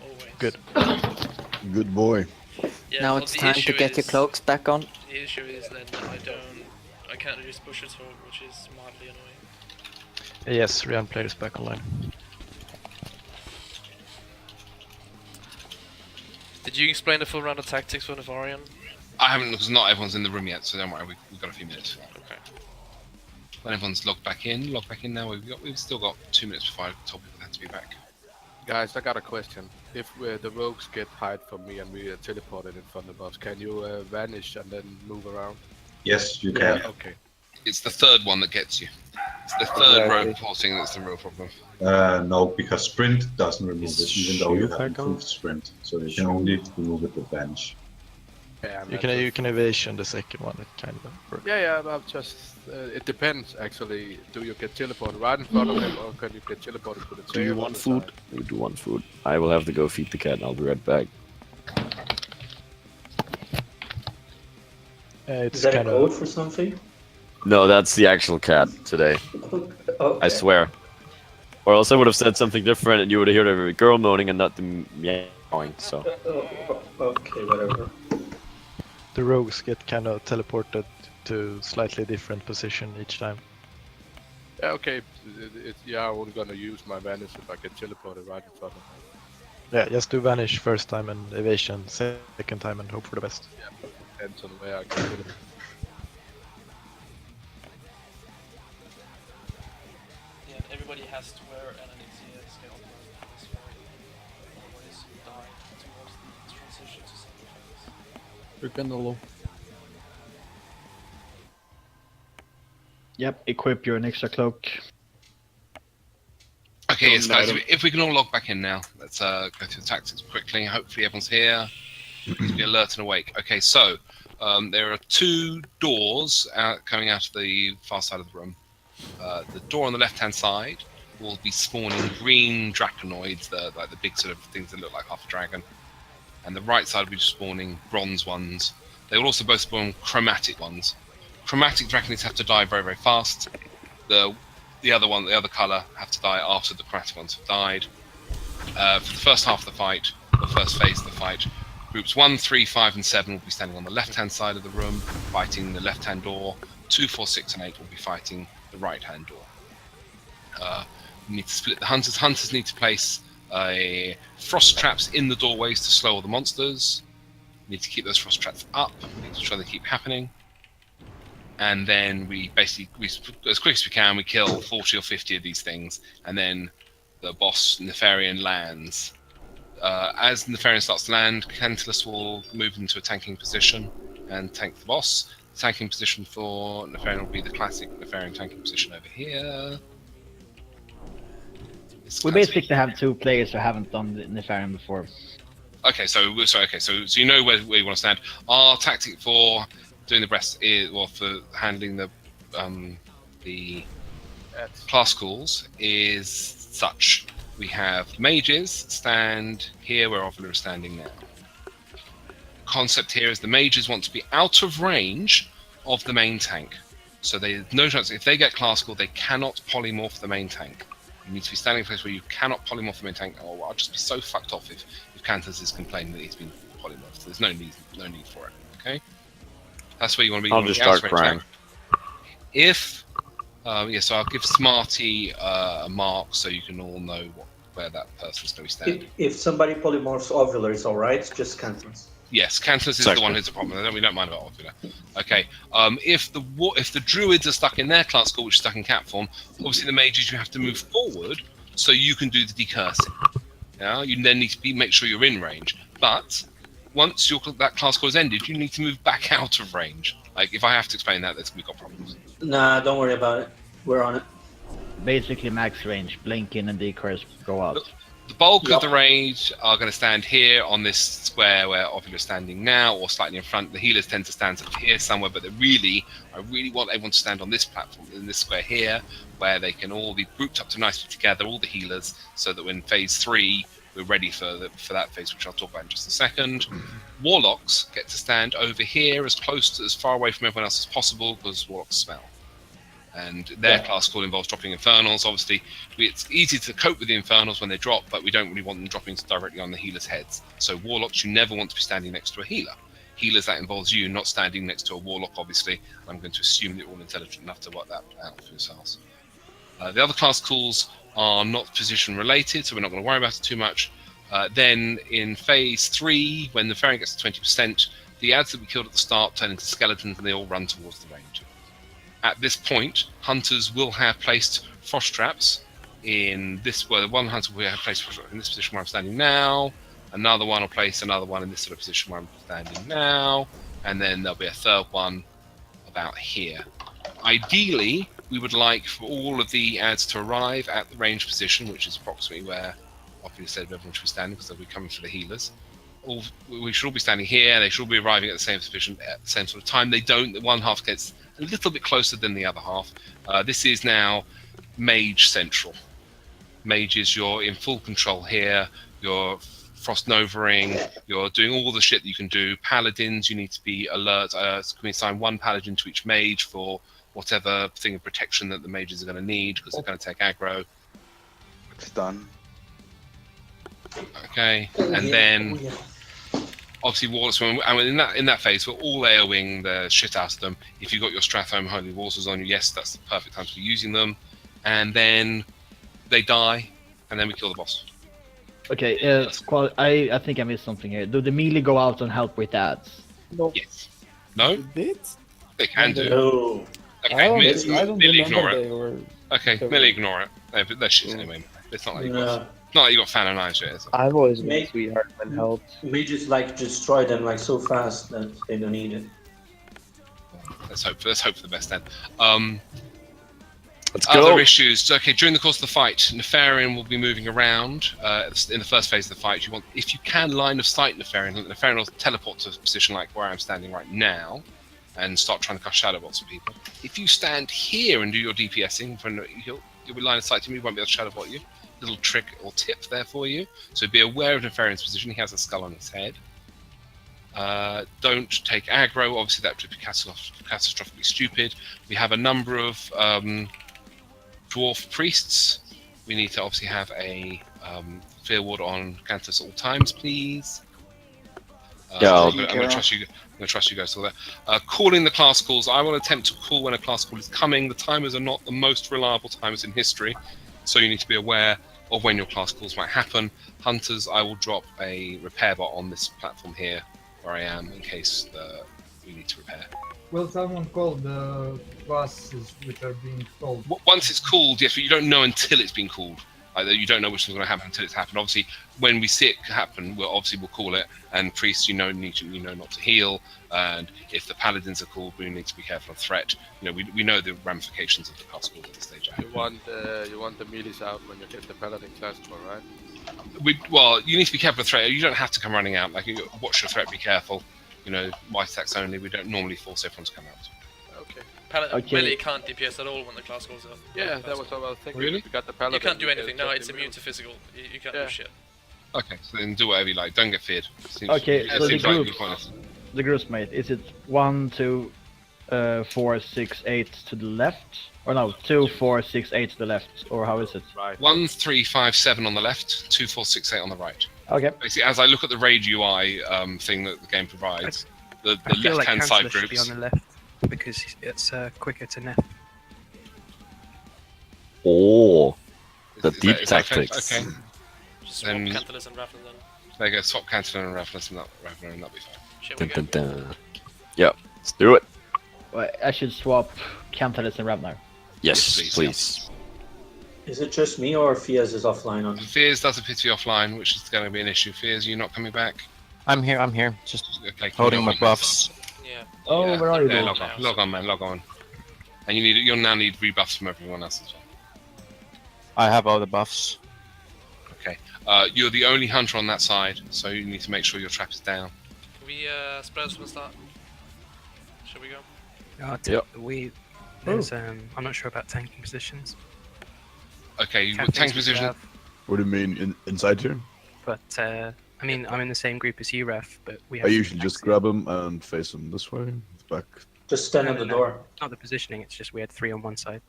Always. Good. Good boy. Yeah, now well, it's the time to issue get your is- cloaks back on. The issue is then I can't just push it home, which is mildly annoying. Yes, Realm player is back online. Did you explain the full round of tactics for Nefarian? I haven't, because not everyone's in the room yet, so don't worry, we've got a few minutes. Okay. When everyone's logged back in now. We've still got 2 minutes before I told people they have to be back. Guys, I got a question. If the rogues get hide from me and we are teleported in front of us, can you vanish and then move around? Yes, you can. Okay. It's the third one that gets you. It's the third rogue porting that's the real problem. No, because sprint doesn't remove it, even though you have improved sprint. So you can only remove it with vanish. Yeah, You can evasion the second one. It kind of works. Yeah, I'm just. It depends actually. Do you get teleported right in front of him, or can you get teleported to the tail? Do you want food? We do want food. I will have to go feed the cat and I'll be right back. Is that a code for something? No, that's the actual cat today. Okay. I swear. Or else I would have said something different and you would have heard every girl moaning and not the meowing, so. Okay, whatever. The rogues get kind of teleported to slightly different position each time. Yeah, okay. I'm only gonna use my vanish if I get teleported right in front of him. Yeah, just do vanish first time and evasion second time and hope for the best. Yeah, depends on where I get teleported. Yeah, everybody has to wear an NXT scale in this fight. Otherwise you die towards the transition to sacrifice. You're kinda low. Yep, equip your extra cloak. Okay, yes, guys, if we can all log back in now, let's go through the tactics quickly. Hopefully everyone's here. Please be alert and awake. Okay, so there are 2 doors coming out of the far side of the room. The door on the left-hand side will be spawning green draconoids, like the big sort of things that look like half a dragon. And the right side will be spawning bronze ones. They will also both spawn chromatic ones. Chromatic dragonids have to die very, very fast. The other colour, have to die after the chromatic ones have died. For the first half of the fight, the first phase of the fight, groups 1, 3, 5, and 7 will be standing on the left-hand side of the room, fighting the left-hand door. 2, 4, 6, and 8 will be fighting the right-hand door. We need to split the hunters. Hunters need to place frost traps in the doorways to slow all the monsters. We need to keep those frost traps up. We need to try to keep happening. And then we basically, as quick as we can, we kill 40 or 50 of these things, and then the boss Nefarian lands. As Nefarian starts to land, Cantilus will move into a tanking position and tank the boss. The tanking position for Nefarian will be the classic Nefarian tanking position over here. We basically have 2 players who haven't done the Nefarian before. Okay, so you know where you want to stand. Our tactic for doing the breast is, well, for handling the class calls is such. We have mages stand here where Ovula is standing now. Concept here is the mages want to be out of range of the main tank. So there's no chance, if they get class call, they cannot polymorph the main tank. You need to be standing in a place where you cannot polymorph the main tank. Oh, I'll just be so fucked off if Cantus is complaining that he's been polymorphed. There's no need for it, okay? That's where you want to be. I'll just start crying. If, so I'll give Smarty a mark so you can all know where that person's going to be standing. If somebody polymorphs Ovula, it's alright, just Cantus. Yes, Cantus is the one who's a problem. We don't mind about Ovula. Okay. If the druids are stuck in their class call, which is stuck in cat form, obviously the mages, you have to move forward so you can do the decursing. Yeah, you then need to make sure you're in range. But once that class call is ended, you need to move back out of range. Like, if I have to explain that, we've got problems. Nah, don't worry about it. We're on it. Basically max range, blink in and decurs go out. The bulk of the raid are going to stand here on this square where Ovula is standing now, or slightly in front. The healers tend to stand here somewhere, but I really want everyone to stand on this platform, in this square here, where they can all be grouped up to nicely together, all the healers, so that when phase 3, we're ready for that phase, which I'll talk about in just a second. Warlocks get to stand over here, as far away from everyone else as possible, because Warlocks smell. And their class call involves dropping Infernals. Obviously, it's easy to cope with the Infernals when they drop, but we don't really want them dropping directly on the healers' heads. So Warlocks, you never want to be standing next to a healer. Healers, that involves you not standing next to a Warlock, obviously. I'm going to assume that you're all intelligent enough to work that out for yourselves. The other class calls are not position related, so we're not going to worry about it too much. Then in phase 3, when the Fairy gets to 20%, the ads that we killed at the start turn into skeletons and they all run towards the range. At this point, hunters will have placed frost traps in this. Well, one hunter will have placed frost traps in this position where I'm standing now. Another one will place another one in this sort of position where I'm standing now, and then there'll be a third one about here. Ideally, we would like for all of the ads to arrive at the range position, which is approximately where obviously said everyone should be standing, because they'll be coming for the healers. We should all be standing here. They should all be arriving at the same position at the same sort of time. They don't. The one half gets a little bit closer than the other half. This is now Mage Central. Mages, you're in full control here. You're Frost Novering. You're doing all the shit that you can do. Paladins, you need to be alert. Can we assign one paladin to each mage for whatever thing of protection that the mages are going to need, because they're going to take aggro. It's done. Okay, and then obviously Warlocks, and in that phase, we're all AoEing the shit out of them. If you've got your Strathhome Holy Waters on you, yes, that's the perfect time to be using them. And then they die, and then we kill the boss. Okay, I think I missed something here. Do the melee go out and help with ads? No. Yes. No? They can do. No. Okay, I don't melee ignore remember it. they were... Okay, melee ignore it. They're shit anyway. It's not like you got. It's not like you got fan and eyes yet, is it? I've always been a sweetheart when helped. Mages destroy them so fast that they don't need it. Let's hope for the best then. Let's go. Other issues. Okay, during the course of the fight, Nefarian will be moving around. In the first phase of the fight, if you can line of sight Nefarian, Nefarian will teleport to a position like where I'm standing right now, and start trying to cast shadow bolts at people. If you stand here and do your DPSing, you'll be line of sight to me. Won't be able to shadow bolt you. Little trick or tip there for you. So be aware of Nefarian's position. He has a skull on his head. Don't take aggro. Obviously, that would be catastrophically stupid. We have a number of dwarf priests. We need to obviously have a fear ward on Cantus at all times, please. I'm going to trust you. I'm going to trust you guys to that. Calling the class calls. I will attempt to call when a class call is coming. The timers are not the most reliable timers in history, so you need to be aware of when your class calls might happen. Hunters, I will drop a repair bot on this platform here, where I am, in case we need to repair. Will someone call the classes which are being called? Once it's called, yes, but you don't know until it's been called. You don't know which one's going to happen until it's happened. Obviously, when we see it happen, we'll call it. And priests, not to heal. And if the paladins are called, we need to be careful of threat. We know the ramifications of the class call at this stage. You want the melees out when you get the paladin class score, right? Well, you need to be careful of threat. You don't have to come running out. Watch your threat. Be careful. white attacks only. We don't normally force everyone to come out. Okay. Melee can't DPS at all when the class goes up. Yeah, that was what I was thinking. Really? We got the paladin. You can't do anything. No, it's immune to physical. You can't do shit. Okay, so then do whatever you like. Don't get feared. Okay, so seems like pointless. the groups, mate, is it 1, 2, 4, 6, 8 to the left? Or no, 2, 4, 6, 8 to the left? Or how is it? Right. 1, 3, 5, 7 on the left, 2, 4, 6, 8 on the right. Okay. Basically, as I look at the Raid UI thing that the game provides, the I feel left-hand like side Chancellor should be groups. on the left because it's quicker to nerf. Oh, the Is deep that fair? tactics. Okay. Swap Cantalus and Raffler then. There you go, swap Cantalus and Raffler, and that'll be fine. Shall we Dun, go? dun, dun. Yeah, let's do it. Well, I should swap Cantalus and Ravnar. Yes, please. Is it just me or Fiaz is offline on? Fears does appear to be offline, which is going to be an issue. Fears, you not coming back? I'm here. Just Okay, holding you my log on? buffs. Yeah. Oh, Yeah, where are you? yeah, log on, man, log on. And you'll now need rebuffs from everyone else as well. I have all the buffs. Okay. You're the only hunter on that side, so you need to make sure your trap is down. Can we spread from the start? Shall we go? Yep. There's, I'm not sure about tanking positions. Okay, Can't tank think we position. have, What do you mean, inside here? But I mean, I'm in the same group as you, Ref, but we I have. usually just grab him and face him this way, back. Just stand at the door. Not the positioning. It's just we had 3 on one side.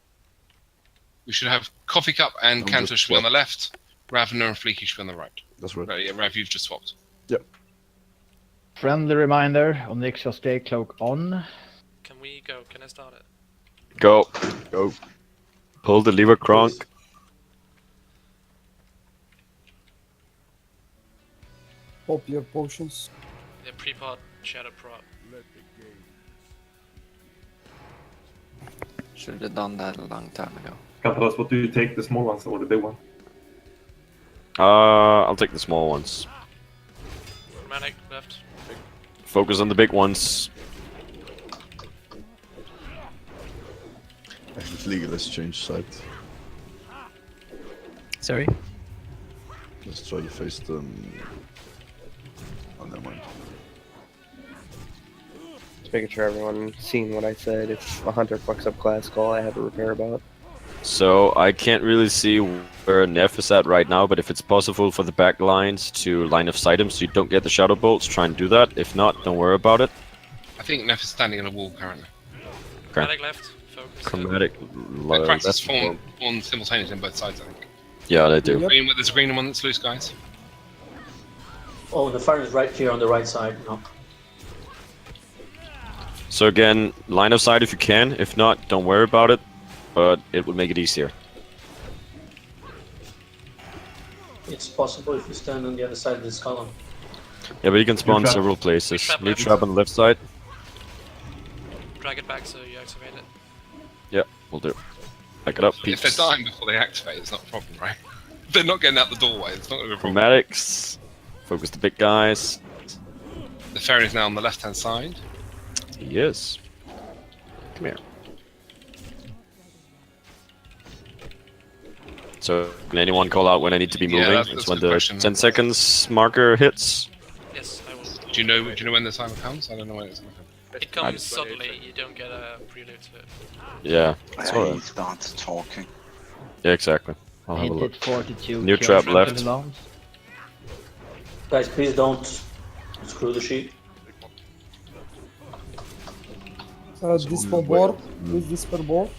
We should have Coffee Cup and I'm Cantor just should be on the left, Ravner and Fleeky should be on the right. That's right. Right, yeah, Rav, you've just swapped. Yep. Friendly reminder on the extra stay cloak on. Can we go? Can I start it? Go. Go. Pull the lever, Kronk. Pop your potions. Yeah, pre-pod, shadow prop. Should have done that a long time ago. Cantalos, what do you take, the small ones or the big one? I'll take the small ones. Romantic left. Focus on the big ones. Actually, let's change side. Sorry. Let's try to face them. Oh, never mind. Just making sure everyone seen what I said. If a hunter fucks up class call, I have a repair about. So I can't really see where Neff is at right now, but if it's possible for the back lines to line of sight him so you don't get the shadow bolts, try and do that. If not, don't worry about it. I think Neff is standing on a wall currently. Okay. Chromatic left. Focus. Chromatic. The cracks is spawn simultaneously on both sides, I think. Yeah, they do. There's a green one that's loose, guys. Oh, the fire is right here on the right side. No. So again, line of sight if you can. If not, don't worry about it. But it would make it easier. It's possible if you stand on the other side of this column. Yeah, but you can spawn trap. several places. Trap New left. trap on the left side. Drag it back so you activate it. Yeah, we'll do. Back it up, If peeps. they're dying before they activate, it's not a problem, right? If they're not getting out the doorway, it's not going to be a problem. Chromatics. Focus the big guys. The fairy is now on the left-hand side. He is. Come here. So, can anyone call out when I need to be Yeah, moving? that's It's a when good the question. 10 seconds marker hits. Yes, I will. Do you know when the timer comes? I don't know when it's going to come. It comes suddenly. You don't get a prelude to it. Yeah, He alright. starts talking. Yeah, exactly. I'll have a Hit look. 42. New kills trap from left. the alarms. Guys, please don't screw the sheet. Dispel board. Please dispel board.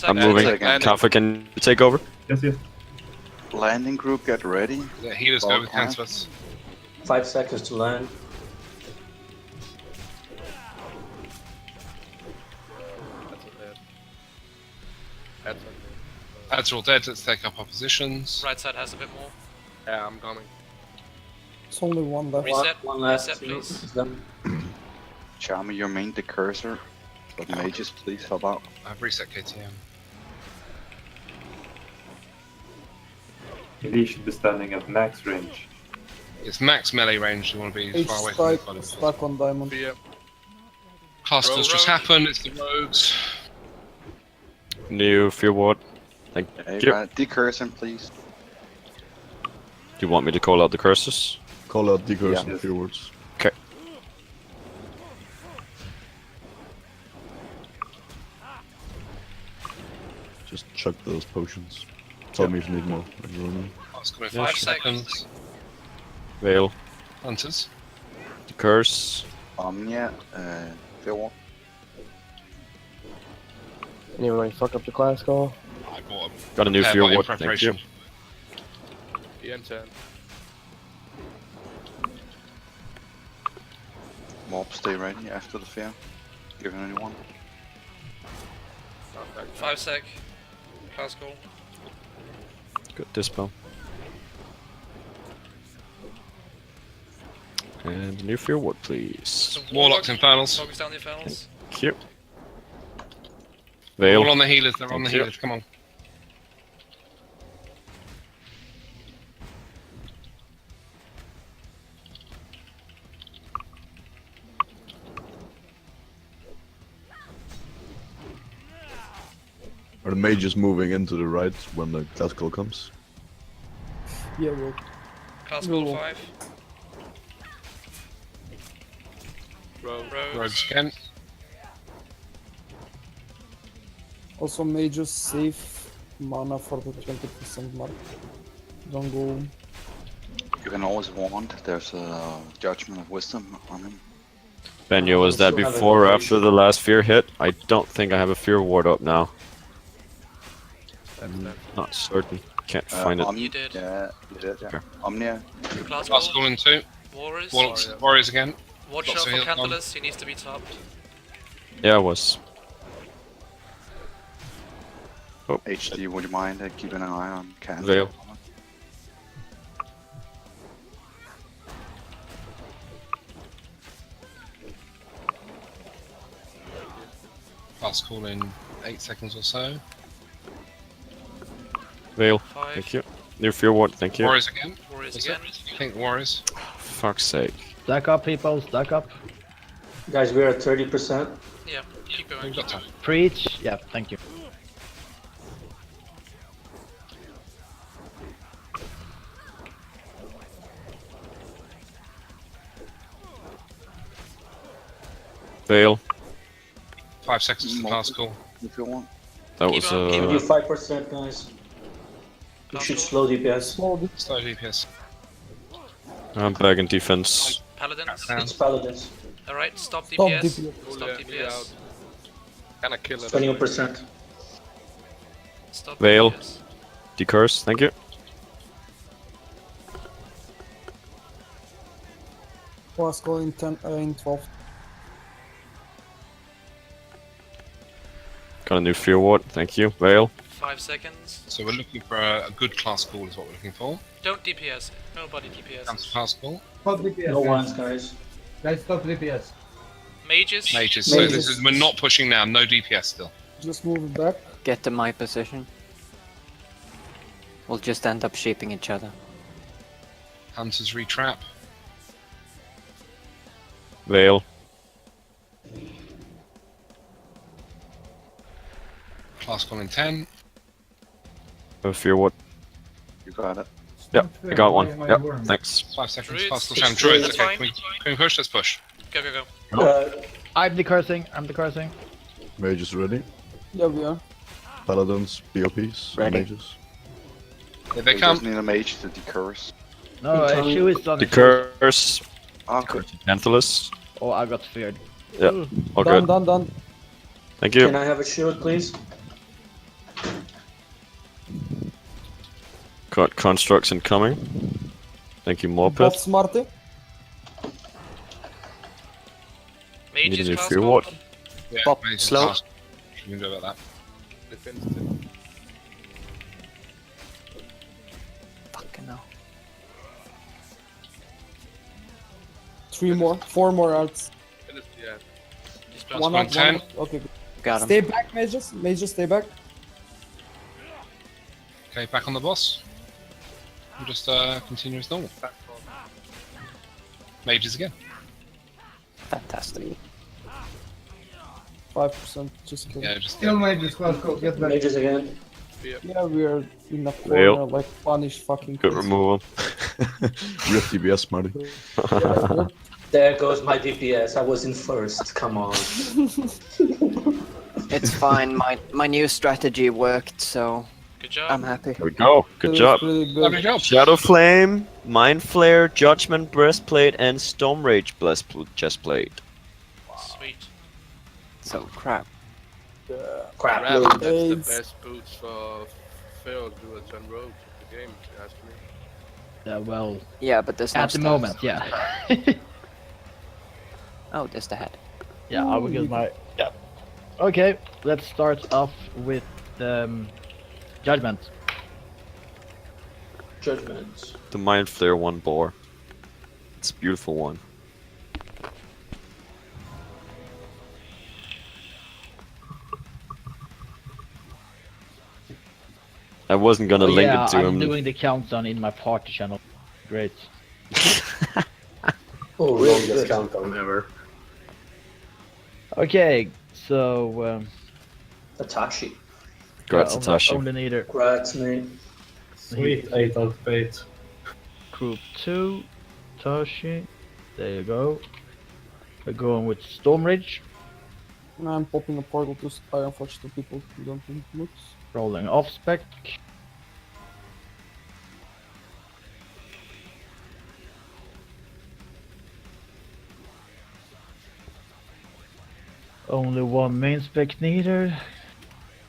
I'm moving. Kafka, can you take over? Yes, yes. Landing group, get ready. Yeah, healers go with Cancelus. 5 seconds to land. Ads are all dead, let's take up our positions. Right side has a bit more. Yeah, I'm coming. It's only one left. Reset. One last. Reset, please. It's done. Charmy, your main the cursor. But mages, please help out. I've reset KTM. He should be standing at max range. It's max melee range, you want to be H far away from the strike body. stuck on diamond. Castles just happened, it's the rogues. New fear ward. Thank you. Decursion, please. Do you want me to call out the curses? Call out decursion Yeah. few words. Okay. chuck those potions. Tell me if you need more. That's coming 5 seconds. Veil. Hunters. The curse. Omnia, Phil. Anybody fuck up the class call? I bought Got a new pair fear bot in ward. Thank you. preparation. EM10. Mob, stay ready after the fair. Giving anyone. 5 sec. Class call. Good dispel. And a new fear ward, please. Warlocks Infernals. Focus down the Infernals. Thank you. Veil. All on the healers, they're on the Thank you. healers, come on. Are the mages moving into the right when the class call comes? Yeah, well. Class call Roll. 5. Rogues again. Also, mages save mana for the 20% mark. Don't go. You can always warn. There's a judgment of wisdom on him. Benyo, was that before or after the last fear hit? I don't think I have a fear ward up now. I'm not certain. Can't find it. You did. Yeah, you did. Yeah. Omnia. Class Class call. call in 2. Warriors. Warriors again. Watch Lots out of for heal on. Candleless, he needs to be topped. Yeah, it was. Oh. HD, would you mind keeping an eye on Can? Veil. Class call in 8 seconds or so. Veil. 5. Thank you. New fear ward. Thank you. Warriors again. Warriors That's again. it. I think Warriors. Fuck's sake. Stack up, people. Stack up. Guys, we're at 30%. Yeah, keep going. We've got time. Preach. Yeah, thank you. Veil. 5 seconds to the class call. If you want. That was Give you 5%, guys. You should slow DPS. Slow DPS. I'm back in defense. Paladins. It's Paladins. Alright, stop Stop DPS. DPS. Stop DPS. Kinda kill it. 21%. Stop Veil. DPS. Decurse. Thank you. Class call in 12. Got a new fear ward. Thank you. Veil. 5 seconds. So we're looking for a good class call is what we're looking for. Don't DPS. Nobody DPS. Comes to class call. Stop DPS. No ones, guys. Guys, stop DPS. Mages. Mages. So this is we're not pushing now. No DPS still. Just move it back. Get to my position. We'll just end up shaping each other. Hunters retrap. Veil. Class call in 10. A fear ward. You got it. Yep, I got one. Yep, thanks. 5 seconds. Druids. Class call Sham. Druids, Druids. that's Okay, fine. can we push? Let's push. Go, go, go. I'm decursing. I'm decursing. Mages ready. Yeah, we are. Paladins, BOPs, Ready. mages. Here they We come. just need a mage to decurse. No, Shu is on. Decurse. Okay. Anthilus. Oh, I got feared. Yeah, all Done, good. done, done. Thank you. Can I have a shield, please? Got constructs incoming. Thank you, Both Morpeth. smarty. Need a Mages new class fear call. ward. Yeah, Pop, mages slow. class. You can do about that. Defensive. Fucking hell. 3 more. 4 more arts. Yeah. Class One call in up, 10. one up. Okay, good. Got him. Stay back, mages. Mages, stay back. Okay, back on the boss. We'll just continue as normal. Mages again. Fantastic. 5%. Just kidding. Yeah, just Still mages, class call. Get back. Mages again. Yeah, we are in a Veil. corner, like punish fucking Good kids. removal. We have DBS, Marty. Yeah, There goes my DPS. I was in first. Come on. It's fine. My new strategy worked, so Good job. I'm happy. There we go. Good job. Lovely job. Shadow Flame, Mind Flare, Judgment Breastplate, and Storm Rage Chestplate. Sweet. So crap. Crap Grab, load. that's the best boots for Feral Druids and Rogues of the game, if you ask me. Well. Yeah, but there's no At the stats. moment, yeah. Oh, there's the head. Yeah, I will get my. Yeah. Okay, let's start off with Judgment. Judgment. The Mind Flare one bore. It's a beautiful one. I wasn't gonna link it to I'm him. doing the countdown in my party channel. Great. Oh, Longest really? countdown ever. Okay, so Atashi. Congrats, Atashi. only need her. Congrats, mate. Sweet 8 out of 8. Group 2, Tashi. There you go. We're going with Storm Rage. I'm popping a portal to Ironforge to people who don't think looks. Rolling off spec. Only one main spec needed.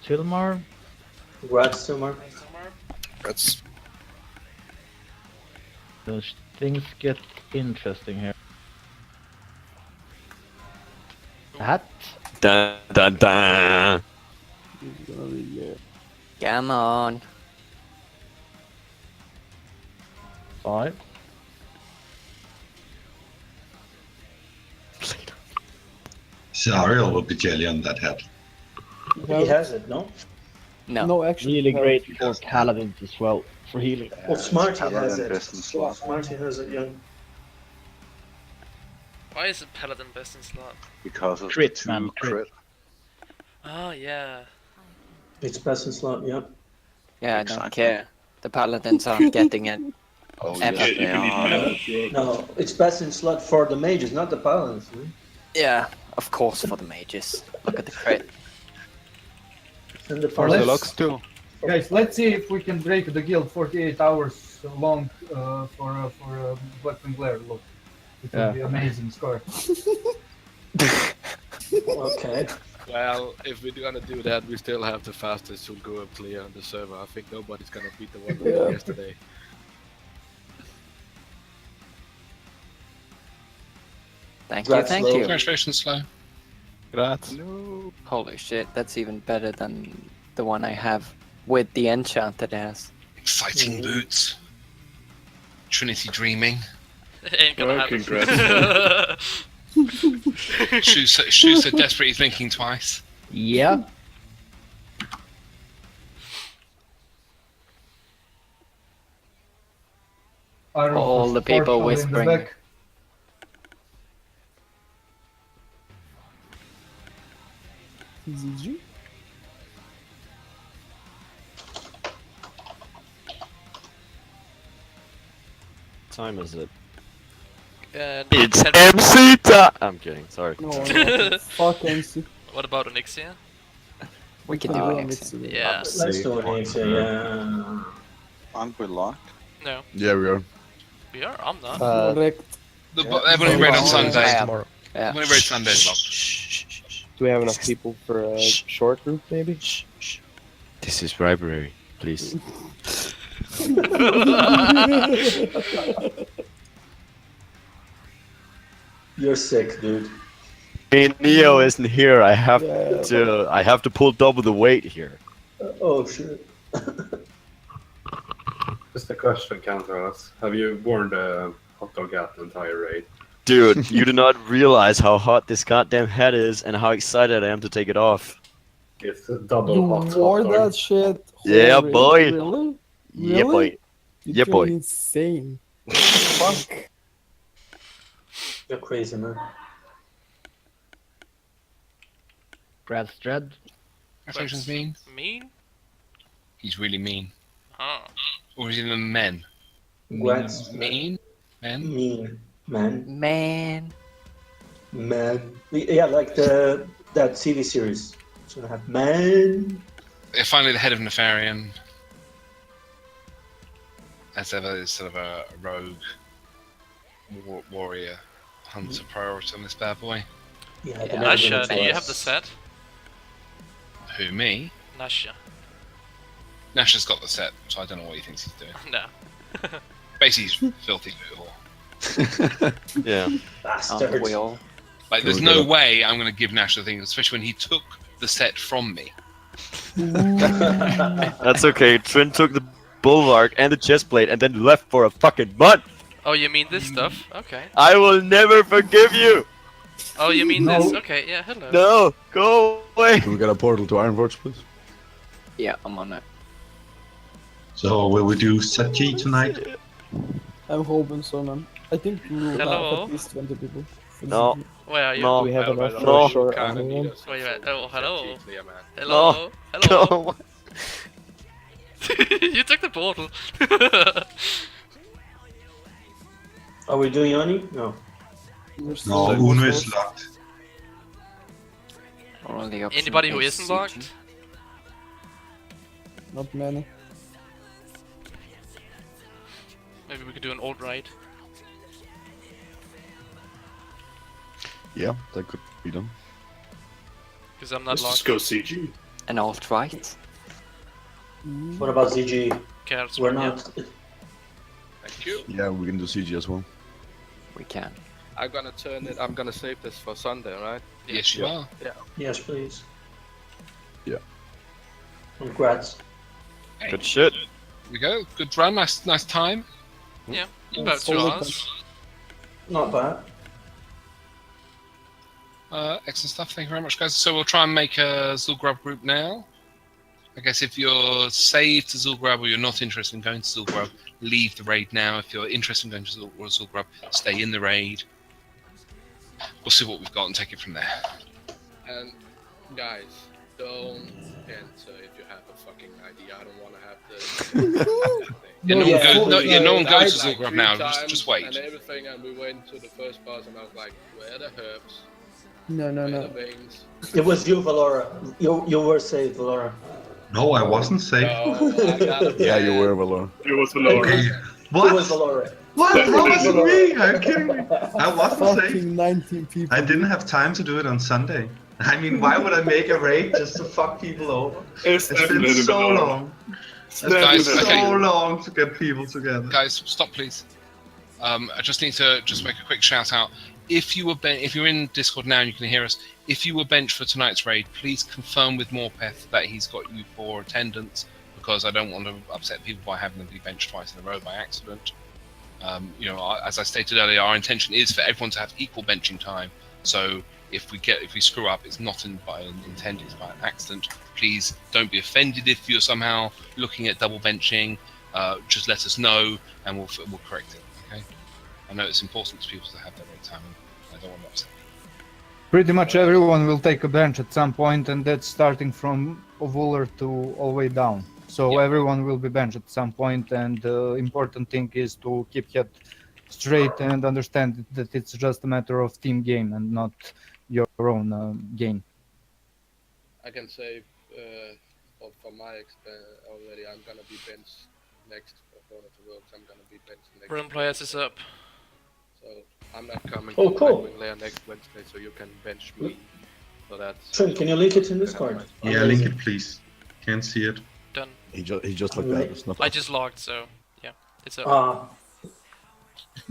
Tilmar. Congrats, Tilmar. That's Those things get interesting here. Hat. Dun dun dun. Come on. 5. Zariel will be jelly on that hat. He has it, no? No. No, actually. Really no. great for paladins as well, for healing. Oh, Smarty has Paladin it. best in slot. Smarty has it, yeah. Why is it Paladin best in slot? Because of Crit, the 2 man, crit. crit. Oh, yeah. It's best in slot, yeah. Yeah, I don't care. The paladins aren't getting it. Oh, Ever. yes, they are. No, it's best in slot for the mages, not the paladins. Man. Yeah, of course for the mages. Look at the crit. And the For the paladins. locks too. Guys, let's see if we can break the guild 48 hours long for Black and Glare. Look, it will be amazing score. Okay. Well, if we're gonna do that, we still have the fastest Hukommelse clear on the server. I think nobody's gonna beat the one we did yesterday. Thank you, thank you. Congratulations, Slow. Grats. No. Holy shit, that's even better than the one I have with the enchanted ass. Exciting boots. Trinity dreaming. Ain't gonna Oh, happen. congrats. Shoes so desperate he's thinking twice. Yeah. All the people whispering. GG. Time is it? It's MC time! I'm kidding, sorry. No, fuck MC. What about Onyxia? We can do it. Yeah. Let's do an answer, yeah. Aren't we locked? No. Yeah, we are. We are? I'm not. Correct. Everyone who read on Sunday. Yeah. Everyone who read Sunday is locked. Do we have enough people for a short group, maybe? This is bribery, please. You're sick, dude. Neo isn't here. I have to pull double the weight here. Oh shit. Just a question, Counterus. Have you worn the hot dog hat the entire raid? Dude, you do not realize how hot this goddamn hat is and how excited I am to take it off. It's a double You hot wore dog. that shit? Yeah, Holy- boy. Really? Yeah, boy. Yeah, You're boy. insane. Fuck. You're crazy, man. Brad's Dread. Ascension's mean. Mean? He's really mean. Oh. Or is he the men? Gratz. Mean? Men? Mean. Man. Man. Man. Yeah, like that TV series. What's gonna happen, man? Finally, the head of Nefarian. As ever, is sort of a rogue warrior hunter priority on this bad boy. Yeah, Nasha, do you have the set? Who, me? Nasha. Nasha's got the set, so I don't know what he thinks he's doing. No. Basically, he's filthy whore. Yeah. Bastard. We all. Like, there's no way I'm going to give Nash the thing, especially when he took the set from me. That's okay. Trin took the bulwark and the chest plate and then left for a fucking month. Oh, you mean this stuff? Okay. I will never forgive you. Oh, you mean this? Okay, yeah, hello. No, go away. Can we get a portal to Ironforge, please? Yeah, I'm on it. So will we do Sachi tonight? I'm hoping so, man. I think we will Hello? have at least 20 people. No. Where are you? No. Do we have enough for No. a short annual? Wait a minute. Oh, hello. No. Hello. Hello. No. You took the portal. Are we doing Oni? No. No, Uno is locked. Only option Anybody who is isn't CG. locked? Not many. Maybe we could do an old right. Yeah, that could be done. Because I'm not Let's locked. just go CG. An alt-right? What about ZG? Cares, We're yeah. not. Thank you. Yeah, we can do CG as well. We can. I'm gonna turn it. I'm gonna save this for Sunday, right? Yes, you are. Yeah. Yes, please. Yeah. Congrats. Good shit. Here we go. Good run. Nice time. Yeah, Yeah, about 2 solid. hours. Not bad. Excellent stuff. Thank you very much, guys. So we'll try and make a Zulgrub group now. I guess if you're saved to Zulgrub or you're not interested in going to Zulgrub, leave the raid now. If you're interested in going to Zulgrub, stay in the raid. We'll see what we've got and take it from there. And guys, don't enter if you have a fucking idea. I don't want to have the. No one goes to Like Zulgrub 3 now. times Just wait. And everything, and we went to the first boss, and I was like, "Where are the herbs? No, no, Where are no. the veins?" It was you, Valora. You were saved, Valora. No, I wasn't safe. No, I got Yeah, you were, Valor. It was Valora. It What? was Valora. What? How was it me? Are you kidding me? I wasn't safe. Fucking 19 people. I didn't have time to do it on Sunday. I mean, why would I make a raid just to fuck people over? It's It's been definitely so Valora. long. It's been Guys, so okay. long to get people together. Guys, stop, please. I just need to make a quick shout out. If you're in Discord now and you can hear us, if you were benched for tonight's raid, please confirm with Morpeth that he's got you for attendance, because I don't want to upset people by having them be benched twice in a row by accident. As I stated earlier, our intention is for everyone to have equal benching time. So if we screw up, it's not by intent, it's by an accident. Please don't be offended if you're somehow looking at double benching. Just let us know and we'll correct it. Okay. I know it's important to people to have that right time, and I don't want to upset people. Pretty much everyone will take a bench at some point, and that's starting from Ovular to all the way down. So everyone will be benched at some point, and the important thing is to keep head straight and understand that it's just a matter of team game and not your own game. I can say, from my experience already, I'm gonna be benched next for one of the worlds. I'm gonna be benched next. Brim Players is up. So I'm not coming Oh, to cool. Nightwing Lair next Wednesday, so you can bench me. So that's. Trin, can you link it in Discord? Yeah, link it, please. Can't see it. Done. He just like that. It's not. I just logged, so yeah, it's up.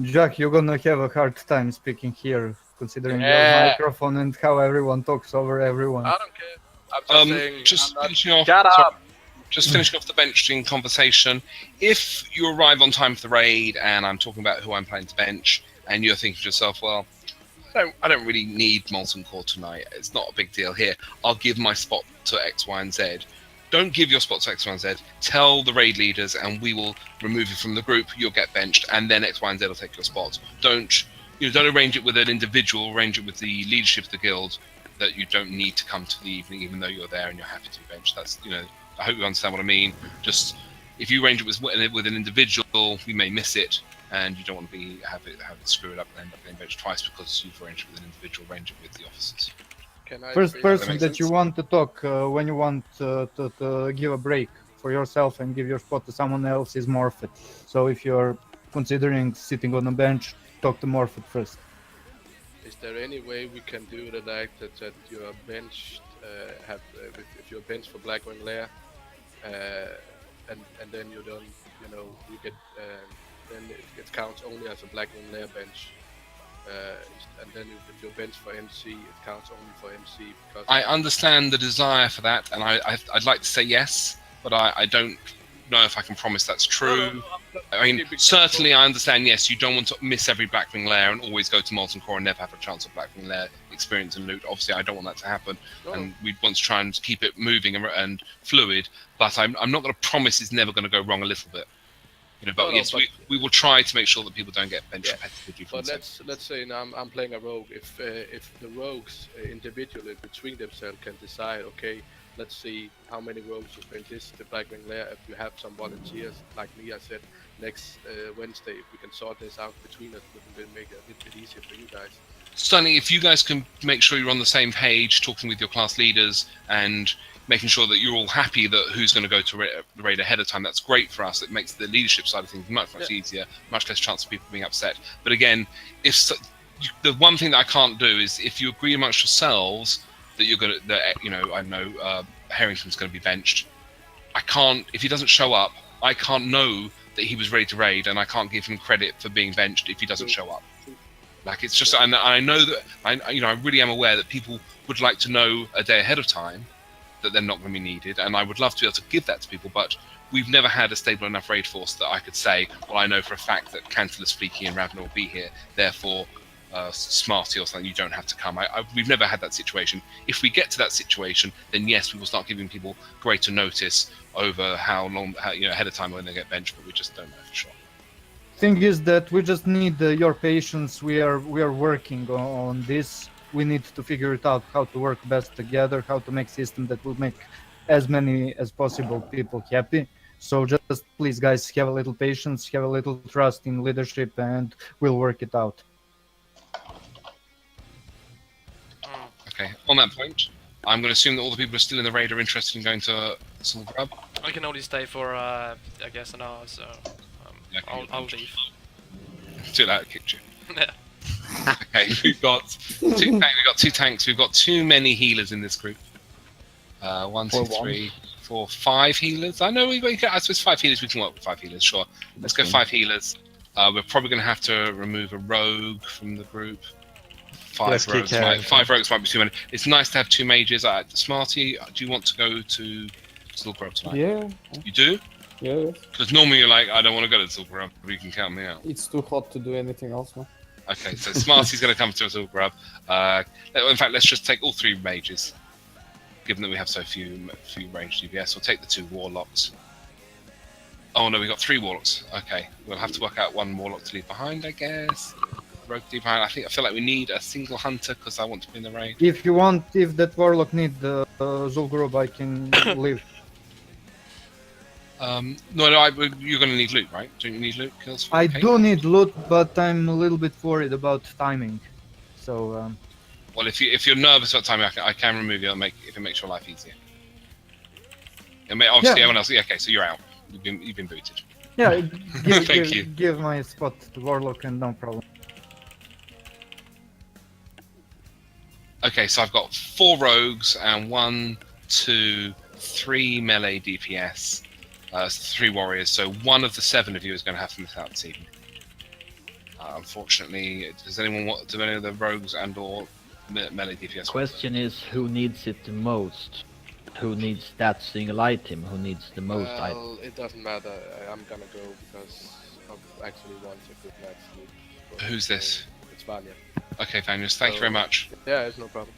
Jack, you're gonna have a hard time speaking here, considering your microphone and how everyone talks over everyone. I don't care. I'm just saying. Just I'm not... finishing off. Shut up. Just finishing off the benching conversation. If you arrive on time for the raid, and I'm talking about who I'm planning to bench, and you're thinking to yourself, well, I don't really need Molten Core tonight. It's not a big deal here. I'll give my spot to X, Y, and Z. Don't give your spot to X, Y, and Z. Tell the raid leaders, and we will remove you from the group. You'll get benched, and then X, Y, and Z will take your spot. Don't arrange it with an individual. Arrange it with the leadership of the guild that you don't need to come to the evening, even though you're there and you're happy to be benched. That's I hope you understand what I mean. Just if you arrange it with an individual, we may miss it, and you don't want to have it screw it up and end up getting benched twice because you've arranged it with an individual. Arrange it with the officers. Can I First say person something? that you want to talk when you want to give a break for yourself and give your spot to someone else is Morphet. So if you're considering sitting on a bench, talk to Morphet first. Is there any way we can do it like that you are benched, if you're benched for Blackwing Lair, and then you don't, you get, then it counts only as a Blackwing Lair bench. And then if you're benched for MC, it counts only for MC. Because I understand the desire for that, and I'd like to say yes, but I don't know if I can promise that's true. I mean, certainly I understand, yes, you don't want to miss every Blackwing Lair and always go to Molten Core and never have a chance of Blackwing Lair experience and loot. Obviously, I don't want that to happen, and we want to try and keep it moving and fluid, but I'm not going to promise it's never going to go wrong a little bit. But yes, we will try to make sure that people don't get bench repetitively. But let's say now I'm playing a rogue. If the rogues individually between themselves can decide, okay, let's see how many rogues you spend this the Blackwing Lair. If you have some volunteers like me, I said next Wednesday we can sort this out between us. It will make it a little bit easier for you guys. Certainly, if you guys can make sure you're on the same page, talking with your class leaders and making sure that you're all happy that who's going to go to the raid ahead of time, that's great for us. It makes the leadership side of things much easier, much less chance of people being upset. But again, the one thing that I can't do is if you agree amongst yourselves that you're going to, I know Harrington's going to be benched. I can't, if he doesn't show up, I can't know that he was ready to raid, and I can't give him credit for being benched if he doesn't show up. Like, it's just, and I know that I really am aware that people would like to know a day ahead of time that they're not going to be needed, and I would love to be able to give that to people, but we've never had a stable enough raid force that I could say, well, I know for a fact that Cantilus, Fleeky, and Ravner will be here, therefore Smarty or something, you don't have to come. We've never had that situation. If we get to that situation, then yes, we will start giving people greater notice over how long, ahead of time when they get benched, but we just don't know for sure. Thing is that we just need your patience. We are working on this. We need to figure it out how to work best together, how to make system that will make as many as possible people happy. So just please, guys, have a little patience, have a little trust in leadership, and we'll work it out. Okay, on that point, I'm going to assume that all the people who are still in the raid are interested in going to Soul Grub. I can only stay for, I guess, an hour, so I'll leave. Too late, I kicked you. Yeah. Okay, we've got two tanks. We've got too many healers in this group. 1, 2, 3, 4, 5 healers. I know I suppose 5 healers. We can work with 5 healers. Sure. Let's go 5 healers. We're probably going to have to remove a rogue from the group. 5 rogues. 5 rogues might be too many. It's nice to have 2 mages. Smarty, do you want to go to Silgrove tonight? Yeah. You do? Yeah. Because normally you're like, I don't want to go to Silgrove, but you can count me out. It's too hot to do anything else, man. Okay, so Smarty's going to come to us all grub. In fact, let's just take all 3 mages, given that we have so few ranged DPS. We'll take the 2 warlocks. Oh no, we got 3 warlocks. Okay, we'll have to work out 1 warlock to leave behind, I guess. Rogue to leave behind. I feel like we need a single hunter because I want to be in the raid. If that warlock need the Zul'Gurub, I can leave. No, you're going to need loot, right? Don't you need loot kills? I do need loot, but I'm a little bit worried about timing. So. Well, if you're nervous about timing, I can remove you if it makes your life easier. Obviously, everyone else. Okay, so you're out. You've been booted. Yeah, Thank you. Give my spot to warlock and no problem. Okay, so I've got 4 rogues and 1, 2, 3 melee DPS. 3 warriors, so 1 of the 7 of you is going to have to miss out this evening. Unfortunately, do any of the rogues and or melee DPS? Question is, who needs it the most? Who needs that single item? Who needs the most item? Well, it doesn't matter. I'm gonna go because I actually want a good night's sleep. Who's this? It's Vanya. Okay, Vanius, thank you very much. Yeah, it's no problem.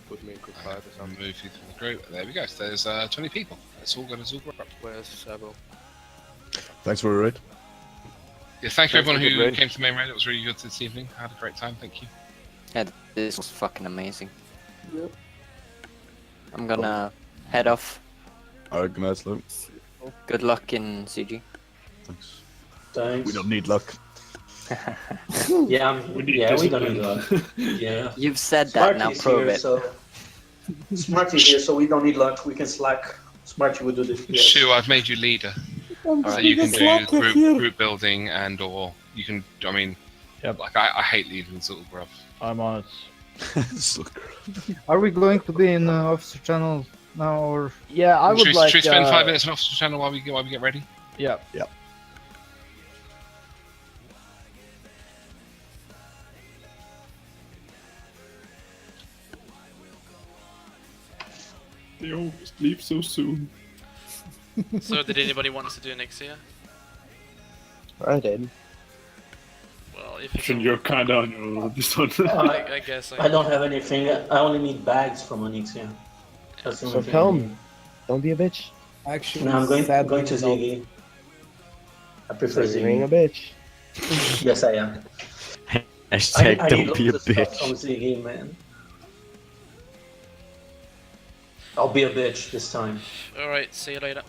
Put me in good fight or I'll something. move you through the group. There we go. So there's 20 people. Let's all go to Zul'Gurub. Where's Sabo? Thanks for the raid. Yeah, thank you everyone who raid. came to the main raid. It was really good this evening. I had a great time. Thank you. Yeah, this was fucking amazing. Yep. I'm gonna head off. Alright, good night, Slim. Good luck in CG. Thanks. Thanks. We don't need luck. Yeah, we don't need lunch. Yeah. You've said that, now Smarty's prove here, it. so Smarty's here, so we don't need lunch. We can slack. Smarty will do this. Yes. Shu, I've made you leader. So you can do group building and or you can. I mean, like I hate leading sort of gruff. I'm on it. Are we going to be in officer channel now, or? Yeah, I would Should like. we spend 5 minutes in officer channel while we get ready? Yeah. Yep. They always leave so soon. So did anybody want us to do Nixia? I did. Well, if Then you're kind of on your own this one. I guess I don't have anything. I only need bags from Onyxia. That's the So only thing I come. need. Don't be a bitch. Actually, No, I'm going sadly, to no. Ziggy. I prefer So you're being a Ziggy. bitch. Yes, I am. Hashtag I need don't be a lots of stuff bitch. from Ziggy, man. I'll be a bitch this time. Alright, see you later.